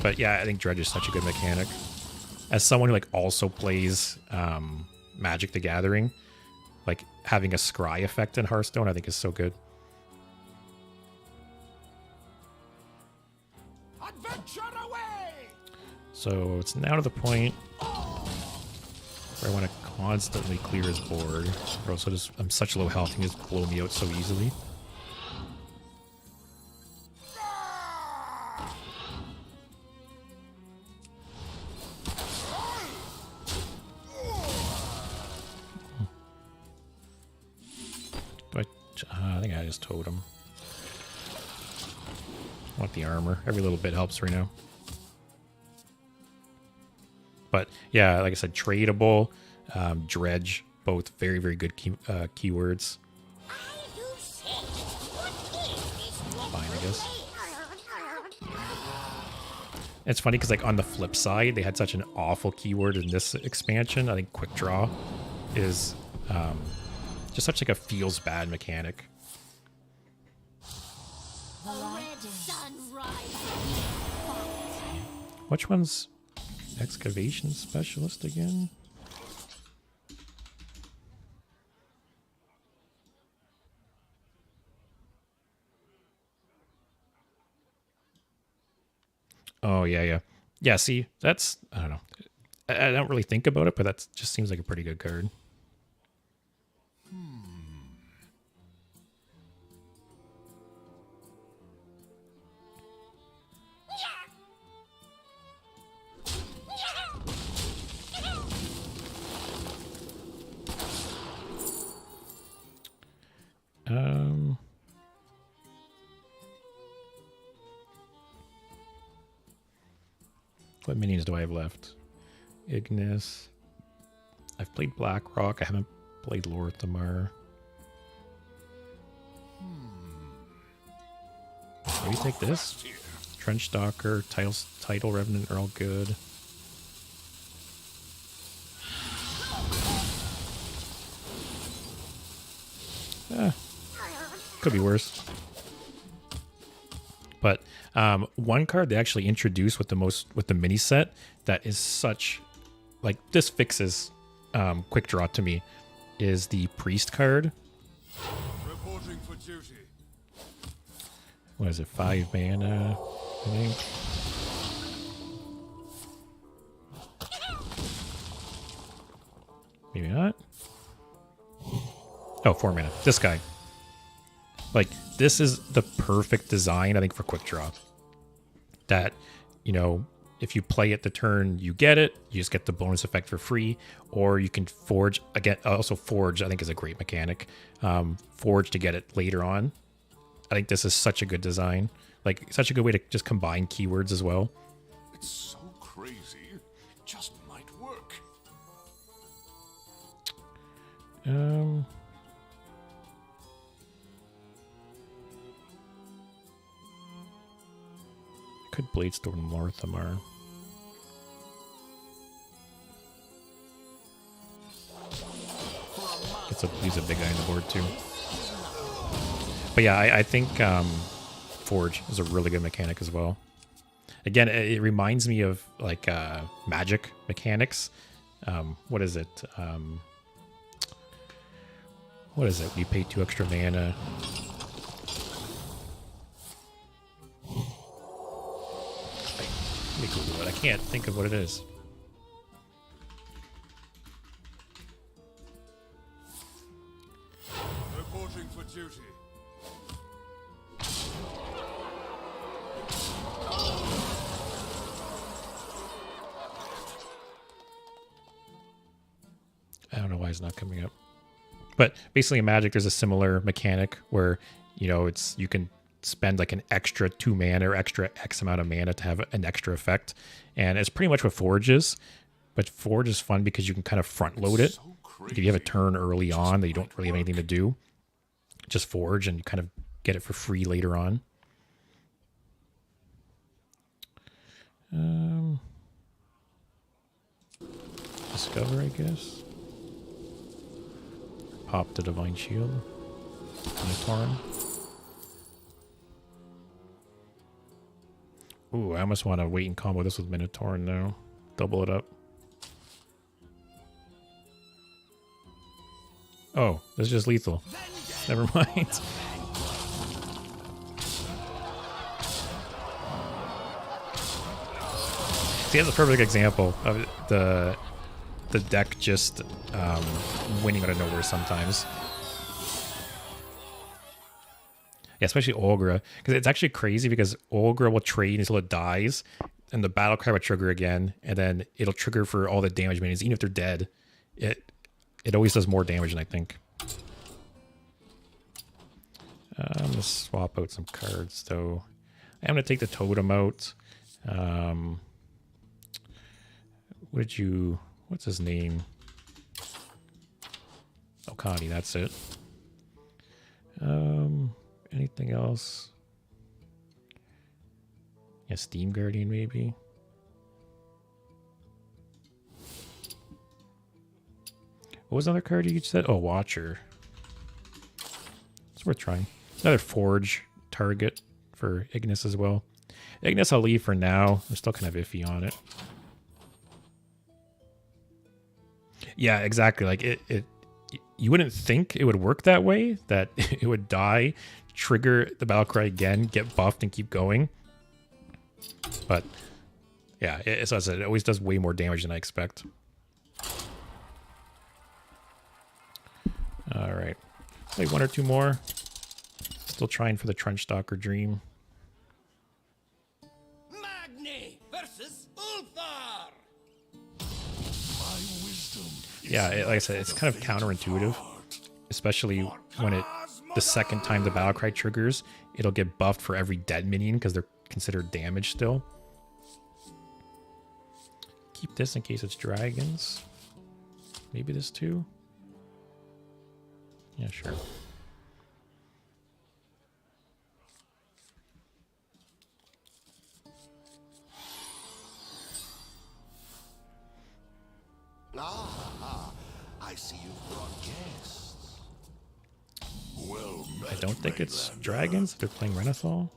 But yeah, I think Dredge is such a good mechanic. As someone who like also plays Magic the Gathering, like having a scry effect in Hearthstone, I think is so good. Adventure away! So it's now to the point where I want to constantly clear his board, or else I'm such low health, he can just blow me out so easily. I think I just towed him. I want the armor. Every little bit helps right now. But yeah, like I said, tradable, Dredge, both very, very good keywords. Fine, I guess. It's funny because like on the flip side, they had such an awful keyword in this expansion. I think Quick Draw is just such like a feels bad mechanic. Which one's Excavation Specialist again? Oh, yeah. Yeah, see, that's, I don't know. I don't really think about it, but that just seems like a pretty good card. What minions do I have left? Ignis. I've played Blackrock. I haven't played Lor'themar. Maybe take this. Trenchstalker, Title Revenant are all good. Could be worse. But one card they actually introduced with the mini set that is such, like, this fixes Quick Draw to me, is the Priest card. Reporting for duty. What is it? 5 mana, I think. Maybe not. Oh, 4 mana. This guy. Like, this is the perfect design, I think, for Quick Draw. that, you know, if you play it the turn you get it, you just get the bonus effect for free, or you can forge again. Also, forge I think is a great mechanic. Forge to get it later on. I think this is such a good design, like such a good way to just combine keywords as well. It's so crazy. It just might work. Could Bladestorm Lor'themar. He's a big guy on the board too. But yeah, I think Forge is a really good mechanic as well. Again, it reminds me of like Magic mechanics. What is it? What is it? You pay 2 extra mana. Let me Google it. I can't think of what it is. Reporting for duty. I don't know why it's not coming up. But basically in Magic, there's a similar mechanic where, you know, you can spend like an extra 2 mana or extra X amount of mana to have an extra effect. And it's pretty much what Forge is. But Forge is fun because you can kind of front load it. Like if you have a turn early on that you don't really have anything to do, just Forge and you kind of get it for free later on. Discover, I guess. Pop the Divine Shield. Minotaur. Ooh, I almost want to wait and combo this with Minotaur now. Double it up. Oh, this is just lethal. Never mind. See, that's a perfect example of the deck just winning out of nowhere sometimes. Yeah, especially Olgra, because it's actually crazy because Olgra will trade until it dies, and the battle cry will trigger again, and then it'll trigger for all the damage minions, even if they're dead. It always does more damage than I think. I'm gonna swap out some cards though. I'm gonna take the totem out. What's his name? Okani, that's it. Anything else? Yeah, Steam Guardian maybe. What was the other card you said? Oh, Watcher. It's worth trying. Another Forge target for Ignis as well. Ignis I'll leave for now. I'm still kind of iffy on it. Yeah, exactly. Like you wouldn't think it would work that way, that it would die, trigger the battle cry again, get buffed, and keep going. But yeah, as I said, it always does way more damage than I expect. All right, play 1 or 2 more. Still trying for the Trenchstalker dream. Magni versus Ulthar. Yeah, like I said, it's kind of counterintuitive, especially when the second time the battle cry triggers, it'll get buffed for every dead minion because they're considered damage still. Keep this in case it's dragons. Maybe this too. Yeah, sure. I see you've brought guests. Well met, I don't think it's dragons if they're playing Renathal.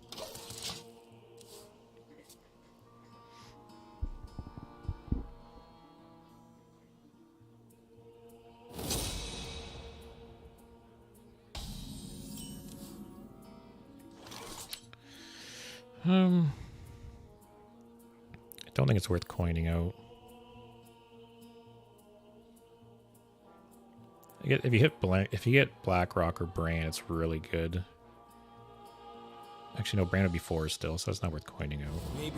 I don't think it's worth coining out. If you hit BlackRock or Brann, it's really good. Actually, no, Brann would be 4 still, so it's not worth coining out. Maybe.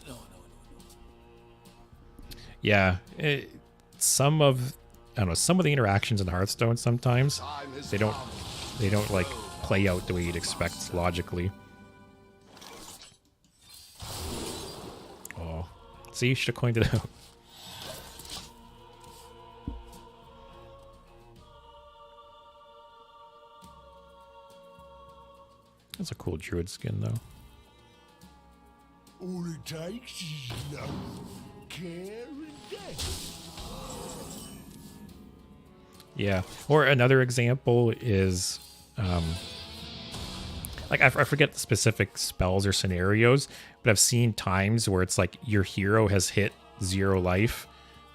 No. Yeah, some of I don't know, some of the interactions in Hearthstone sometimes they don't like play out the way you'd expect logically. Oh, see, you should have coined it out. That's a cool druid skin, though. All it takes is love, care, and death. Yeah, or another example is, like I forget the specific spells or scenarios, but I've seen times where it's like your hero has hit 0 life,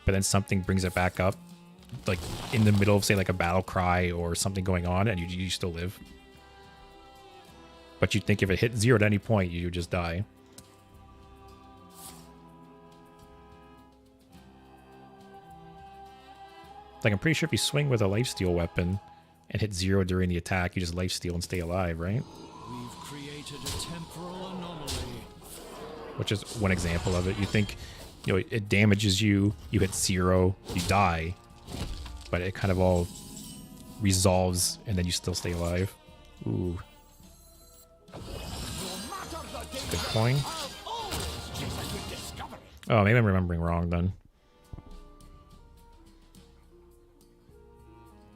but then something brings it back up, like in the middle of, say, like a battle cry or something going on, and you still live. But you'd think if it hit 0 at any point, you would just die. Like, I'm pretty sure if you swing with a lifesteal weapon and hit 0 during the attack, you just lifesteal and stay alive, right? We've created a temporal anomaly. Which is one example of it. You think, you know, it damages you, you hit 0, you die, but it kind of all resolves and then you still stay alive. Ooh. That's a good coin. Oh, maybe I'm remembering wrong then.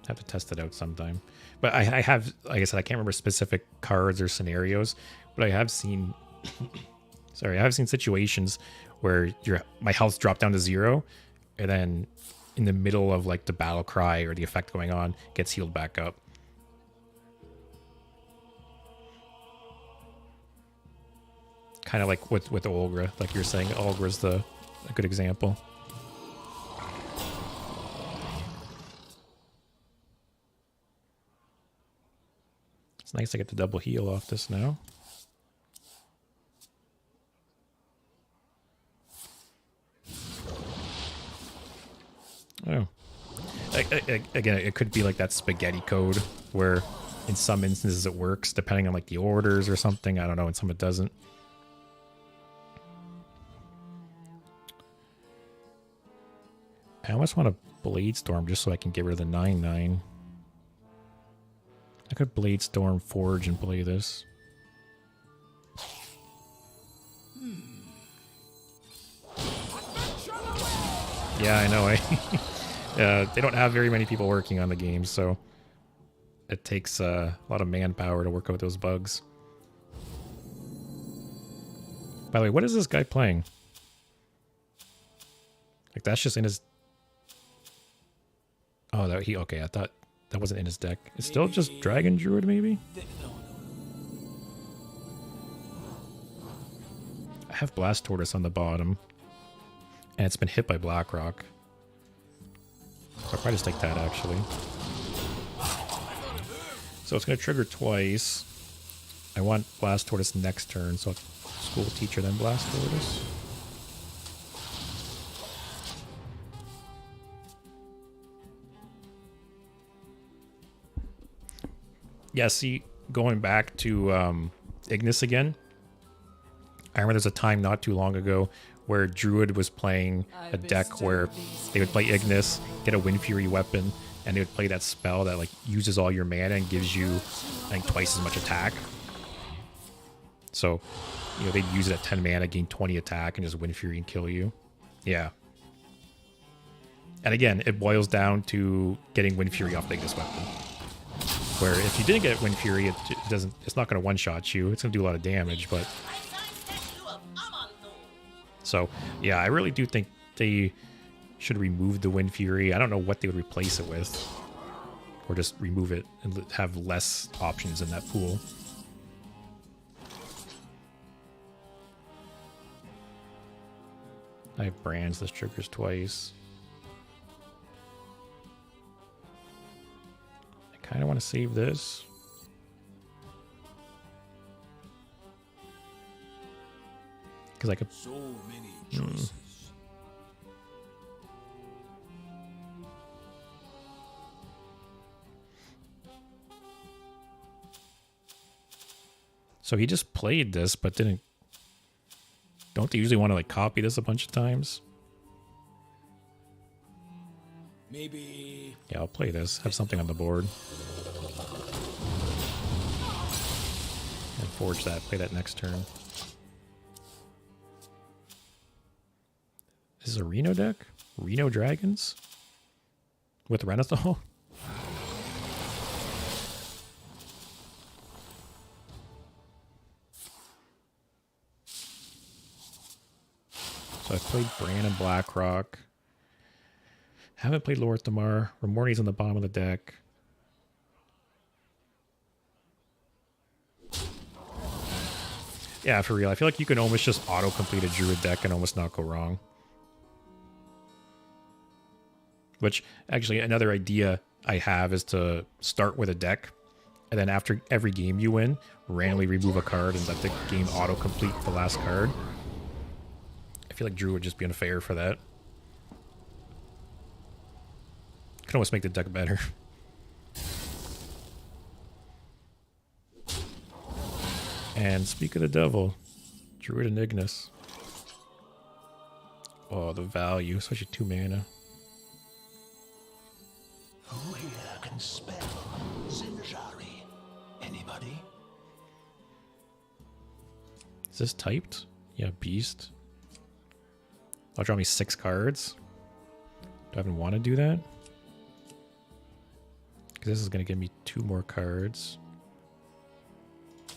Have to test it out sometime. But I have, like I said, I can't remember specific cards or scenarios, but I have seen sorry, I have seen situations where my health dropped down to 0, and then in the middle of like the battle cry or the effect going on, gets healed back up. Kind of like with Olgra, like you're saying, Olgra's a good example. It's nice I get the double heal off this now. Oh. Again, it could be like that spaghetti code where in some instances it works depending on like the orders or something. I don't know, and some it doesn't. I almost want a Blade Storm just so I can get rid of the 9/9. I could Blade Storm Forge and play this. Yeah, I know. They don't have very many people working on the game, so it takes a lot of manpower to work out those bugs. By the way, what is this guy playing? Like, that's just in his... Oh, okay, I thought that wasn't in his deck. It's still just Dragon Druid, maybe? I have Blast Tortoise on the bottom, and it's been hit by Blackrock. So I'll probably just take that, actually. So it's going to trigger twice. I want Blast Tortoise next turn, so School Teacher, then Blast Tortoise. Yeah, see, going back to Ignis again, I remember there's a time not too long ago where Druid was playing a deck where they would play Ignis, get a Wind Fury weapon, and they would play that spell that like uses all your mana and gives you, I think, twice as much attack. So, you know, they'd use it at 10 mana, gain 20 attack, and just Wind Fury and kill you. Yeah. And again, it boils down to getting Wind Fury off the Ignis weapon. Where if you didn't get Wind Fury, it's not going to one-shot you. It's going to do a lot of damage, but... So, yeah, I really do think they should remove the Wind Fury. I don't know what they would replace it with. Or just remove it and have less options in that pool. I have Brands, this triggers twice. I kind of want to save this. Because I could... So many choices. So he just played this, but didn't... Don't they usually want to like copy this a bunch of times? Maybe. Yeah, I'll play this. Have something on the board. And forge that. Play that next turn. This is a Reno deck? Reno Dragons? With Renathal? So I played Brann and Blackrock. Haven't played Lor'themar. Remorni's on the bottom of the deck. Yeah, for real. I feel like you can almost just auto-complete a Druid deck and almost not go wrong. Which, actually, another idea I have is to start with a deck, and then after every game you win, randomly remove a card and let the game auto-complete the last card. I feel like Druid would just be unfair for that. Could almost make the deck better. And speak of the devil, Druid and Ignis. Oh, the value, especially 2 mana. Who here can spell Zinjari? Anybody? Is this typed? Yeah, beast. I'll draw me 6 cards. Do I even want to do that? Because this is going to give me 2 more cards.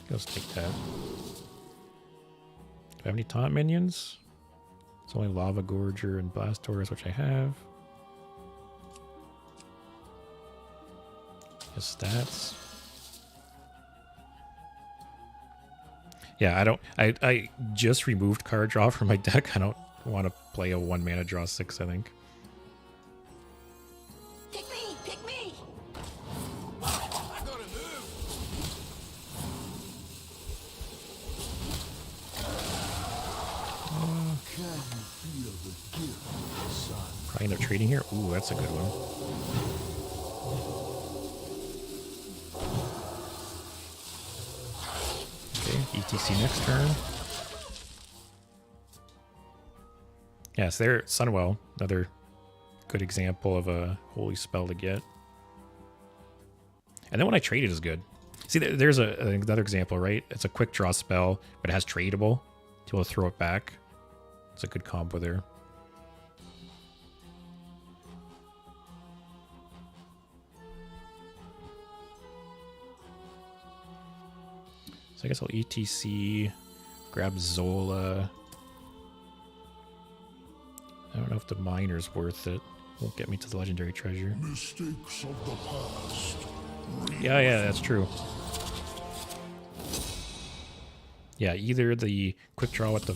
Let's take that. Do I have any taunt minions? It's only Lava Gorger and Blastoise, which I have. His stats. Yeah, I just removed card draw from my deck. I don't want to play a 1 mana draw 6, I think. Pick me! Pick me! Probably end up trading here. Ooh, that's a good one. Okay, ETC next turn. Yes, there, Sunwell, another good example of a holy spell to get. And then when I trade it is good. See, there's another example, right? It's a quick draw spell, but it has tradable to be able to throw it back. It's a good combo there. So I guess I'll ETC, grab Zola. I don't know if the miner's worth it. Won't get me to the legendary treasure. Mistakes of the past. Yeah, that's true. Yeah, either the quick draw with the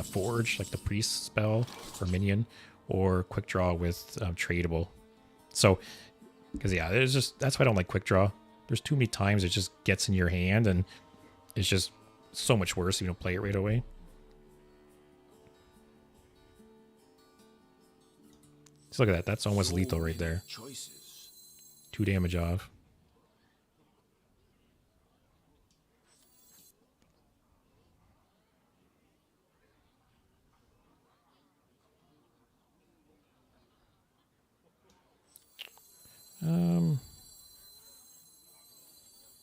forge, like the priest spell or minion, or quick draw with tradable. So, because yeah, there's just that's why I don't like quick draw. There's too many times it just gets in your hand and it's just so much worse if you don't play it right away. So look at that. That's almost lethal right there. 2 damage off.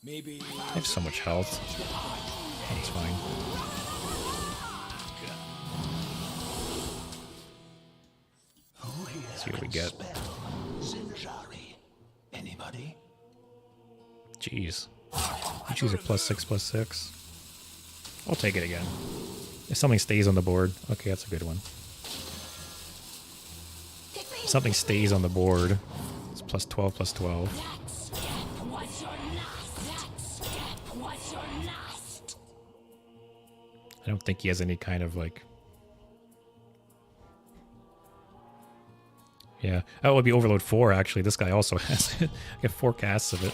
Maybe. I have so much health. That's fine. See what we get. Zinjari. Anybody? Jeez. You choose a +6/+6. I'll take it again. If something stays on the board. Okay, that's a good one. If something stays on the board. It's +12/+12. I don't think he has any kind of like... Yeah. Oh, it would be Overload 4, actually. This guy also has it. I get 4 casts of it.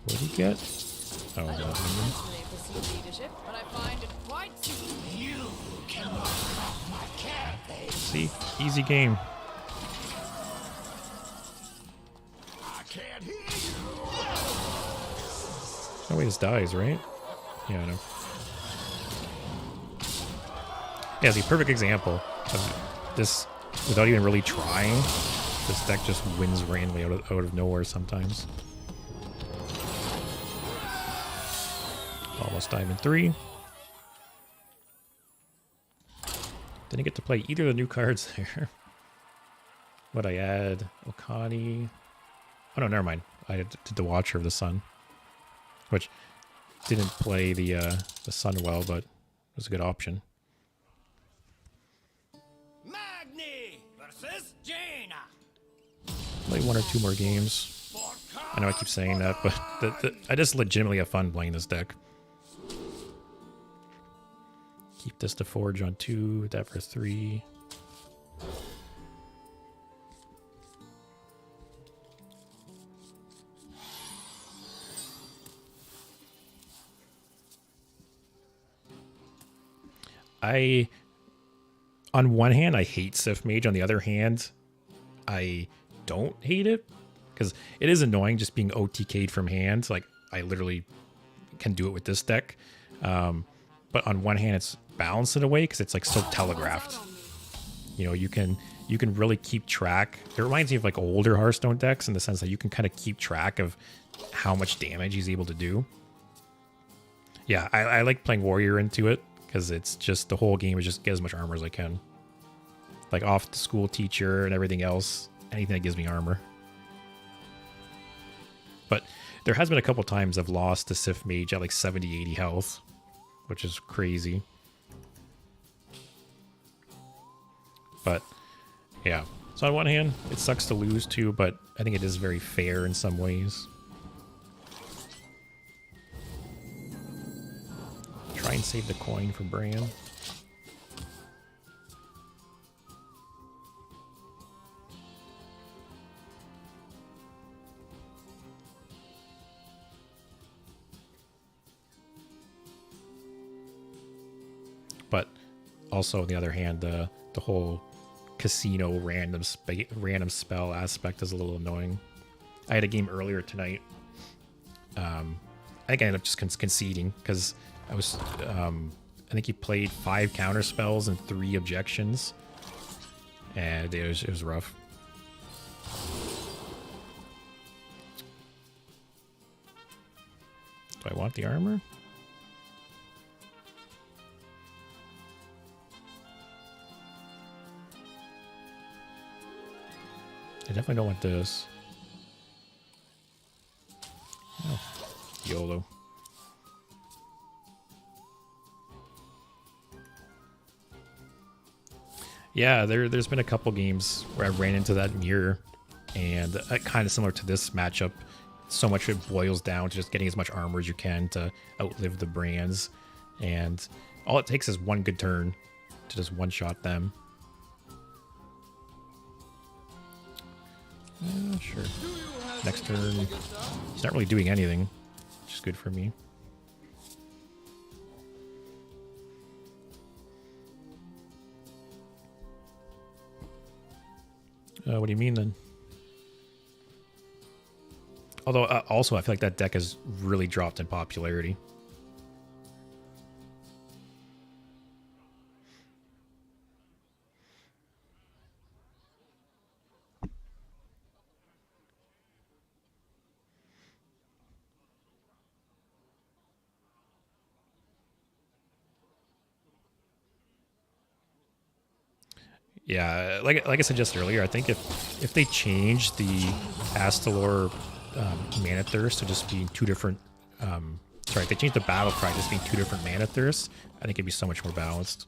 What did he get? Oh, no. See? Easy game. I can't hear you. Oh wait, this dies, right? Yeah, I know. Yeah, the perfect example of this, without even really trying, this deck just wins randomly out of nowhere sometimes. Almost Diamond 3. Didn't get to play either of the new cards there. What I add? Okani. Oh no, never mind. I did the Watcher of the Sun, which didn't play the Sun well, but it was a good option. Magni versus Jaina. Play one or two more games. I know I keep saying that, but I just legitimately have fun playing this deck. Keep this to Forge on 2, that for 3. On one hand, I hate Sith Mage. On the other hand, I don't hate it, because it is annoying just being OTK'd from hand. Like, I literally can do it with this deck. But on one hand, it's balanced in a way because it's like so telegraphed. You know, you can really keep track. It reminds me of like older Hearthstone decks in the sense that you can kind of keep track of how much damage he's able to do. Yeah, I like playing Warrior into it because it's just the whole game is just get as much armor as I can. Like off the school teacher and everything else, anything that gives me armor. But there has been a couple times I've lost to Sith Mage at like 70, 80 health, which is crazy. But yeah, so on one hand, it sucks to lose too, but I think it is very fair in some ways. Try and save the coin for Brann. But also, on the other hand, the whole casino random spell aspect is a little annoying. I had a game earlier tonight. I think I ended up just conceding because I was. I think he played 5 counter spells and 3 objections, and it was rough. Do I want the armor? I definitely don't want this. Oh, YOLO. Yeah, there's been a couple games where I ran into that mirror, and kind of similar to this matchup. So much it boils down to just getting as much armor as you can to outlive the Branns, and all it takes is one good turn to just one-shot them. Sure. Next turn, he's not really doing anything, which is good for me. What do you mean then? Although, also, I feel like that deck has really dropped in popularity. Yeah, like I suggested earlier, I think if they change the Astalor Mana Thirst to just being 2 different, sorry, if they change the Battle Cry to just being 2 different Mana Thirsts, I think it'd be so much more balanced.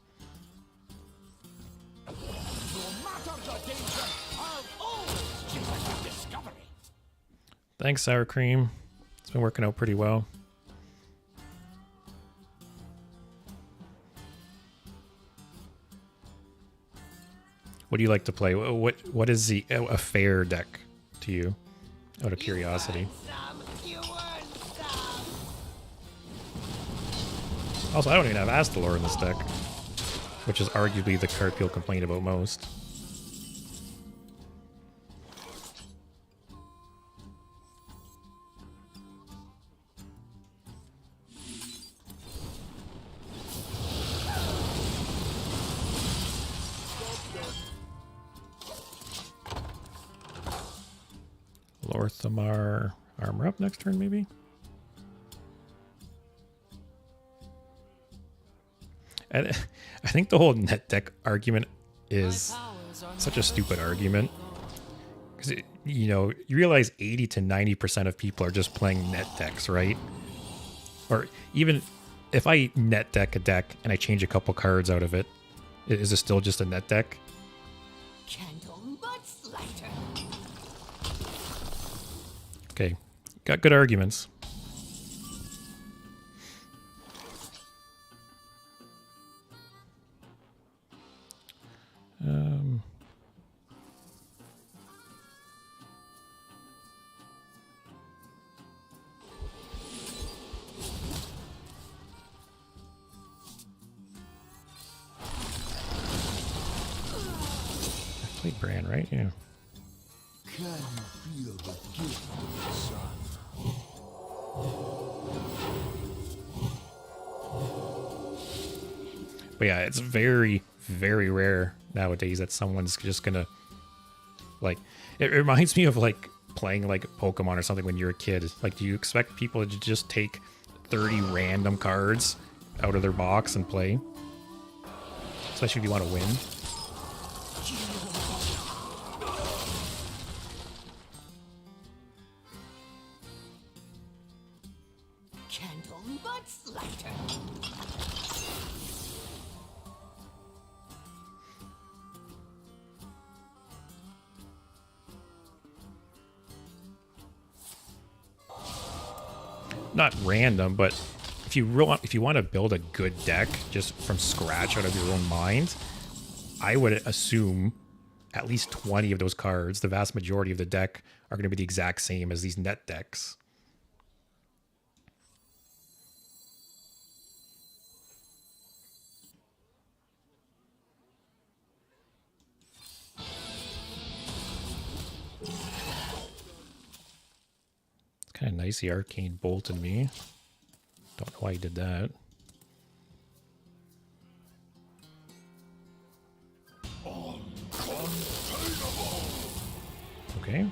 Thanks, Sour Cream. It's been working out pretty well. What do you like to play? What is a fair deck to you? Out of curiosity. Also, I don't even have Astalor in this deck, which is arguably the card people complain about most. Lor'themar armor up next turn, maybe? I think the whole net deck argument is such a stupid argument. Because, you know, you realize 80 to 90% of people are just playing net decks, right? Or even if I net deck a deck and I change a couple cards out of it, is it still just a net deck? Candle Mudslider. Okay, got good arguments. I played Brann, right? Yeah. Can you feel the gift of the sun? But yeah, it's very, very rare nowadays that someone's just gonna, like, it reminds me of like playing like Pokemon or something when you're a kid. Like, do you expect people to just take 30 random cards out of their box and play? Especially if you want to win. Candle Mudslider. Not random, but if you want to build a good deck just from scratch out of your own mind, I would assume at least 20 of those cards, the vast majority of the deck, are going to be the exact same as these net decks. It's kind of nice the Arcane bolted me. Don't know why he did that. Okay.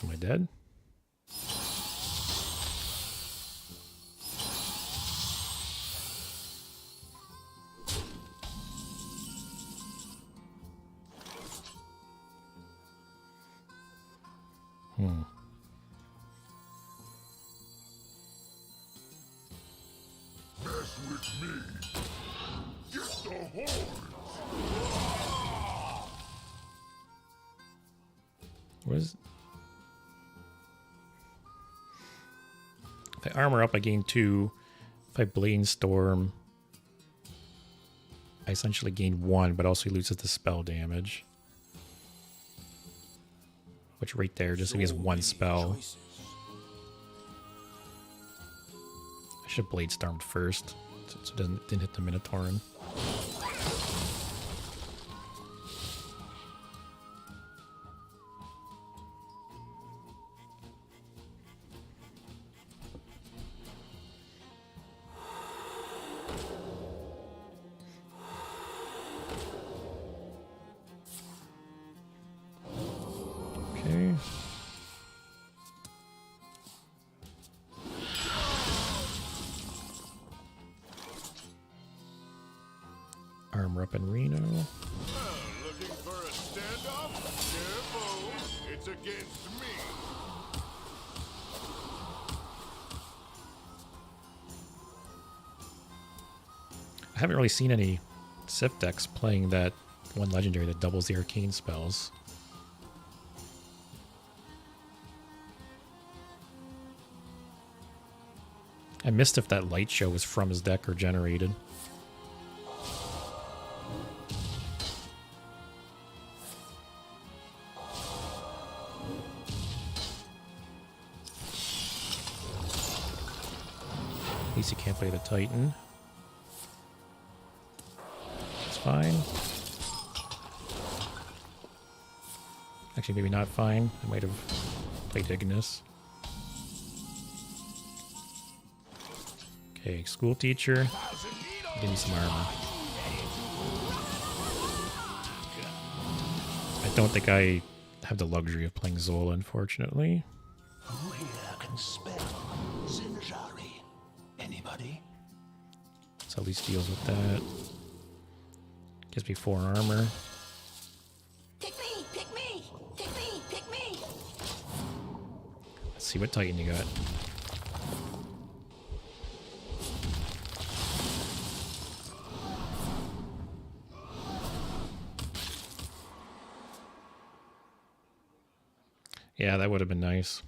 Am I dead? Mess with me. Get the horns. What is... If I armor up, I gain 2. If I Blade Storm, I essentially gain 1, but also he loses the spell damage. Which right there, just if he has 1 spell. I should have Blade Stormed first, so it didn't hit the Minotaurin. Okay. Armor up in Reno. Looking for a standoff? Careful. It's against me. I haven't really seen any Sif decks playing that one legendary that doubles the arcane spells. I missed if that light show was from his deck or generated. At least you can't play the Titan. It's fine. Actually, maybe not fine. I might have played Ignis. Okay, school teacher. Give me some armor. I don't think I have the luxury of playing Zola, unfortunately. Who here can spell Zinjari? Anybody? So at least deals with that. Gives me 4 armor. Pick me! Pick me! Pick me! Pick me! Let's see what Titan you got. Yeah, that would have been nice.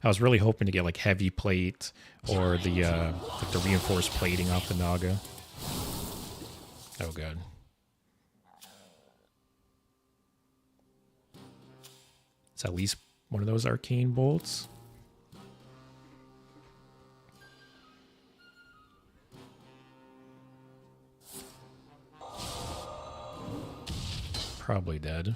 I was really hoping to get like heavy plate or the like the reinforced plating off the Naga. Oh god. It's at least one of those arcane bolts. Probably dead.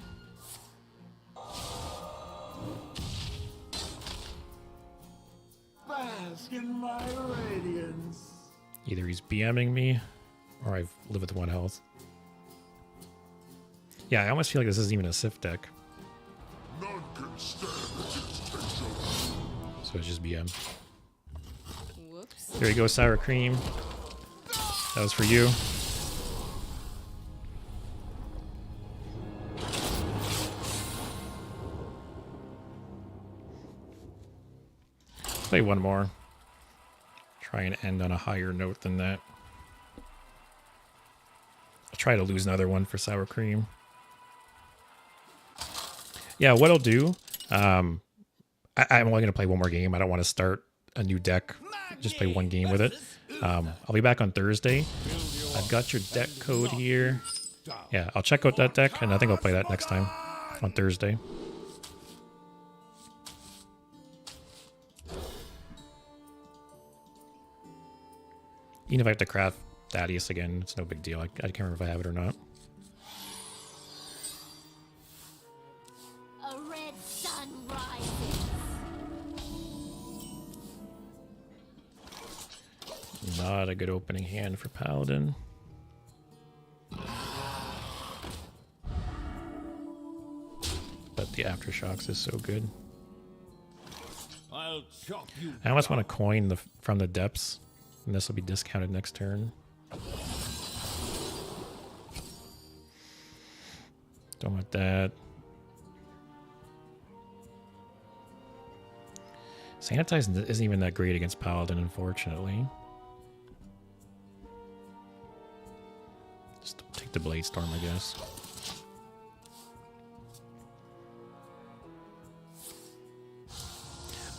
Bask in my radiance. Either he's BMing me, or I live with 1 health. Yeah, I almost feel like this isn't even a Sif deck. None can stand against Tenjo. So it's just BM. Whoops. There you go, sour cream. That was for you. Play one more. Try and end on a higher note than that. I'll try to lose another one for sour cream. Yeah, what I'll do, I'm only going to play one more game. I don't want to start a new deck. Just play one game with it. I'll be back on Thursday. I've got your deck code here. Yeah, I'll check out that deck, and I think I'll play that next time on Thursday. Even if I have to craft Thaddeus again, it's no big deal. I can't remember if I have it or not. A red sun rises. Not a good opening hand for Paladin. But the Aftershocks is so good. I'll chop you. I almost want to coin from the depths, and this will be discounted next turn. Don't want that. Sanitize isn't even that great against Paladin, unfortunately. Just take the Blade Storm, I guess.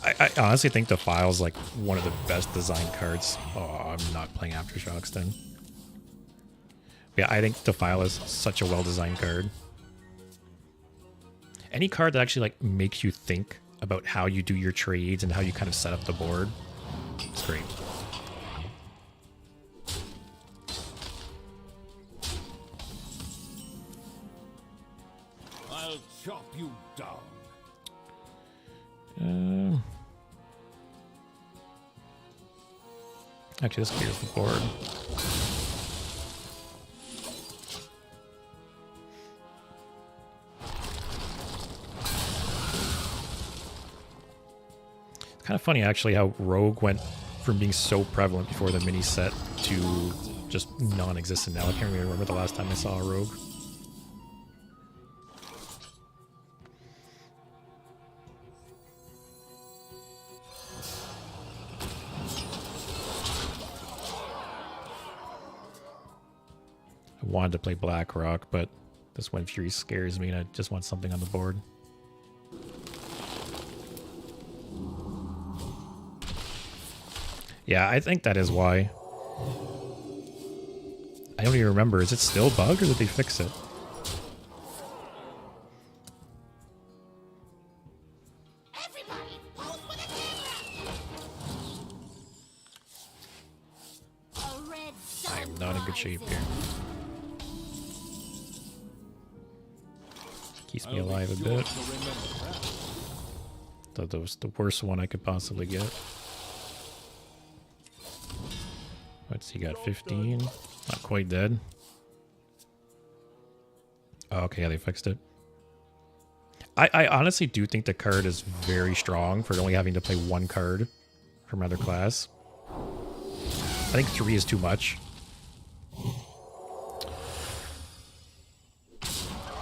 I honestly think Defile's like one of the best designed cards. Oh, I'm not playing Aftershocks then. Yeah, I think Defile is such a well-designed card. Any card that actually like makes you think about how you do your trades and how you kind of set up the board, it's great. I'll chop you down. Actually, this clears the board. It's kind of funny, actually, how Rogue went from being so prevalent before the mini set to just non-existent now. I can't really remember the last time I saw a Rogue. I wanted to play Blackrock, but this Wind Fury scares me and I just want something on the board. Yeah, I think that is why. I don't even remember. Is it still bug or did they fix it? Everybody, pose for the camera! A red sun I am not in good shape here. Keeps me alive a bit. Thought that was the worst one I could possibly get. What's he got? 15? Not quite dead. Oh, okay, yeah, they fixed it. I honestly do think the card is very strong for only having to play one card from another class. I think 3 is too much.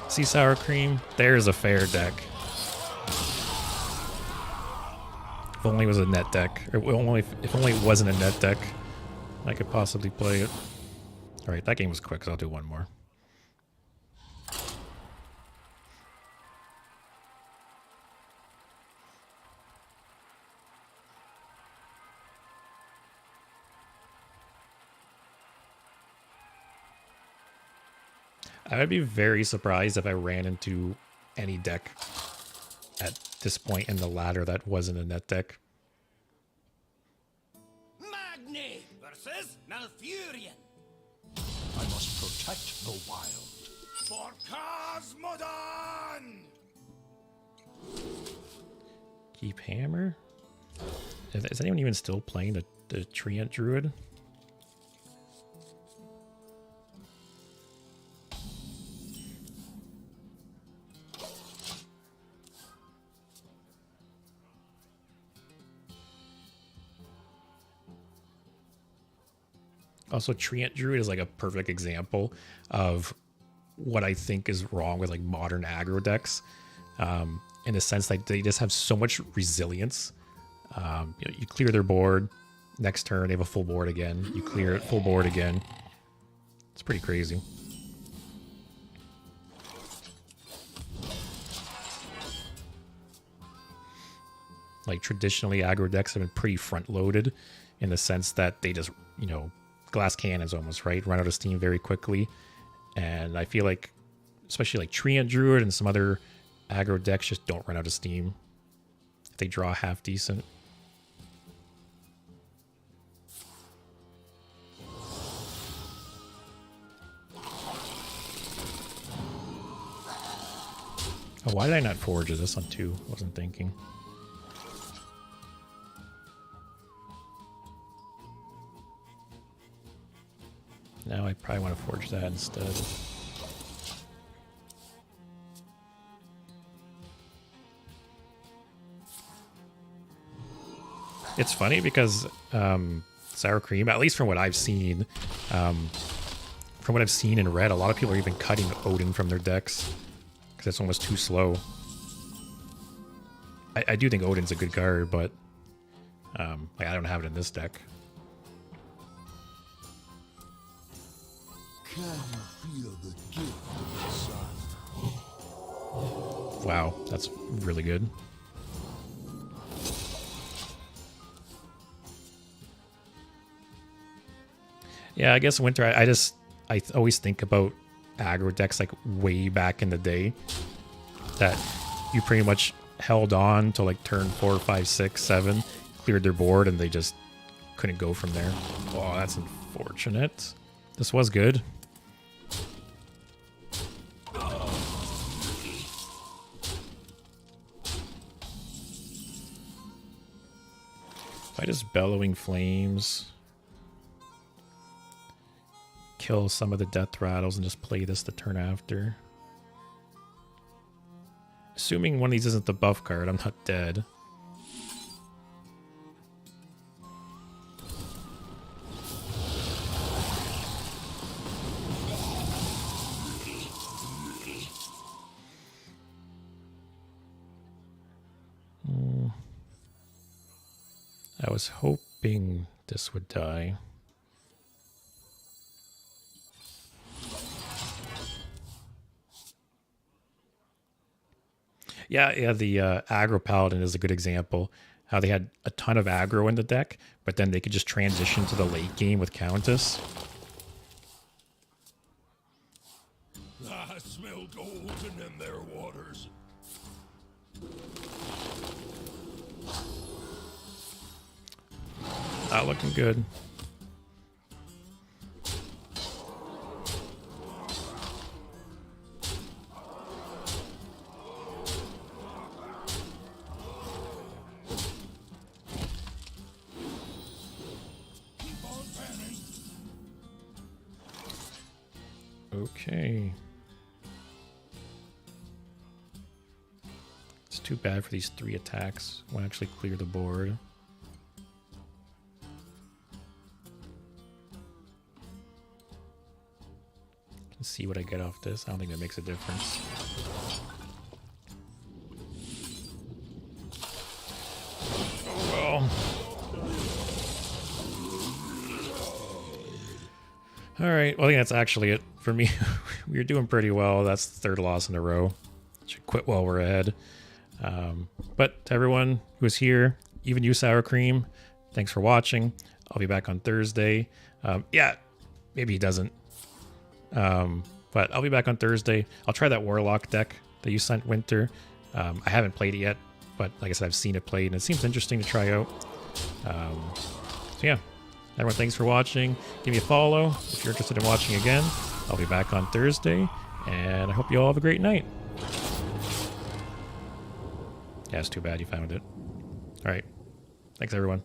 See Sour Cream? There's a fair deck. If only it was a net deck. Or if only it wasn't a net deck, I could possibly play it. Alright, that game was quick, so I'll do one more. I would be very surprised if I ran into any deck at this point in the ladder that wasn't a net deck. Magni versus Malfurion. I must protect the wild. For Cosmodon! Keep Hammer? Is anyone even still playing the Treant Druid? Also, Treant Druid is like a perfect example of what I think is wrong with like modern aggro decks, in the sense that they just have so much resilience. You clear their board, next turn they have a full board again. You clear it, full board again. It's pretty crazy. Like traditionally, aggro decks have been pretty front loaded in the sense that they just, glass cannons almost, right? Run out of steam very quickly. And I feel like, especially like Treant Druid and some other aggro decks just don't run out of steam if they draw half decent. Oh, why did I not forge this on 2? Wasn't thinking. Now I probably want to forge that instead. It's funny because Sour Cream, at least from what I've seen, and read, a lot of people are even cutting Odin from their decks because it's almost too slow. I do think Odin's a good card, but like I don't have it in this deck. Can you feel the gift of the sun? Wow, that's really good. Yeah, I guess Winter, I always think about aggro decks like way back in the day that you pretty much held on to like turn 4, 5, 6, 7, cleared their board, and they just couldn't go from there. Oh, that's unfortunate. This was good. If I just Bellowing Flames, kill some of the Death Rattles, and just play this the turn after. Assuming one of these isn't the buff card, I'm not dead. I was hoping this would die. Yeah, the aggro paladin is a good example. How they had a ton of aggro in the deck, but then they could just transition to the late game with Countess. I smell golden in their waters. Not looking good. Okay. It's too bad for these 3 attacks. I want to actually clear the board. Can see what I get off this. I don't think that makes a difference. Oh well. Alright, well I think that's actually it for me. We're doing pretty well. That's the 3rd loss in a row. Should quit while we're ahead. But to everyone who was here, even you, Sour Cream, thanks for watching. I'll be back on Thursday. Yeah, maybe he doesn't. But I'll be back on Thursday. I'll try that Warlock deck that you sent, Winter. I haven't played it yet, but like I said, I've seen it played, and it seems interesting to try out. So yeah, everyone, thanks for watching. Give me a follow if you're interested in watching again. I'll be back on Thursday, and I hope you all have a great night. Yeah, it's too bad you found it. All right. Thanks, everyone.